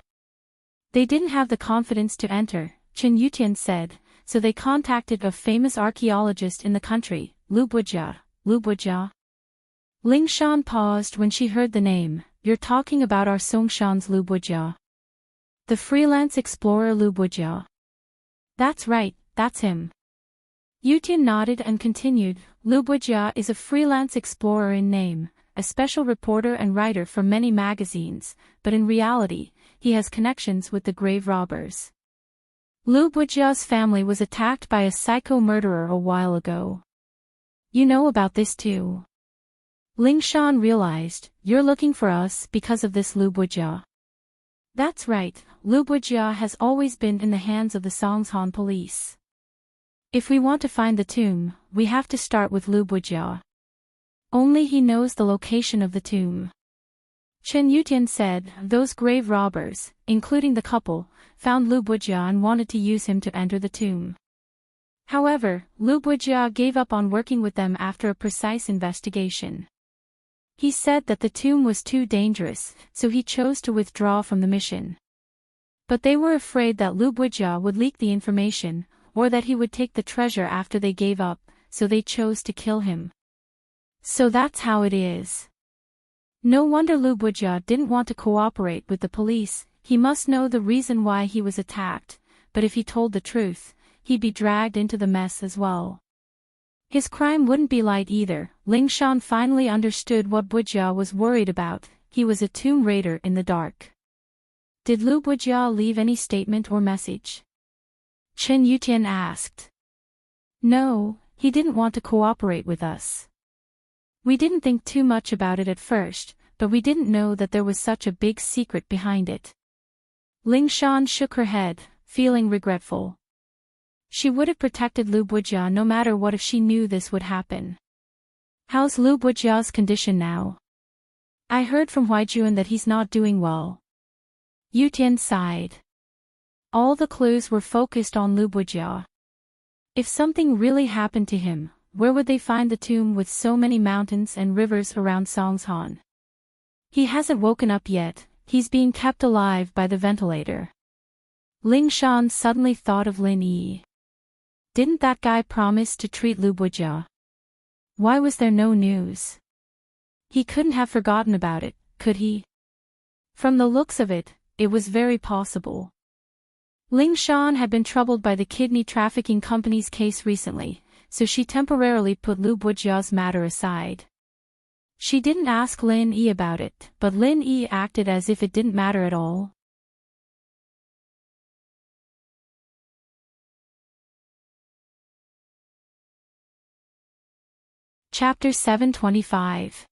They didn't have the confidence to enter, Chen Yutian said, so they contacted a famous archaeologist in the country, Lu Bujia. Lu Bujia? Ling Shan paused when she heard the name. You're talking about our Songshan's Lu Bujia. The freelance explorer Lu Bujia. That's right, that's him. Yutian nodded and continued. Lu Bujia is a freelance explorer in name, a special reporter and writer for many magazines, but in reality, he has connections with the grave robbers. Lu Bujia's family was attacked by a psycho murderer a while ago. You know about this too. Ling Shan realized, you're looking for us because of this Lu Bujia. That's right, Lu Bujia has always been in the hands of the Songshan police. If we want to find the tomb, we have to start with Lu Bujia. Only he knows the location of the tomb. Chen Yutian said, those grave robbers, including the couple, found Lu Bujia and wanted to use him to enter the tomb. However, Lu Bujia gave up on working with them after a precise investigation. He said that the tomb was too dangerous, so he chose to withdraw from the mission. But they were afraid that Lu Bujia would leak the information, or that he would take the treasure after they gave up, so they chose to kill him. So that's how it is. No wonder Lu Bujia didn't want to cooperate with the police. He must know the reason why he was attacked, but if he told the truth, he'd be dragged into the mess as well. His crime wouldn't be light either. Ling Shan finally understood what Bujia was worried about. He was a tomb raider in the dark. Did Lu Bujia leave any statement or message? Chen Yutian asked. No, he didn't want to cooperate with us. We didn't think too much about it at first, but we didn't know that there was such a big secret behind it. Ling Shan shook her head, feeling regretful. She would have protected Lu Bujia no matter what if she knew this would happen. How's Lu Bujia's condition now? I heard from Huaijuan that he's not doing well. Yutian sighed. All the clues were focused on Lu Bujia. If something really happened to him, where would they find the tomb with so many mountains and rivers around Songshan? He hasn't woken up yet, he's being kept alive by the ventilator. Ling Shan suddenly thought of Lin Yi. Didn't that guy promise to treat Lu Bujia? Why was there no news? He couldn't have forgotten about it, could he? From the looks of it, it was very possible. Ling Shan had been troubled by the kidney trafficking company's case recently, so she temporarily put Lu Bujia's matter aside. She didn't ask Lin Yi about it, but Lin Yi acted as if it didn't matter at all. Chapter 725.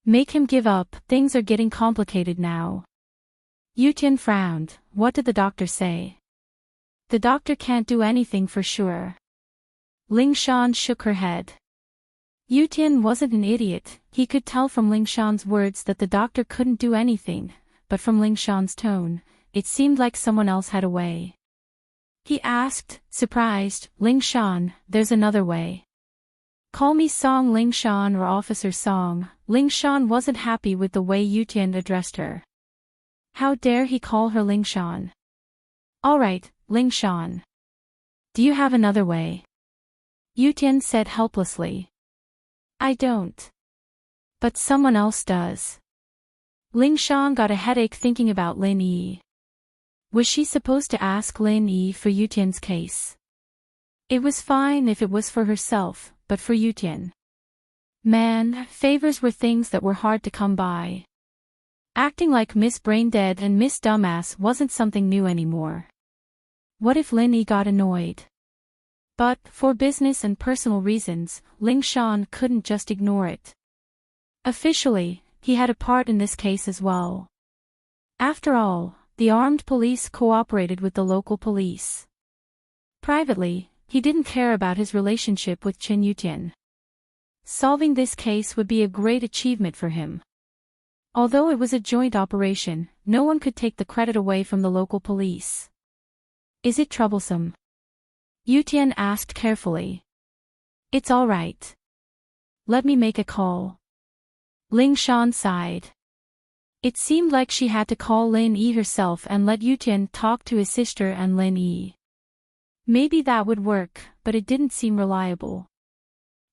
Make him give up, things are getting complicated now. Yutian frowned. What did the doctor say? The doctor can't do anything for sure. Ling Shan shook her head. Yutian wasn't an idiot, he could tell from Ling Shan's words that the doctor couldn't do anything, but from Ling Shan's tone, it seemed like someone else had a way. He asked, surprised, Ling Shan, there's another way. Call me Song Ling Shan or Officer Song. Ling Shan wasn't happy with the way Yutian addressed her. How dare he call her Ling Shan? Alright, Ling Shan. Do you have another way? Yutian said helplessly. I don't. But someone else does. Ling Shan got a headache thinking about Lin Yi. Was she supposed to ask Lin Yi for Yutian's case? It was fine if it was for herself, but for Yutian. Man, favors were things that were hard to come by. Acting like Miss Braindead and Miss Dumbass wasn't something new anymore. What if Lin Yi got annoyed? But, for business and personal reasons, Ling Shan couldn't just ignore it. Officially, he had a part in this case as well. After all, the armed police cooperated with the local police. Privately, he didn't care about his relationship with Chen Yutian. Solving this case would be a great achievement for him. Although it was a joint operation, no one could take the credit away from the local police. Is it troublesome? Yutian asked carefully. It's all right. Let me make a call. Ling Shan sighed. It seemed like she had to call Lin Yi herself and let Yutian talk to his sister and Lin Yi. Maybe that would work, but it didn't seem reliable.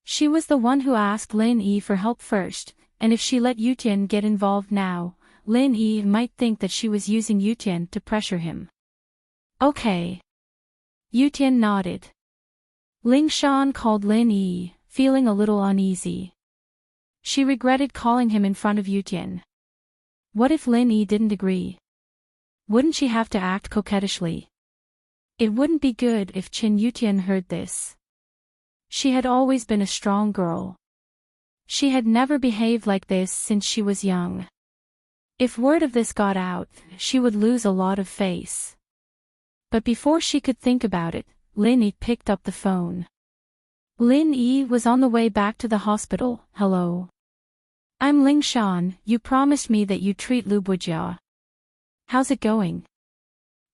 She was the one who asked Lin Yi for help first, and if she let Yutian get involved now, Lin Yi might think that she was using Yutian to pressure him. Okay. Yutian nodded. Ling Shan called Lin Yi, feeling a little uneasy. She regretted calling him in front of Yutian. What if Lin Yi didn't agree? Wouldn't she have to act coquettishly? It wouldn't be good if Chen Yutian heard this. She had always been a strong girl. She had never behaved like this since she was young. If word of this got out, she would lose a lot of face. But before she could think about it, Lin Yi picked up the phone. Lin Yi was on the way back to the hospital. Hello. I'm Ling Shan, you promised me that you'd treat Lu Bujia. How's it going?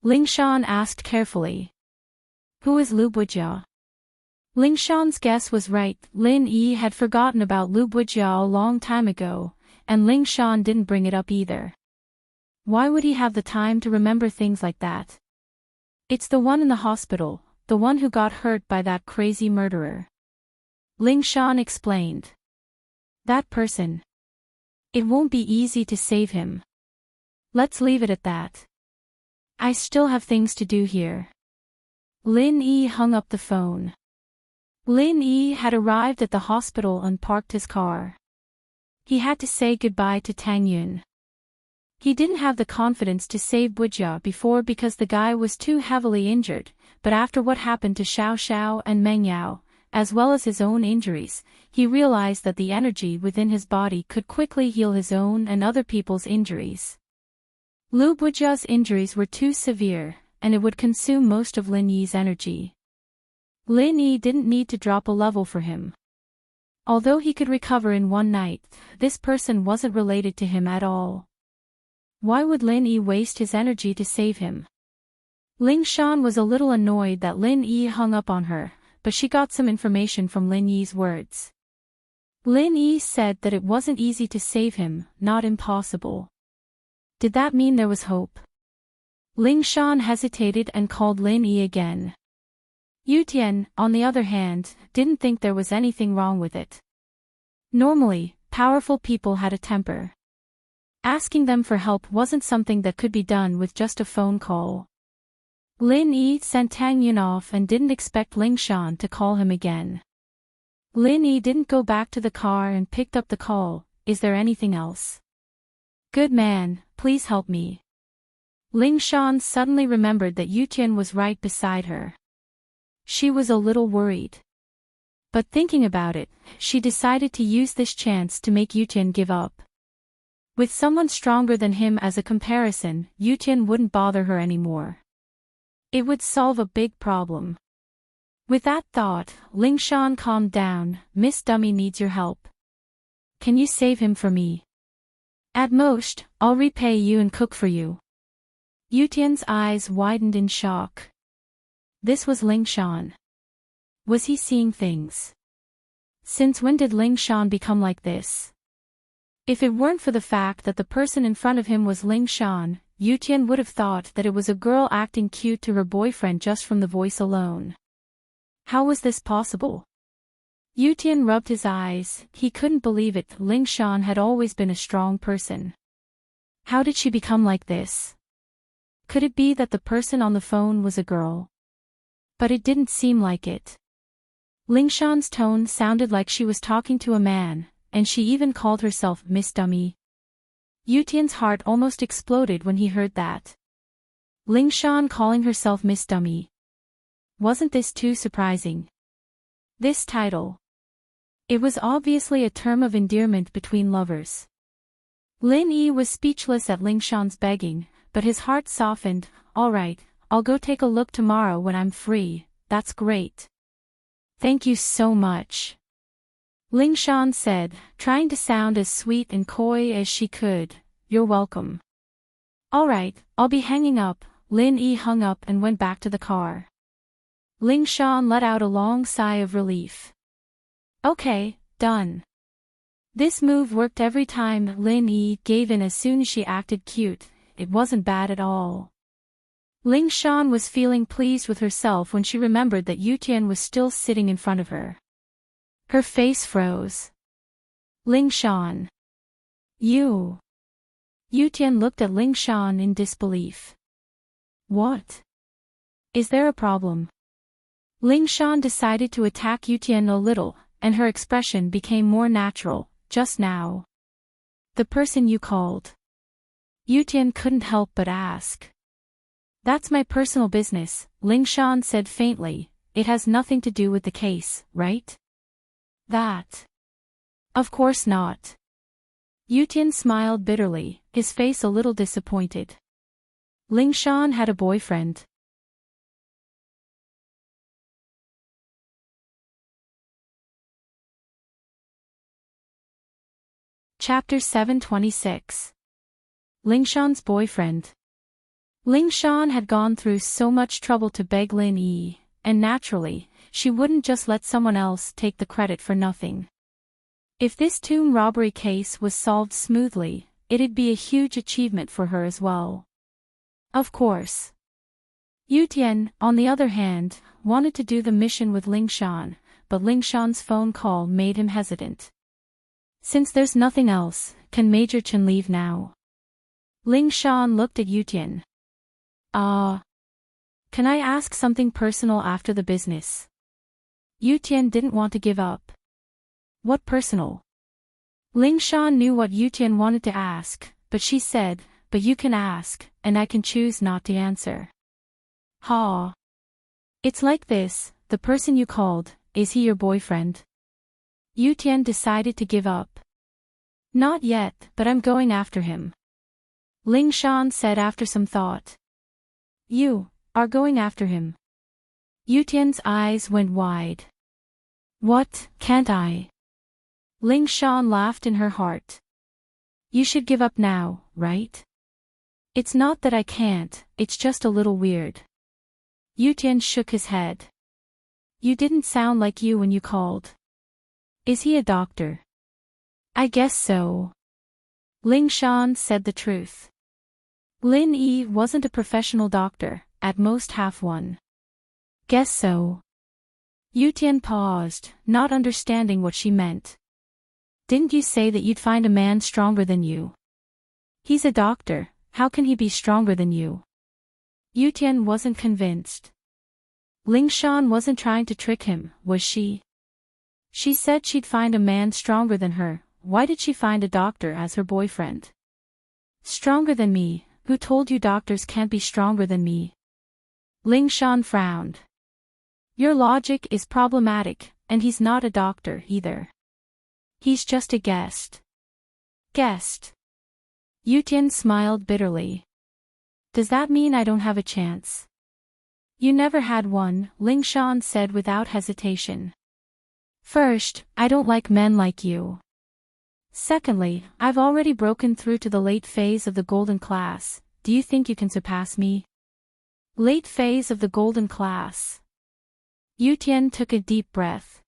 Ling Shan asked carefully. Who is Lu Bujia? Ling Shan's guess was right. Lin Yi had forgotten about Lu Bujia a long time ago, and Ling Shan didn't bring it up either. Why would he have the time to remember things like that? It's the one in the hospital, the one who got hurt by that crazy murderer. Ling Shan explained. That person. It won't be easy to save him. Let's leave it at that. I still have things to do here. Lin Yi hung up the phone. Lin Yi had arrived at the hospital and parked his car. He had to say goodbye to Tang Yun. He didn't have the confidence to save Bujia before because the guy was too heavily injured, but after what happened to Xiao Xiao and Meng Yao, as well as his own injuries, he realized that the energy within his body could quickly heal his own and other people's injuries. Lu Bujia's injuries were too severe, and it would consume most of Lin Yi's energy. Lin Yi didn't need to drop a level for him. Although he could recover in one night, this person wasn't related to him at all. Why would Lin Yi waste his energy to save him? Ling Shan was a little annoyed that Lin Yi hung up on her, but she got some information from Lin Yi's words. Lin Yi said that it wasn't easy to save him, not impossible. Did that mean there was hope? Ling Shan hesitated and called Lin Yi again. Yu Tian, on the other hand, didn't think there was anything wrong with it. Normally, powerful people had a temper. Asking them for help wasn't something that could be done with just a phone call. Lin Yi sent Tang Yun off and didn't expect Ling Shan to call him again. Lin Yi didn't go back to the car and picked up the call. Is there anything else? Good man, please help me. Ling Shan suddenly remembered that Yu Tian was right beside her. She was a little worried. But thinking about it, she decided to use this chance to make Yu Tian give up. With someone stronger than him as a comparison, Yu Tian wouldn't bother her anymore. It would solve a big problem. With that thought, Ling Shan calmed down. Miss Dummy needs your help. Can you save him for me? At most, I'll repay you and cook for you. Yu Tian's eyes widened in shock. This was Ling Shan. Was he seeing things? Since when did Ling Shan become like this? If it weren't for the fact that the person in front of him was Ling Shan, Yu Tian would have thought that it was a girl acting cute to her boyfriend just from the voice alone. How was this possible? Yu Tian rubbed his eyes. He couldn't believe it. Ling Shan had always been a strong person. How did she become like this? Could it be that the person on the phone was a girl? But it didn't seem like it. Ling Shan's tone sounded like she was talking to a man, and she even called herself Miss Dummy. Yu Tian's heart almost exploded when he heard that. Ling Shan calling herself Miss Dummy. Wasn't this too surprising? This title. It was obviously a term of endearment between lovers. Lin Yi was speechless at Ling Shan's begging, but his heart softened. All right, I'll go take a look tomorrow when I'm free. That's great. Thank you so much. Ling Shan said, trying to sound as sweet and coy as she could. You're welcome. All right, I'll be hanging up. Lin Yi hung up and went back to the car. Ling Shan let out a long sigh of relief. Okay, done. This move worked every time. Lin Yi gave in as soon as she acted cute. It wasn't bad at all. Ling Shan was feeling pleased with herself when she remembered that Yu Tian was still sitting in front of her. Her face froze. Ling Shan. You. Yu Tian looked at Ling Shan in disbelief. What? Is there a problem? Ling Shan decided to attack Yu Tian a little, and her expression became more natural. Just now. The person you called. Yu Tian couldn't help but ask. That's my personal business, Ling Shan said faintly. It has nothing to do with the case, right? That. Of course not. Yu Tian smiled bitterly, his face a little disappointed. Ling Shan had a boyfriend. Chapter 726. Ling Shan's boyfriend. Ling Shan had gone through so much trouble to beg Lin Yi, and naturally, she wouldn't just let someone else take the credit for nothing. If this tomb robbery case was solved smoothly, it'd be a huge achievement for her as well. Of course. Yu Tian, on the other hand, wanted to do the mission with Ling Shan, but Ling Shan's phone call made him hesitant. Since there's nothing else, can Major Chen leave now? Ling Shan looked at Yu Tian. Can I ask something personal after the business? Yu Tian didn't want to give up. What personal? Ling Shan knew what Yu Tian wanted to ask, but she said, but you can ask, and I can choose not to answer. Ha. It's like this, the person you called, is he your boyfriend? Yu Tian decided to give up. Not yet, but I'm going after him. Ling Shan said after some thought. You are going after him. Yu Tian's eyes went wide. What, can't I? Ling Shan laughed in her heart. You should give up now, right? It's not that I can't, it's just a little weird. Yutian shook his head. You didn't sound like you when you called. Is he a doctor? I guess so. Ling Shan said the truth. Lin Yi wasn't a professional doctor, at most half one. Guess so. Yutian paused, not understanding what she meant. Didn't you say that you'd find a man stronger than you? He's a doctor, how can he be stronger than you? Yutian wasn't convinced. Ling Shan wasn't trying to trick him, was she? She said she'd find a man stronger than her, why did she find a doctor as her boyfriend? Stronger than me, who told you doctors can't be stronger than me? Ling Shan frowned. Your logic is problematic, and he's not a doctor either. He's just a guest. Guest. Yutian smiled bitterly. Does that mean I don't have a chance? You never had one, Ling Shan said without hesitation. First, I don't like men like you. Secondly, I've already broken through to the late phase of the golden class, do you think you can surpass me? Late phase of the golden class. Yutian took a deep breath.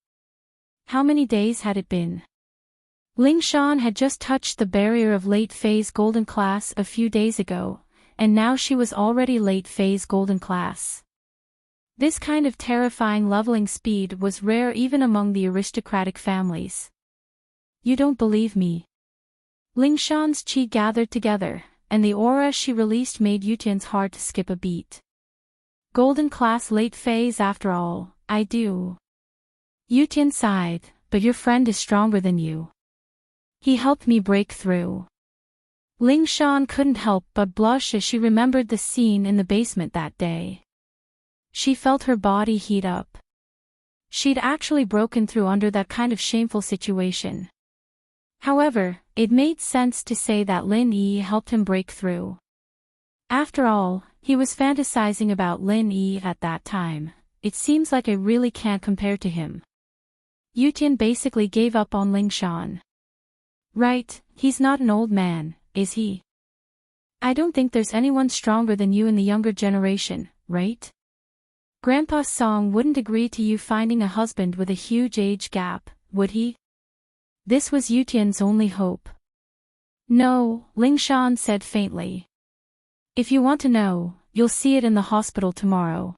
How many days had it been? Ling Shan had just touched the barrier of late phase golden class a few days ago, and now she was already late phase golden class. This kind of terrifying leveling speed was rare even among the aristocratic families. You don't believe me. Ling Shan's chi gathered together, and the aura she released made Yutian's heart skip a beat. Golden class late phase after all, I do. Yutian sighed, but your friend is stronger than you. He helped me break through. Ling Shan couldn't help but blush as she remembered the scene in the basement that day. She felt her body heat up. She'd actually broken through under that kind of shameful situation. However, it made sense to say that Lin Yi helped him break through. After all, he was fantasizing about Lin Yi at that time. It seems like I really can't compare to him. Yutian basically gave up on Ling Shan. Right, he's not an old man, is he? I don't think there's anyone stronger than you in the younger generation, right? Grandpa Song wouldn't agree to you finding a husband with a huge age gap, would he? This was Yutian's only hope. No, Ling Shan said faintly. If you want to know, you'll see it in the hospital tomorrow.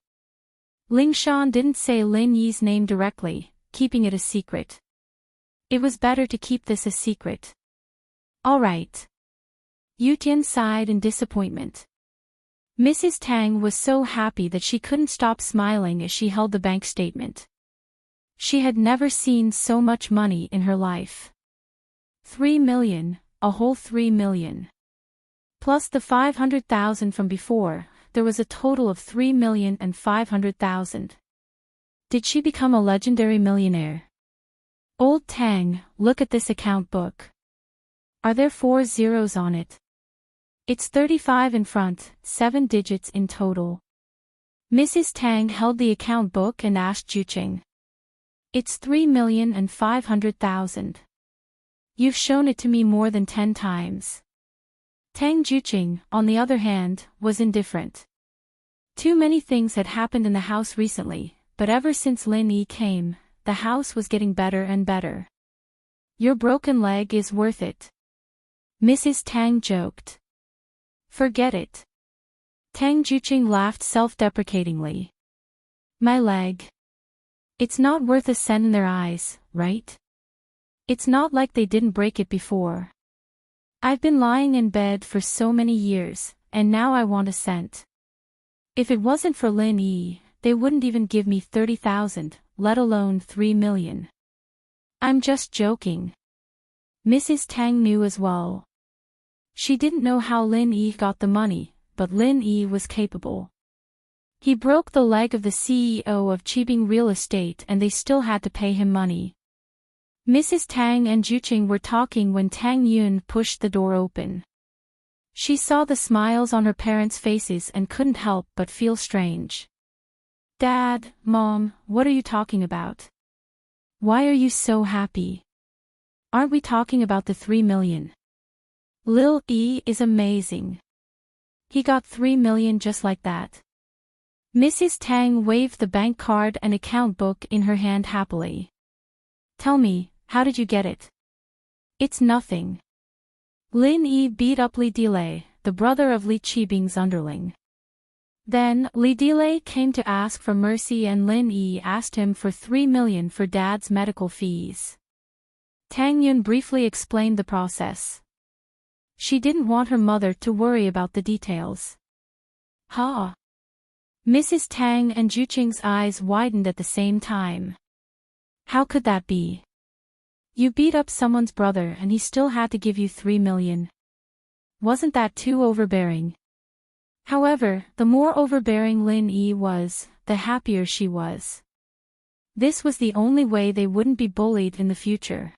Ling Shan didn't say Lin Yi's name directly, keeping it a secret. It was better to keep this a secret. All right. Yutian sighed in disappointment. Mrs. Tang was so happy that she couldn't stop smiling as she held the bank statement. She had never seen so much money in her life. 3 million, a whole 3 million. Plus the 500,000 from before, there was a total of 3,500,000. Did she become a legendary millionaire? Old Tang, look at this account book. Are there 4 zeros on it? It's 35 in front, 7 digits in total. Mrs. Tang held the account book and asked Juqing. It's 3,500,000. You've shown it to me more than 10 times. Tang Juqing, on the other hand, was indifferent. Too many things had happened in the house recently, but ever since Lin Yi came, the house was getting better and better. Your broken leg is worth it. Mrs. Tang joked. Forget it. Tang Juqing laughed self-deprecatingly. My leg. It's not worth a cent in their eyes, right? It's not like they didn't break it before. I've been lying in bed for so many years, and now I want a cent. If it wasn't for Lin Yi, they wouldn't even give me 30,000, let alone 3 million. I'm just joking. Mrs. Tang knew as well. She didn't know how Lin Yi got the money, but Lin Yi was capable. He broke the leg of the CEO of Qibing Real Estate and they still had to pay him money. Mrs. Tang and Juqing were talking when Tang Yun pushed the door open. She saw the smiles on her parents' faces and couldn't help but feel strange. Dad, Mom, what are you talking about? Why are you so happy? Aren't we talking about the 3 million? Lil E is amazing. He got 3 million just like that. Mrs. Tang waved the bank card and account book in her hand happily. Tell me, how did you get it? It's nothing. Lin Yi beat up Li Delay, the brother of Li Qibing's underling. Then, Li Delay came to ask for mercy and Lin Yi asked him for 3 million for Dad's medical fees. Tang Yun briefly explained the process. She didn't want her mother to worry about the details. Huh? Mrs. Tang and Juqing's eyes widened at the same time. How could that be? You beat up someone's brother and he still had to give you 3 million. Wasn't that too overbearing? However, the more overbearing Lin Yi was, the happier she was. This was the only way they wouldn't be bullied in the future.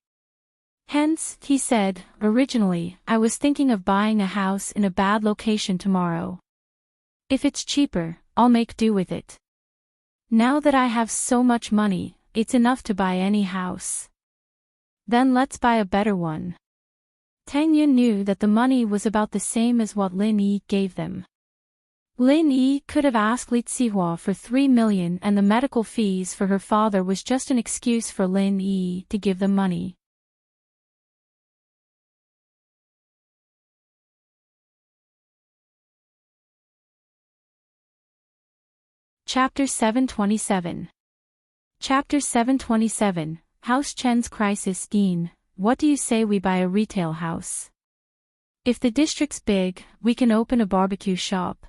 Hence, he said, originally, I was thinking of buying a house in a bad location tomorrow. If it's cheaper, I'll make do with it. Now that I have so much money, it's enough to buy any house. Then let's buy a better one. Tang Yun knew that the money was about the same as what Lin Yi gave them. Lin Yi could have asked Li Zihua for 3 million and the medical fees for her father was just an excuse for Lin Yi to give them money. Chapter 727. Chapter 727, House Chen's Crisis. Dean, what do you say we buy a retail house? If the district's big, we can open a barbecue shop.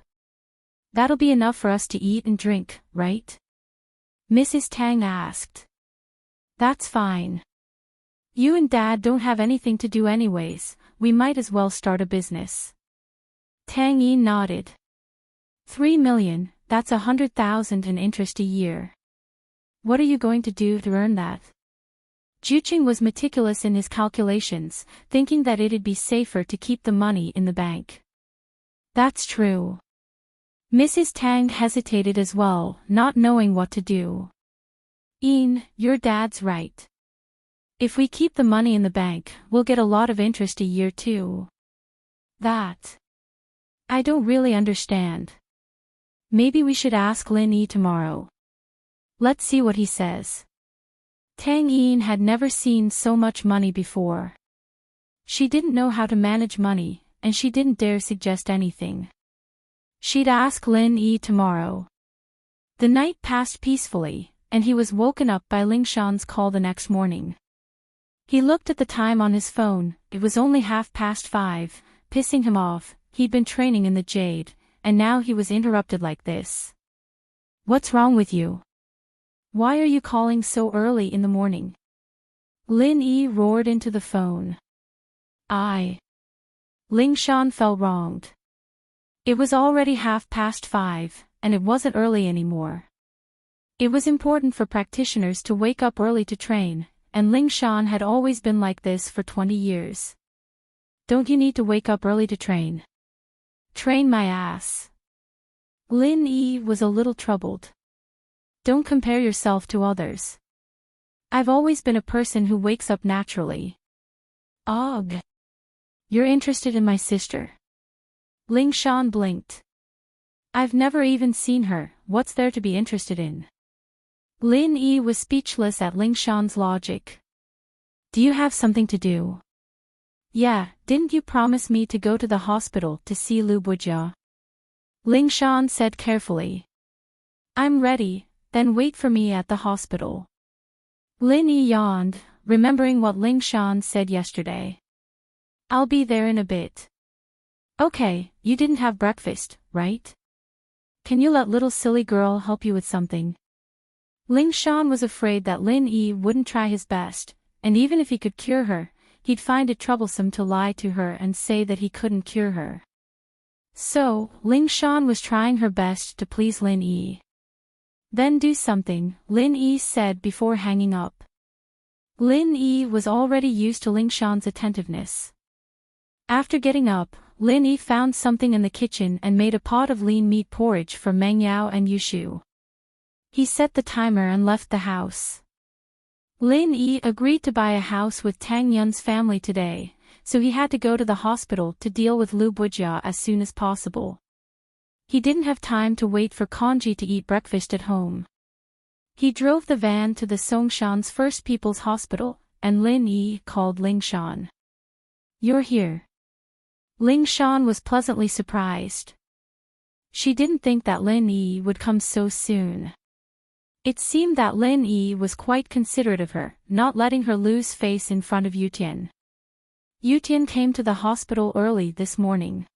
That'll be enough for us to eat and drink, right? Mrs. Tang asked. That's fine. You and Dad don't have anything to do anyways, we might as well start a business. Tang Yi nodded. 3 million, that's 100,000 in interest a year. What are you going to do to earn that? Juqing was meticulous in his calculations, thinking that it'd be safer to keep the money in the bank. That's true. Mrs. Tang hesitated as well, not knowing what to do. Yin, your dad's right. If we keep the money in the bank, we'll get a lot of interest a year too. That. I don't really understand. Maybe we should ask Lin Yi tomorrow. Let's see what he says. Tang Yin had never seen so much money before. She didn't know how to manage money, and she didn't dare suggest anything. She'd ask Lin Yi tomorrow. The night passed peacefully, and he was woken up by Ling Shan's call the next morning. He looked at the time on his phone, it was only 5:30, pissing him off. He'd been training in the Jade, and now he was interrupted like this. What's wrong with you? Why are you calling so early in the morning? Lin Yi roared into the phone. Ling Shan felt wronged. It was already 5:30, and it wasn't early anymore. It was important for practitioners to wake up early to train, and Ling Shan had always been like this for 20 years. Don't you need to wake up early to train? Train my ass. Lin Yi was a little troubled. Don't compare yourself to others. I've always been a person who wakes up naturally. Ugh. You're interested in my sister? Ling Shan blinked. I've never even seen her, what's there to be interested in? Lin Yi was speechless at Ling Shan's logic. Do you have something to do? Yeah, didn't you promise me to go to the hospital to see Lu Bujia? Ling Shan said carefully. I'm ready, then wait for me at the hospital. Lin Yi yawned, remembering what Ling Shan said yesterday. I'll be there in a bit. Okay, you didn't have breakfast, right? Can you let little silly girl help you with something? Ling Shan was afraid that Lin Yi wouldn't try his best, and even if he could cure her, he'd find it troublesome to lie to her and say that he couldn't cure her. So, Ling Shan was trying her best to please Lin Yi. Then do something, Lin Yi said before hanging up. Lin Yi was already used to Ling Shan's attentiveness. After getting up, Lin Yi found something in the kitchen and made a pot of lean meat porridge for Meng Yao and Yushu. He set the timer and left the house. Lin Yi agreed to buy a house with Tang Yun's family today, so he had to go to the hospital to deal with Lu Bujia as soon as possible. He didn't have time to wait for Kanji to eat breakfast at home. He drove the van to the Songshan's First People's Hospital, and Lin Yi called Ling Shan. "You're here." Ling Shan was pleasantly surprised. She didn't think that Lin Yi would come so soon. It seemed that Lin Yi was quite considerate of her, not letting her lose face in front of Yutian. Yutian came to the hospital early this morning.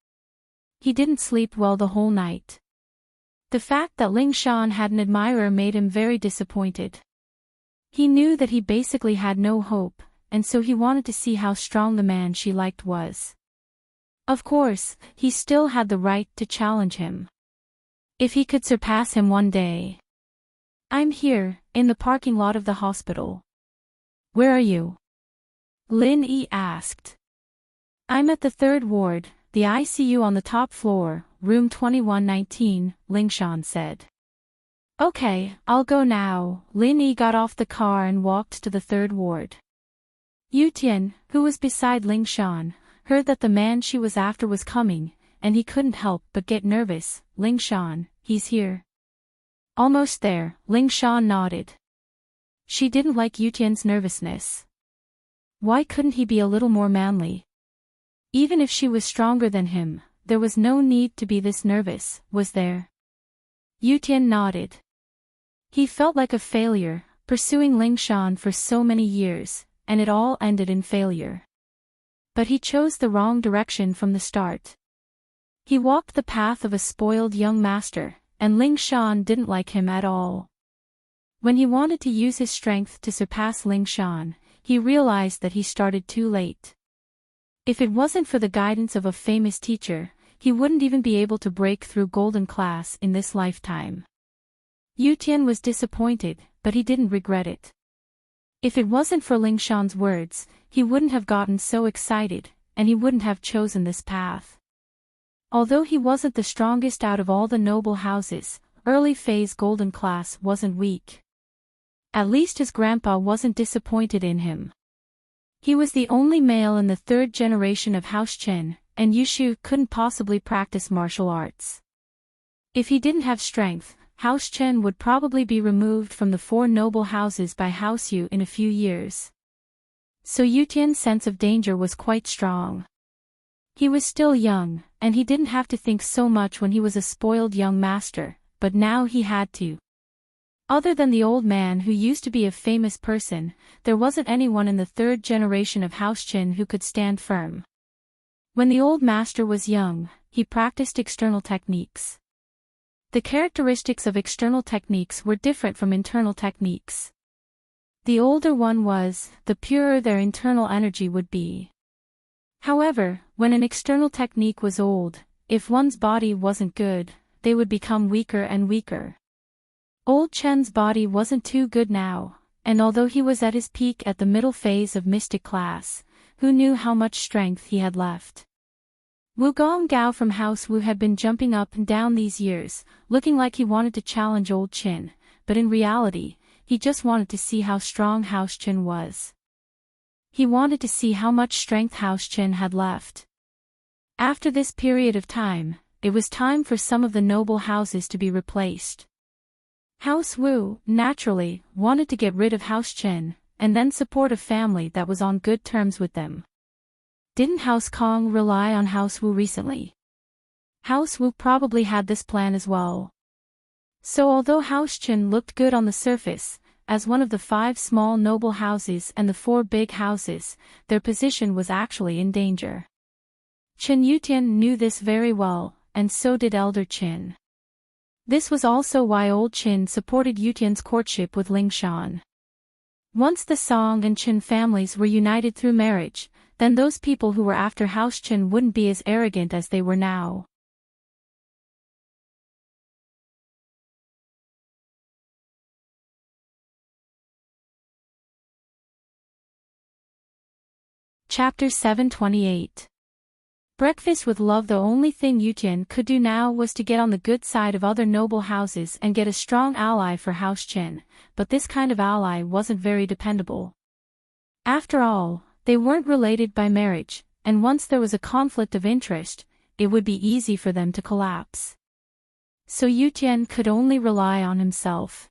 He didn't sleep well the whole night. The fact that Ling Shan had an admirer made him very disappointed. He knew that he basically had no hope, and so he wanted to see how strong the man she liked was. Of course, he still had the right to challenge him. If he could surpass him one day. "I'm here, in the parking lot of the hospital." "Where are you?" Lin Yi asked. "I'm at the 3rd ward, the ICU on the top floor, room 2119, Ling Shan said. "Okay, I'll go now." Lin Yi got off the car and walked to the 3rd ward. Yutian, who was beside Ling Shan, heard that the man she was after was coming, and he couldn't help but get nervous. "Ling Shan, he's here." "Almost there," Ling Shan nodded. She didn't like Yutian's nervousness. Why couldn't he be a little more manly? Even if she was stronger than him, there was no need to be this nervous, was there? Yutian nodded. He felt like a failure, pursuing Ling Shan for so many years, and it all ended in failure. But he chose the wrong direction from the start. He walked the path of a spoiled young master, and Ling Shan didn't like him at all. When he wanted to use his strength to surpass Ling Shan, he realized that he started too late. If it wasn't for the guidance of a famous teacher, he wouldn't even be able to break through golden class in this lifetime. Yutian was disappointed, but he didn't regret it. If it wasn't for Ling Shan's words, he wouldn't have gotten so excited, and he wouldn't have chosen this path. Although he wasn't the strongest out of all the noble houses, early phase golden class wasn't weak. At least his grandpa wasn't disappointed in him. He was the only male in the 3rd generation of House Chen, and Yushu couldn't possibly practice martial arts. If he didn't have strength, House Chen would probably be removed from the 4 noble houses by House Yu in a few years. So Yutian's sense of danger was quite strong. He was still young, and he didn't have to think so much when he was a spoiled young master, but now he had to. Other than the old man who used to be a famous person, there wasn't anyone in the 3rd generation of House Chen who could stand firm. When the old master was young, he practiced external techniques. The characteristics of external techniques were different from internal techniques. The older one was, the purer their internal energy would be. However, when an external technique was old, if one's body wasn't good, they would become weaker and weaker. Old Chen's body wasn't too good now, and although he was at his peak at the middle phase of mystic class, who knew how much strength he had left? Wu Gao from House Wu had been jumping up and down these years, looking like he wanted to challenge Old Chen, but in reality, he just wanted to see how strong House Chen was. He wanted to see how much strength House Chen had left. After this period of time, it was time for some of the noble houses to be replaced. House Wu, naturally, wanted to get rid of House Chen, and then support a family that was on good terms with them. Didn't House Kong rely on House Wu recently? House Wu probably had this plan as well. So although House Chen looked good on the surface, as one of the 5 small noble houses and the 4 big houses, their position was actually in danger. Chen Yutian knew this very well, and so did Elder Qin. This was also why Old Qin supported Yutian's courtship with Ling Shan. Once the Song and Qin families were united through marriage, then those people who were after House Qin wouldn't be as arrogant as they were now. Chapter 728. Breakfast with Love. The only thing Yutian could do now was to get on the good side of other noble houses and get a strong ally for House Chen, but this kind of ally wasn't very dependable. After all, they weren't related by marriage, and once there was a conflict of interest, it would be easy for them to collapse. So Yutian could only rely on himself.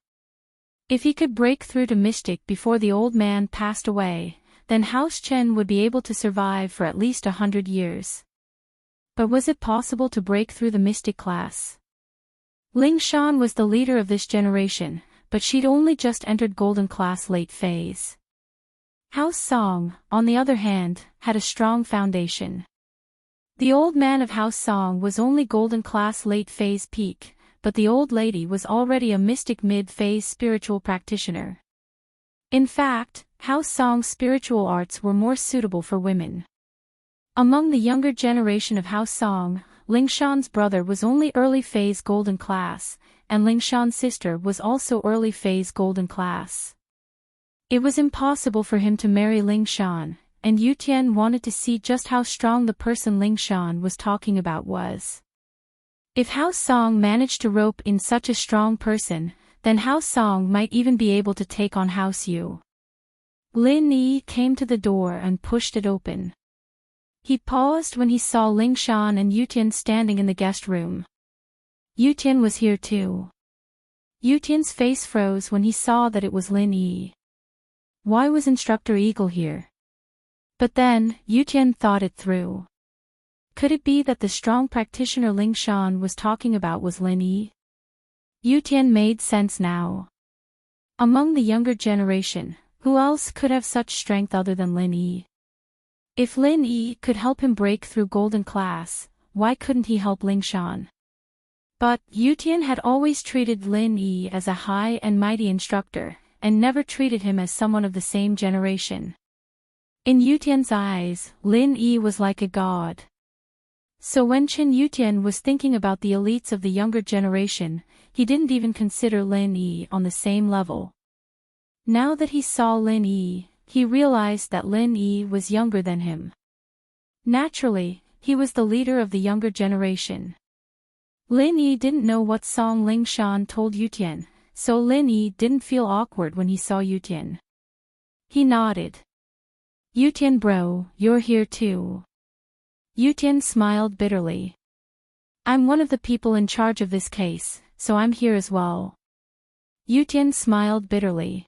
If he could break through to Mystic before the old man passed away, then House Chen would be able to survive for at least 100 years. But was it possible to break through the Mystic class? Ling Shan was the leader of this generation, but she'd only just entered Golden Class late phase. House Song, on the other hand, had a strong foundation. The old man of House Song was only Golden Class late phase peak, but the old lady was already a mystic mid-phase spiritual practitioner. In fact, House Song's spiritual arts were more suitable for women. Among the younger generation of House Song, Ling Shan's brother was only early phase Golden Class, and Ling Shan's sister was also early phase Golden Class. It was impossible for him to marry Ling Shan, and Yutian wanted to see just how strong the person Ling Shan was talking about was. If House Song managed to rope in such a strong person, then House Song might even be able to take on House Yu. Lin Yi came to the door and pushed it open. He paused when he saw Ling Shan and Yutian standing in the guest room. Yutian was here too. Yutian's face froze when he saw that it was Lin Yi. Why was Instructor Eagle here? But then, Yutian thought it through. Could it be that the strong practitioner Ling Shan was talking about was Lin Yi? Yutian made sense now. Among the younger generation, who else could have such strength other than Lin Yi? If Lin Yi could help him break through Golden Class, why couldn't he help Ling Shan? But Yutian had always treated Lin Yi as a high and mighty instructor, and never treated him as someone of the same generation. In Yutian's eyes, Lin Yi was like a god. So when Chen Yutian was thinking about the elites of the younger generation, he didn't even consider Lin Yi on the same level. Now that he saw Lin Yi, he realized that Lin Yi was younger than him. Naturally, he was the leader of the younger generation. Lin Yi didn't know what song Ling Shan told Yutian, so Lin Yi didn't feel awkward when he saw Yutian. He nodded. Yutian bro, you're here too. Yutian smiled bitterly. I'm one of the people in charge of this case, so I'm here as well. Yutian smiled bitterly.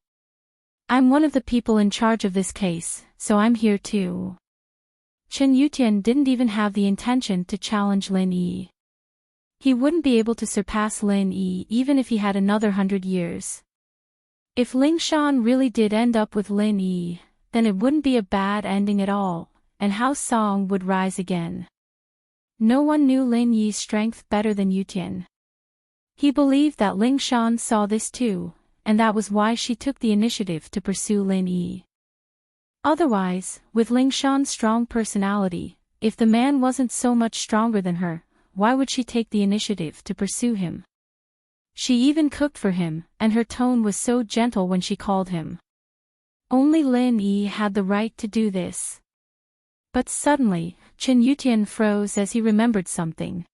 I'm one of the people in charge of this case, so I'm here too. Chen Yutian didn't even have the intention to challenge Lin Yi. He wouldn't be able to surpass Lin Yi even if he had another 100 years. If Ling Shan really did end up with Lin Yi, then it wouldn't be a bad ending at all, and House Song would rise again. No one knew Lin Yi's strength better than Yutian. He believed that Ling Shan saw this too, and that was why she took the initiative to pursue Lin Yi. Otherwise, with Ling Shan's strong personality, if the man wasn't so much stronger than her, why would she take the initiative to pursue him? She even cooked for him, and her tone was so gentle when she called him. Only Lin Yi had the right to do this. But suddenly, Chen Yutian froze as he remembered something.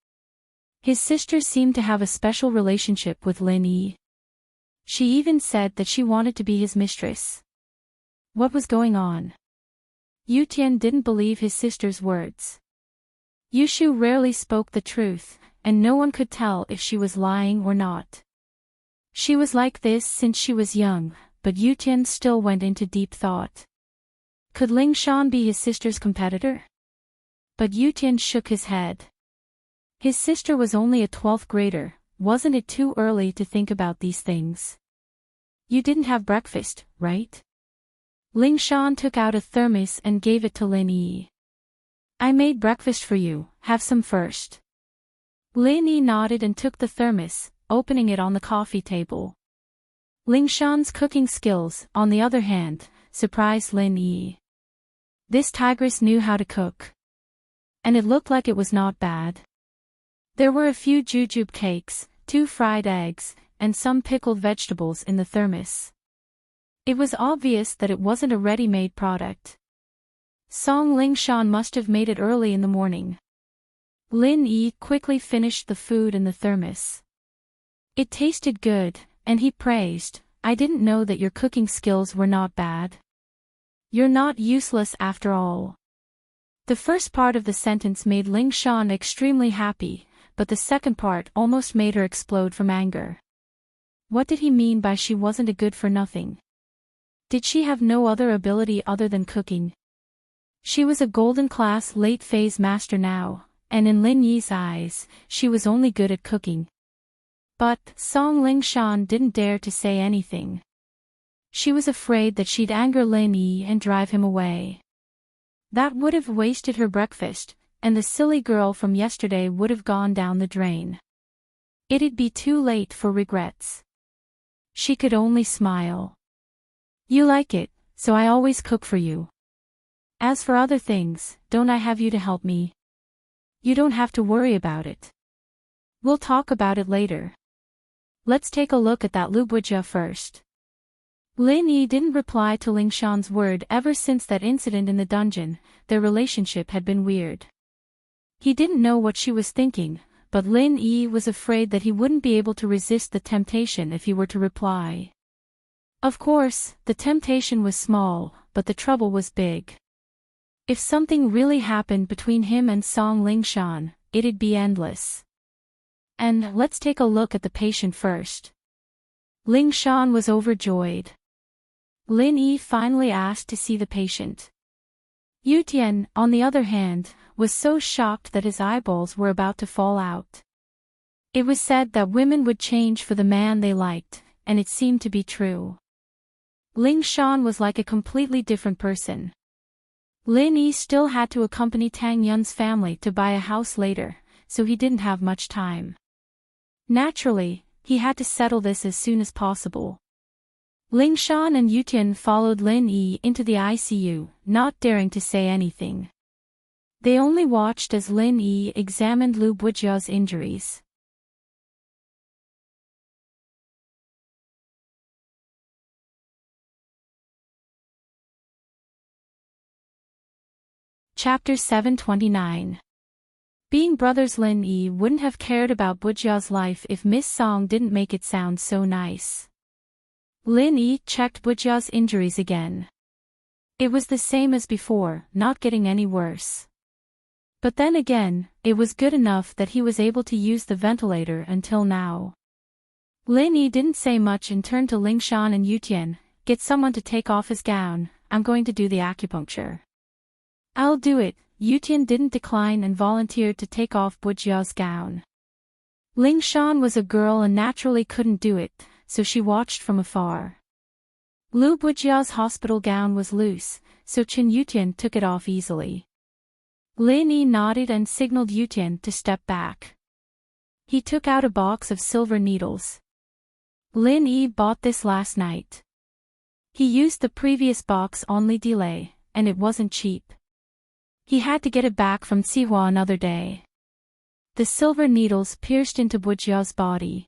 His sister seemed to have a special relationship with Lin Yi. She even said that she wanted to be his mistress. What was going on? Yutian didn't believe his sister's words. Yushu rarely spoke the truth, and no one could tell if she was lying or not. She was like this since she was young, but Yutian still went into deep thought. Could Ling Shan be his sister's competitor? But Yutian shook his head. His sister was only a 12th grader, wasn't it too early to think about these things? You didn't have breakfast, right? Ling Shan took out a thermos and gave it to Lin Yi. I made breakfast for you, have some first. Lin Yi nodded and took the thermos, opening it on the coffee table. Ling Shan's cooking skills, on the other hand, surprised Lin Yi. This tigress knew how to cook. And it looked like it was not bad. There were a few jujube cakes, 2 fried eggs, and some pickled vegetables in the thermos. It was obvious that it wasn't a ready-made product. Song Ling Shan must have made it early in the morning. Lin Yi quickly finished the food in the thermos. It tasted good, and he praised, I didn't know that your cooking skills were not bad. You're not useless after all. The first part of the sentence made Ling Shan extremely happy, but the second part almost made her explode from anger. What did he mean by she wasn't a good-for-nothing? Did she have no other ability other than cooking? She was a golden-class late-phase master now, and in Lin Yi's eyes, she was only good at cooking. But Song Lingshan didn't dare to say anything. She was afraid that she'd anger Lin Yi and drive him away. That would have wasted her breakfast, and the silly girl from yesterday would have gone down the drain. It'd be too late for regrets. She could only smile. You like it, so I always cook for you. As for other things, don't I have you to help me? You don't have to worry about it. We'll talk about it later. Let's take a look at that Lubuja first. Lin Yi didn't reply to Lingshan's word ever since that incident in the dungeon. Their relationship had been weird. He didn't know what she was thinking, but Lin Yi was afraid that he wouldn't be able to resist the temptation if he were to reply. Of course, the temptation was small, but the trouble was big. If something really happened between him and Song Lingshan, it'd be endless. And let's take a look at the patient first. Lingshan was overjoyed. Lin Yi finally asked to see the patient. Yu Tian, on the other hand, was so shocked that his eyeballs were about to fall out. It was said that women would change for the man they liked, and it seemed to be true. Lingshan was like a completely different person. Lin Yi still had to accompany Tang Yun's family to buy a house later, so he didn't have much time. Naturally, he had to settle this as soon as possible. Lingshan and Yutian followed Lin Yi into the ICU, not daring to say anything. They only watched as Lin Yi examined Lu Bujia's injuries. Chapter 729. Being brothers, Lin Yi wouldn't have cared about Bujia's life if Miss Song didn't make it sound so nice. Lin Yi checked Bujia's injuries again. It was the same as before, not getting any worse. But then again, it was good enough that he was able to use the ventilator until now. Lin Yi didn't say much and turned to Lingshan and Yutian. Get someone to take off his gown, I'm going to do the acupuncture. I'll do it. Yutian didn't decline and volunteered to take off Bujia's gown. Lingshan was a girl and naturally couldn't do it, so she watched from afar. Lu Bujia's hospital gown was loose, so Chen Yutian took it off easily. Lin Yi nodded and signaled Yutian to step back. He took out a box of silver needles. Lin Yi bought this last night. He used the previous box on Li Delay, and it wasn't cheap. He had to get it back from Sihua another day. The silver needles pierced into Bujia's body.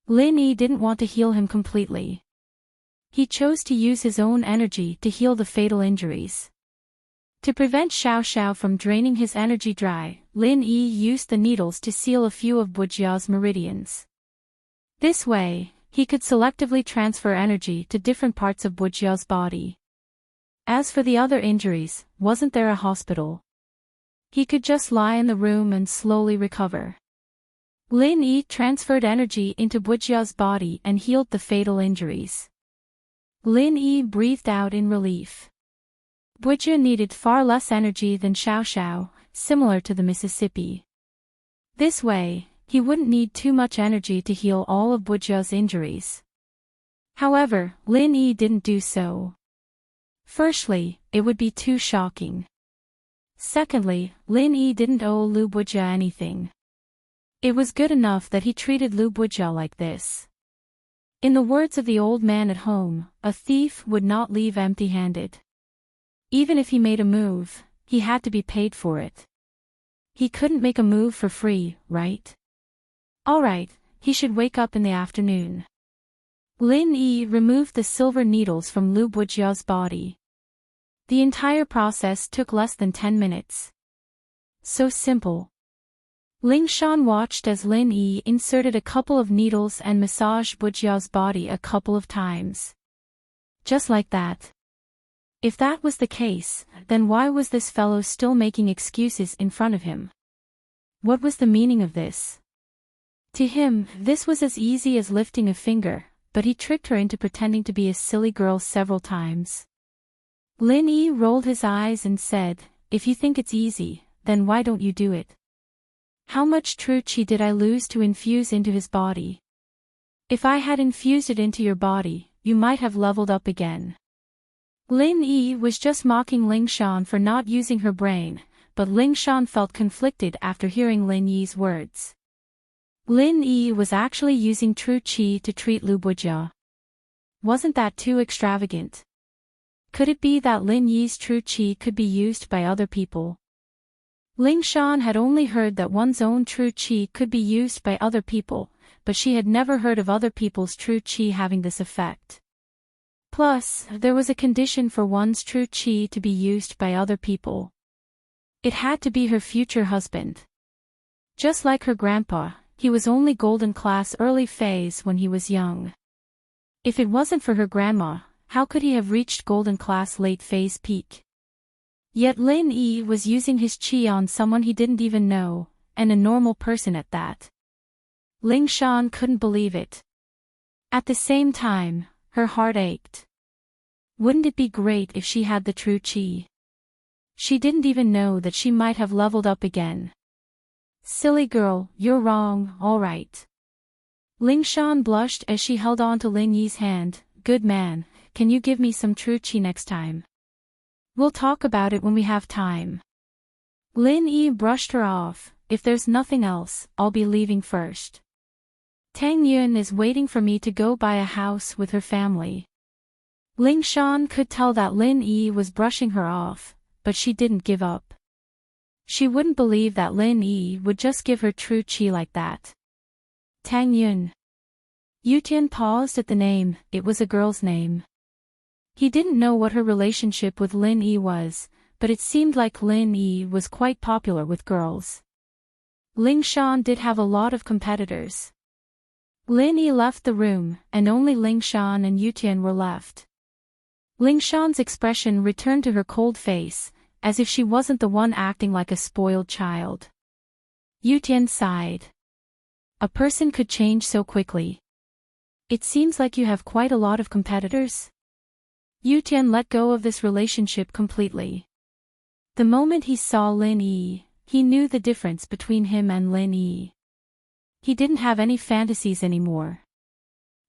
Lin Yi didn't want to heal him completely. He chose to use his own energy to heal the fatal injuries. To prevent Xiao Xiao from draining his energy dry, Lin Yi used the needles to seal a few of Bujia's meridians. This way, he could selectively transfer energy to different parts of Bujia's body. As for the other injuries, wasn't there a hospital? He could just lie in the room and slowly recover. Lin Yi transferred energy into Bujia's body and healed the fatal injuries. Lin Yi breathed out in relief. Bujia needed far less energy than Xiao Xiao, similar to the Mississippi. This way, he wouldn't need too much energy to heal all of Bujia's injuries. However, Lin Yi didn't do so. Firstly, it would be too shocking. Secondly, Lin Yi didn't owe Lu Bujia anything. It was good enough that he treated Lu Bujia like this. In the words of the old man at home, a thief would not leave empty-handed. Even if he made a move, he had to be paid for it. He couldn't make a move for free, right? Alright, he should wake up in the afternoon. Lin Yi removed the silver needles from Lu Bujia's body. The entire process took less than 10 minutes. So simple. Lingshan watched as Lin Yi inserted a couple of needles and massaged Bujia's body a couple of times. Just like that. If that was the case, then why was this fellow still making excuses in front of him? What was the meaning of this? To him, this was as easy as lifting a finger, but he tricked her into pretending to be a silly girl several times. Lin Yi rolled his eyes and said, "If you think it's easy, then why don't you do it? How much true chi did I lose to infuse into his body? If I had infused it into your body, you might have leveled up again." Lin Yi was just mocking Ling Shan for not using her brain, but Ling Shan felt conflicted after hearing Lin Yi's words. Lin Yi was actually using true chi to treat Lu Bujia. Wasn't that too extravagant? Could it be that Lin Yi's true chi could be used by other people? Ling Shan had only heard that one's own true chi could be used by other people, but she had never heard of other people's true chi having this effect. Plus, there was a condition for one's true chi to be used by other people. It had to be her future husband. Just like her grandpa, he was only golden class early phase when he was young. If it wasn't for her grandma, how could he have reached golden class late phase peak? Yet Lin Yi was using his chi on someone he didn't even know, and a normal person at that. Ling Shan couldn't believe it. At the same time, her heart ached. Wouldn't it be great if she had the true chi? She didn't even know that she might have leveled up again. Silly girl, you're wrong, alright. Ling Shan blushed as she held on to Lin Yi's hand. Good man, can you give me some true chi next time? We'll talk about it when we have time. Lin Yi brushed her off. If there's nothing else, I'll be leaving first. Tang Yun is waiting for me to go buy a house with her family. Ling Shan could tell that Lin Yi was brushing her off, but she didn't give up. She wouldn't believe that Lin Yi would just give her true chi like that. Tang Yun. Yutian paused at the name. It was a girl's name. He didn't know what her relationship with Lin Yi was, but it seemed like Lin Yi was quite popular with girls. Ling Shan did have a lot of competitors. Lin Yi left the room, and only Ling Shan and Yutian were left. Ling Shan's expression returned to her cold face, as if she wasn't the one acting like a spoiled child. Yutian sighed. A person could change so quickly. It seems like you have quite a lot of competitors. Yutian let go of this relationship completely. The moment he saw Lin Yi, he knew the difference between him and Lin Yi. He didn't have any fantasies anymore.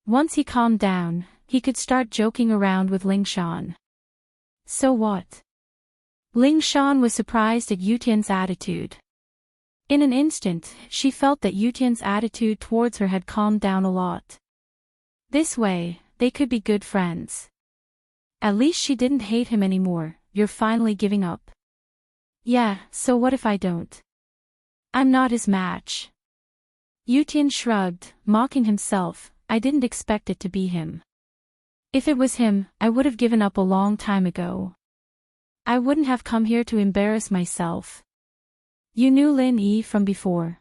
Once he calmed down, he could start joking around with Ling Shan. So what? Ling Shan was surprised at Yutian's attitude. In an instant, she felt that Yutian's attitude towards her had calmed down a lot. This way, they could be good friends. At least she didn't hate him anymore. You're finally giving up. Yeah, so what if I don't? I'm not his match. Yutian shrugged, mocking himself. I didn't expect it to be him. If it was him, I would have given up a long time ago. I wouldn't have come here to embarrass myself. You knew Lin Yi from before.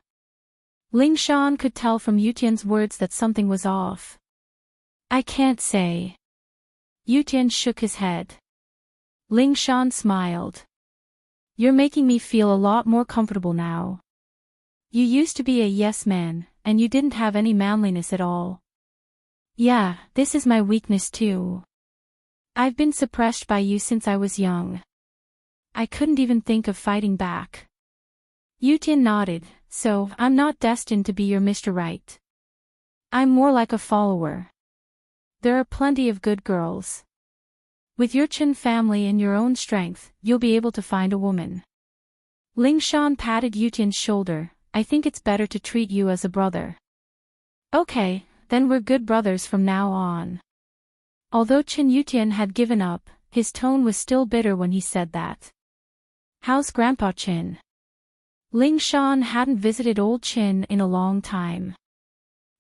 Ling Shan could tell from Yutian's words that something was off. I can't say. Yutian shook his head. Ling Shan smiled. You're making me feel a lot more comfortable now. You used to be a yes man, and you didn't have any manliness at all. Yeah, this is my weakness too. I've been suppressed by you since I was young. I couldn't even think of fighting back. Yutian nodded. So, I'm not destined to be your Mr. Right. I'm more like a follower. There are plenty of good girls. With your Chen family and your own strength, you'll be able to find a woman. Ling Shan patted Yutian's shoulder. I think it's better to treat you as a brother. Okay, then we're good brothers from now on. Although Chen Yutian had given up, his tone was still bitter when he said that. How's Grandpa Chen? Ling Shan hadn't visited old Chen in a long time.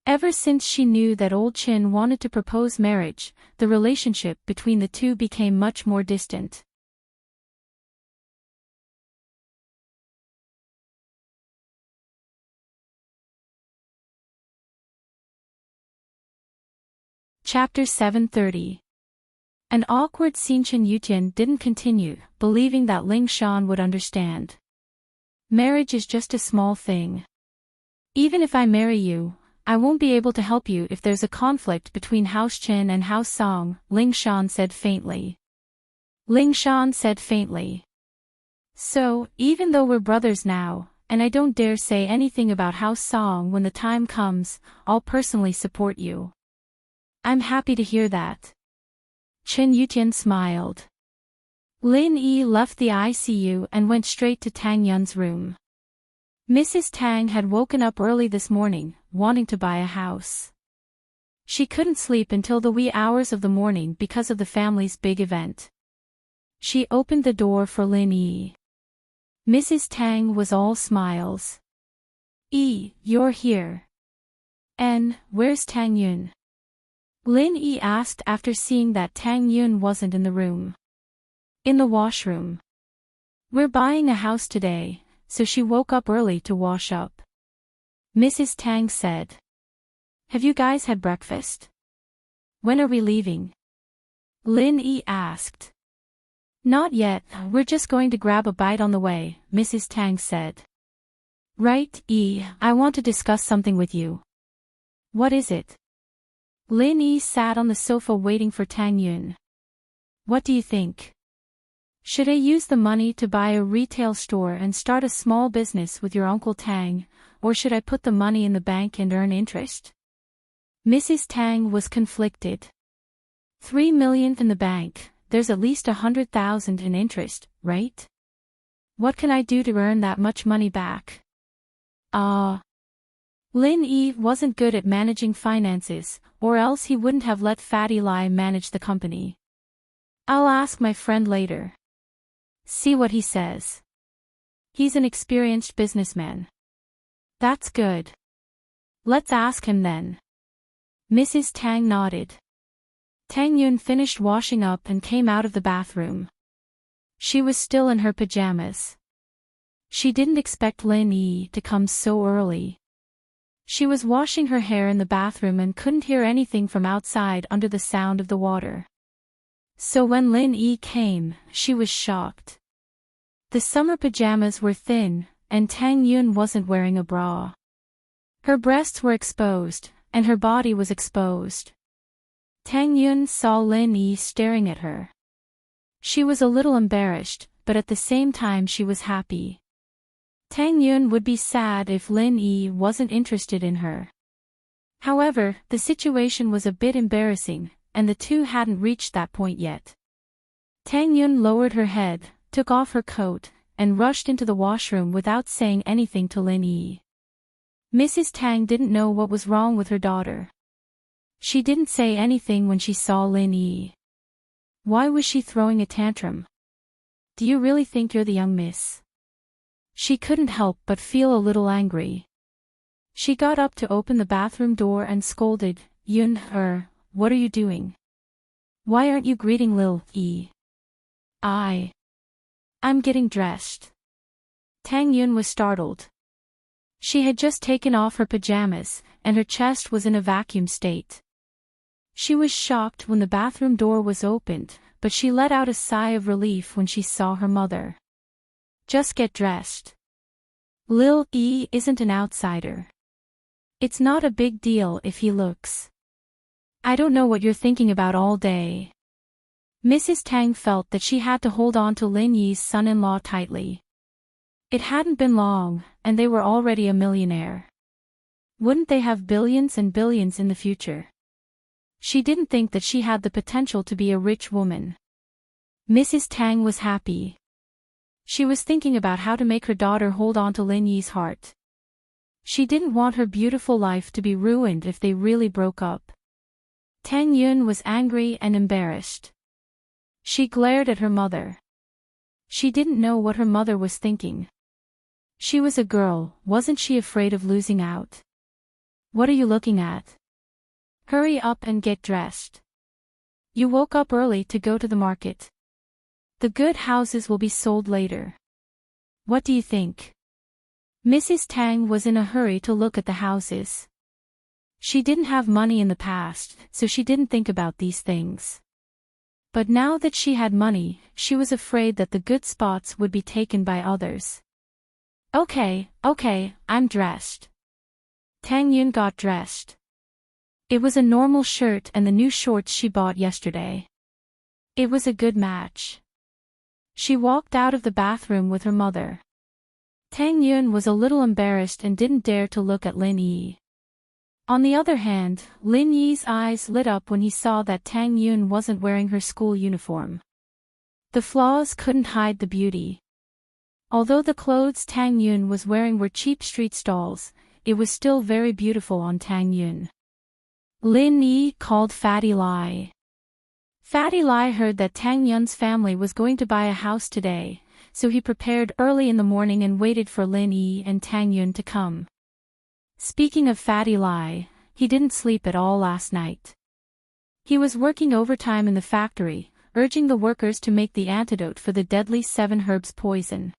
Ever since she knew that old Chen wanted to propose marriage, the relationship between the two became much more distant. Chapter 730. An awkward scene. Chen Yutian didn't continue, believing that Ling Shan would understand. Marriage is just a small thing. Even if I marry you, I won't be able to help you if there's a conflict between House Chin and House Song, Ling Shan said faintly. Ling Shan said faintly. So, even though we're brothers now, and I don't dare say anything about House Song when the time comes, I'll personally support you. I'm happy to hear that. Chen Yutian smiled. Lin Yi left the ICU and went straight to Tang Yun's room. Mrs. Tang had woken up early this morning, wanting to buy a house. She couldn't sleep until the wee hours of the morning because of the family's big event. She opened the door for Lin Yi. Mrs. Tang was all smiles. Yi, you're here. And, where's Tang Yun? Lin Yi asked after seeing that Tang Yun wasn't in the room. In the washroom. We're buying a house today, so she woke up early to wash up. Mrs. Tang said. Have you guys had breakfast? When are we leaving? Lin Yi asked. Not yet, we're just going to grab a bite on the way, Mrs. Tang said. Right, Yi, I want to discuss something with you. What is it? Lin Yi sat on the sofa waiting for Tang Yun. What do you think? Should I use the money to buy a retail store and start a small business with your Uncle Tang, or should I put the money in the bank and earn interest? Mrs. Tang was conflicted. 3 million in the bank, there's at least 100,000 in interest, right? What can I do to earn that much money back? Lin Yi wasn't good at managing finances, or else he wouldn't have let Fatty Lai manage the company. I'll ask my friend later. See what he says. He's an experienced businessman. That's good. Let's ask him then. Mrs. Tang nodded. Tang Yun finished washing up and came out of the bathroom. She was still in her pajamas. She didn't expect Lin Yi to come so early. She was washing her hair in the bathroom and couldn't hear anything from outside under the sound of the water. So when Lin Yi came, she was shocked. The summer pajamas were thin, and Tang Yun wasn't wearing a bra. Her breasts were exposed, and her body was exposed. Tang Yun saw Lin Yi staring at her. She was a little embarrassed, but at the same time she was happy. Tang Yun would be sad if Lin Yi wasn't interested in her. However, the situation was a bit embarrassing, and the two hadn't reached that point yet. Tang Yun lowered her head, took off her coat, and rushed into the washroom without saying anything to Lin Yi. Mrs. Tang didn't know what was wrong with her daughter. She didn't say anything when she saw Lin Yi. Why was she throwing a tantrum? Do you really think you're the young miss? She couldn't help but feel a little angry. She got up to open the bathroom door and scolded, Yun, what are you doing? Why aren't you greeting Lil Yi? I'm getting dressed. Tang Yun was startled. She had just taken off her pajamas, and her chest was in a vacuum state. She was shocked when the bathroom door was opened, but she let out a sigh of relief when she saw her mother. Just get dressed. Lil Yi isn't an outsider. It's not a big deal if he looks. I don't know what you're thinking about all day. Mrs. Tang felt that she had to hold on to Lin Yi's son-in-law tightly. It hadn't been long, and they were already a millionaire. Wouldn't they have billions and billions in the future? She didn't think that she had the potential to be a rich woman. Mrs. Tang was happy. She was thinking about how to make her daughter hold on to Lin Yi's heart. She didn't want her beautiful life to be ruined if they really broke up. Tang Yun was angry and embarrassed. She glared at her mother. She didn't know what her mother was thinking. She was a girl, wasn't she afraid of losing out? What are you looking at? Hurry up and get dressed. You woke up early to go to the market. The good houses will be sold later. What do you think? Mrs. Tang was in a hurry to look at the houses. She didn't have money in the past, so she didn't think about these things. But now that she had money, she was afraid that the good spots would be taken by others. Okay, I'm dressed. Tang Yun got dressed. It was a normal shirt and the new shorts she bought yesterday. It was a good match. She walked out of the bathroom with her mother. Tang Yun was a little embarrassed and didn't dare to look at Lin Yi. On the other hand, Lin Yi's eyes lit up when he saw that Tang Yun wasn't wearing her school uniform. The flaws couldn't hide the beauty. Although the clothes Tang Yun was wearing were cheap street stalls, it was still very beautiful on Tang Yun. Lin Yi called Fatty Lai. Fatty Lai heard that Tang Yun's family was going to buy a house today, so he prepared early in the morning and waited for Lin Yi and Tang Yun to come. Speaking of Fatty Lai, he didn't sleep at all last night. He was working overtime in the factory, urging the workers to make the antidote for the deadly 7 herbs poison.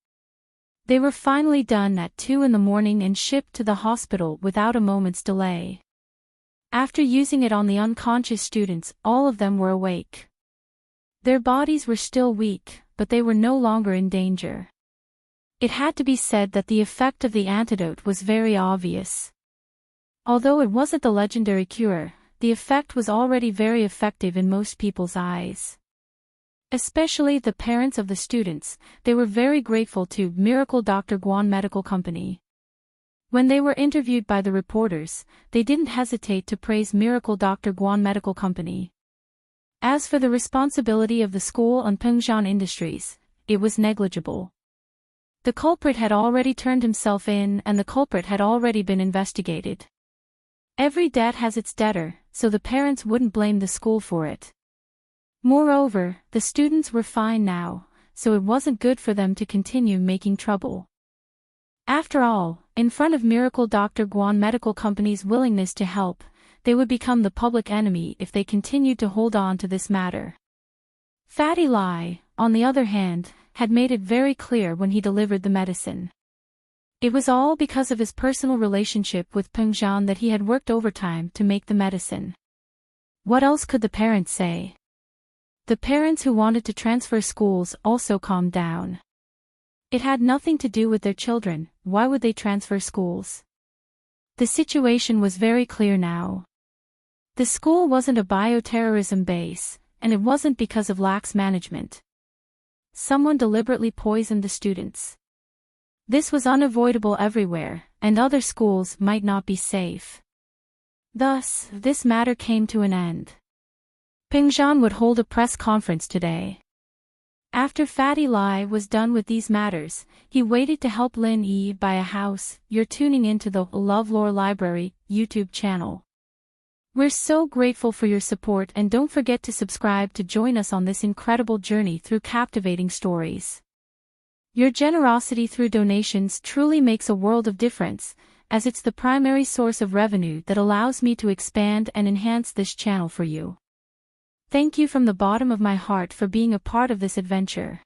They were finally done at 2 in the morning and shipped to the hospital without a moment's delay. After using it on the unconscious students, all of them were awake. Their bodies were still weak, but they were no longer in danger. It had to be said that the effect of the antidote was very obvious. Although it wasn't the legendary cure, the effect was already very effective in most people's eyes. Especially the parents of the students, they were very grateful to Miracle Dr. Guan Medical Company. When they were interviewed by the reporters, they didn't hesitate to praise Miracle Dr. Guan Medical Company. As for the responsibility of the school on Pengzhan Industries, it was negligible. The culprit had already turned himself in and the culprit had already been investigated. Every debt has its debtor, so the parents wouldn't blame the school for it. Moreover, the students were fine now, so it wasn't good for them to continue making trouble. After all, in front of Miracle Dr. Guan Medical Company's willingness to help, they would become the public enemy if they continued to hold on to this matter. Fatty Lai, on the other hand, had made it very clear when he delivered the medicine. It was all because of his personal relationship with Pengzhan that he had worked overtime to make the medicine. What else could the parents say? The parents who wanted to transfer schools also calmed down. It had nothing to do with their children, why would they transfer schools? The situation was very clear now. The school wasn't a bioterrorism base, and it wasn't because of lax management. Someone deliberately poisoned the students. This was unavoidable everywhere, and other schools might not be safe. Thus, this matter came to an end. Pengzhan would hold a press conference today. After Fatty Lai was done with these matters, he waited to help Lin Yi buy a house. You're tuning into the LoveLore Library YouTube channel. We're so grateful for your support and don't forget to subscribe to join us on this incredible journey through captivating stories. Your generosity through donations truly makes a world of difference, as it's the primary source of revenue that allows me to expand and enhance this channel for you. Thank you from the bottom of my heart for being a part of this adventure.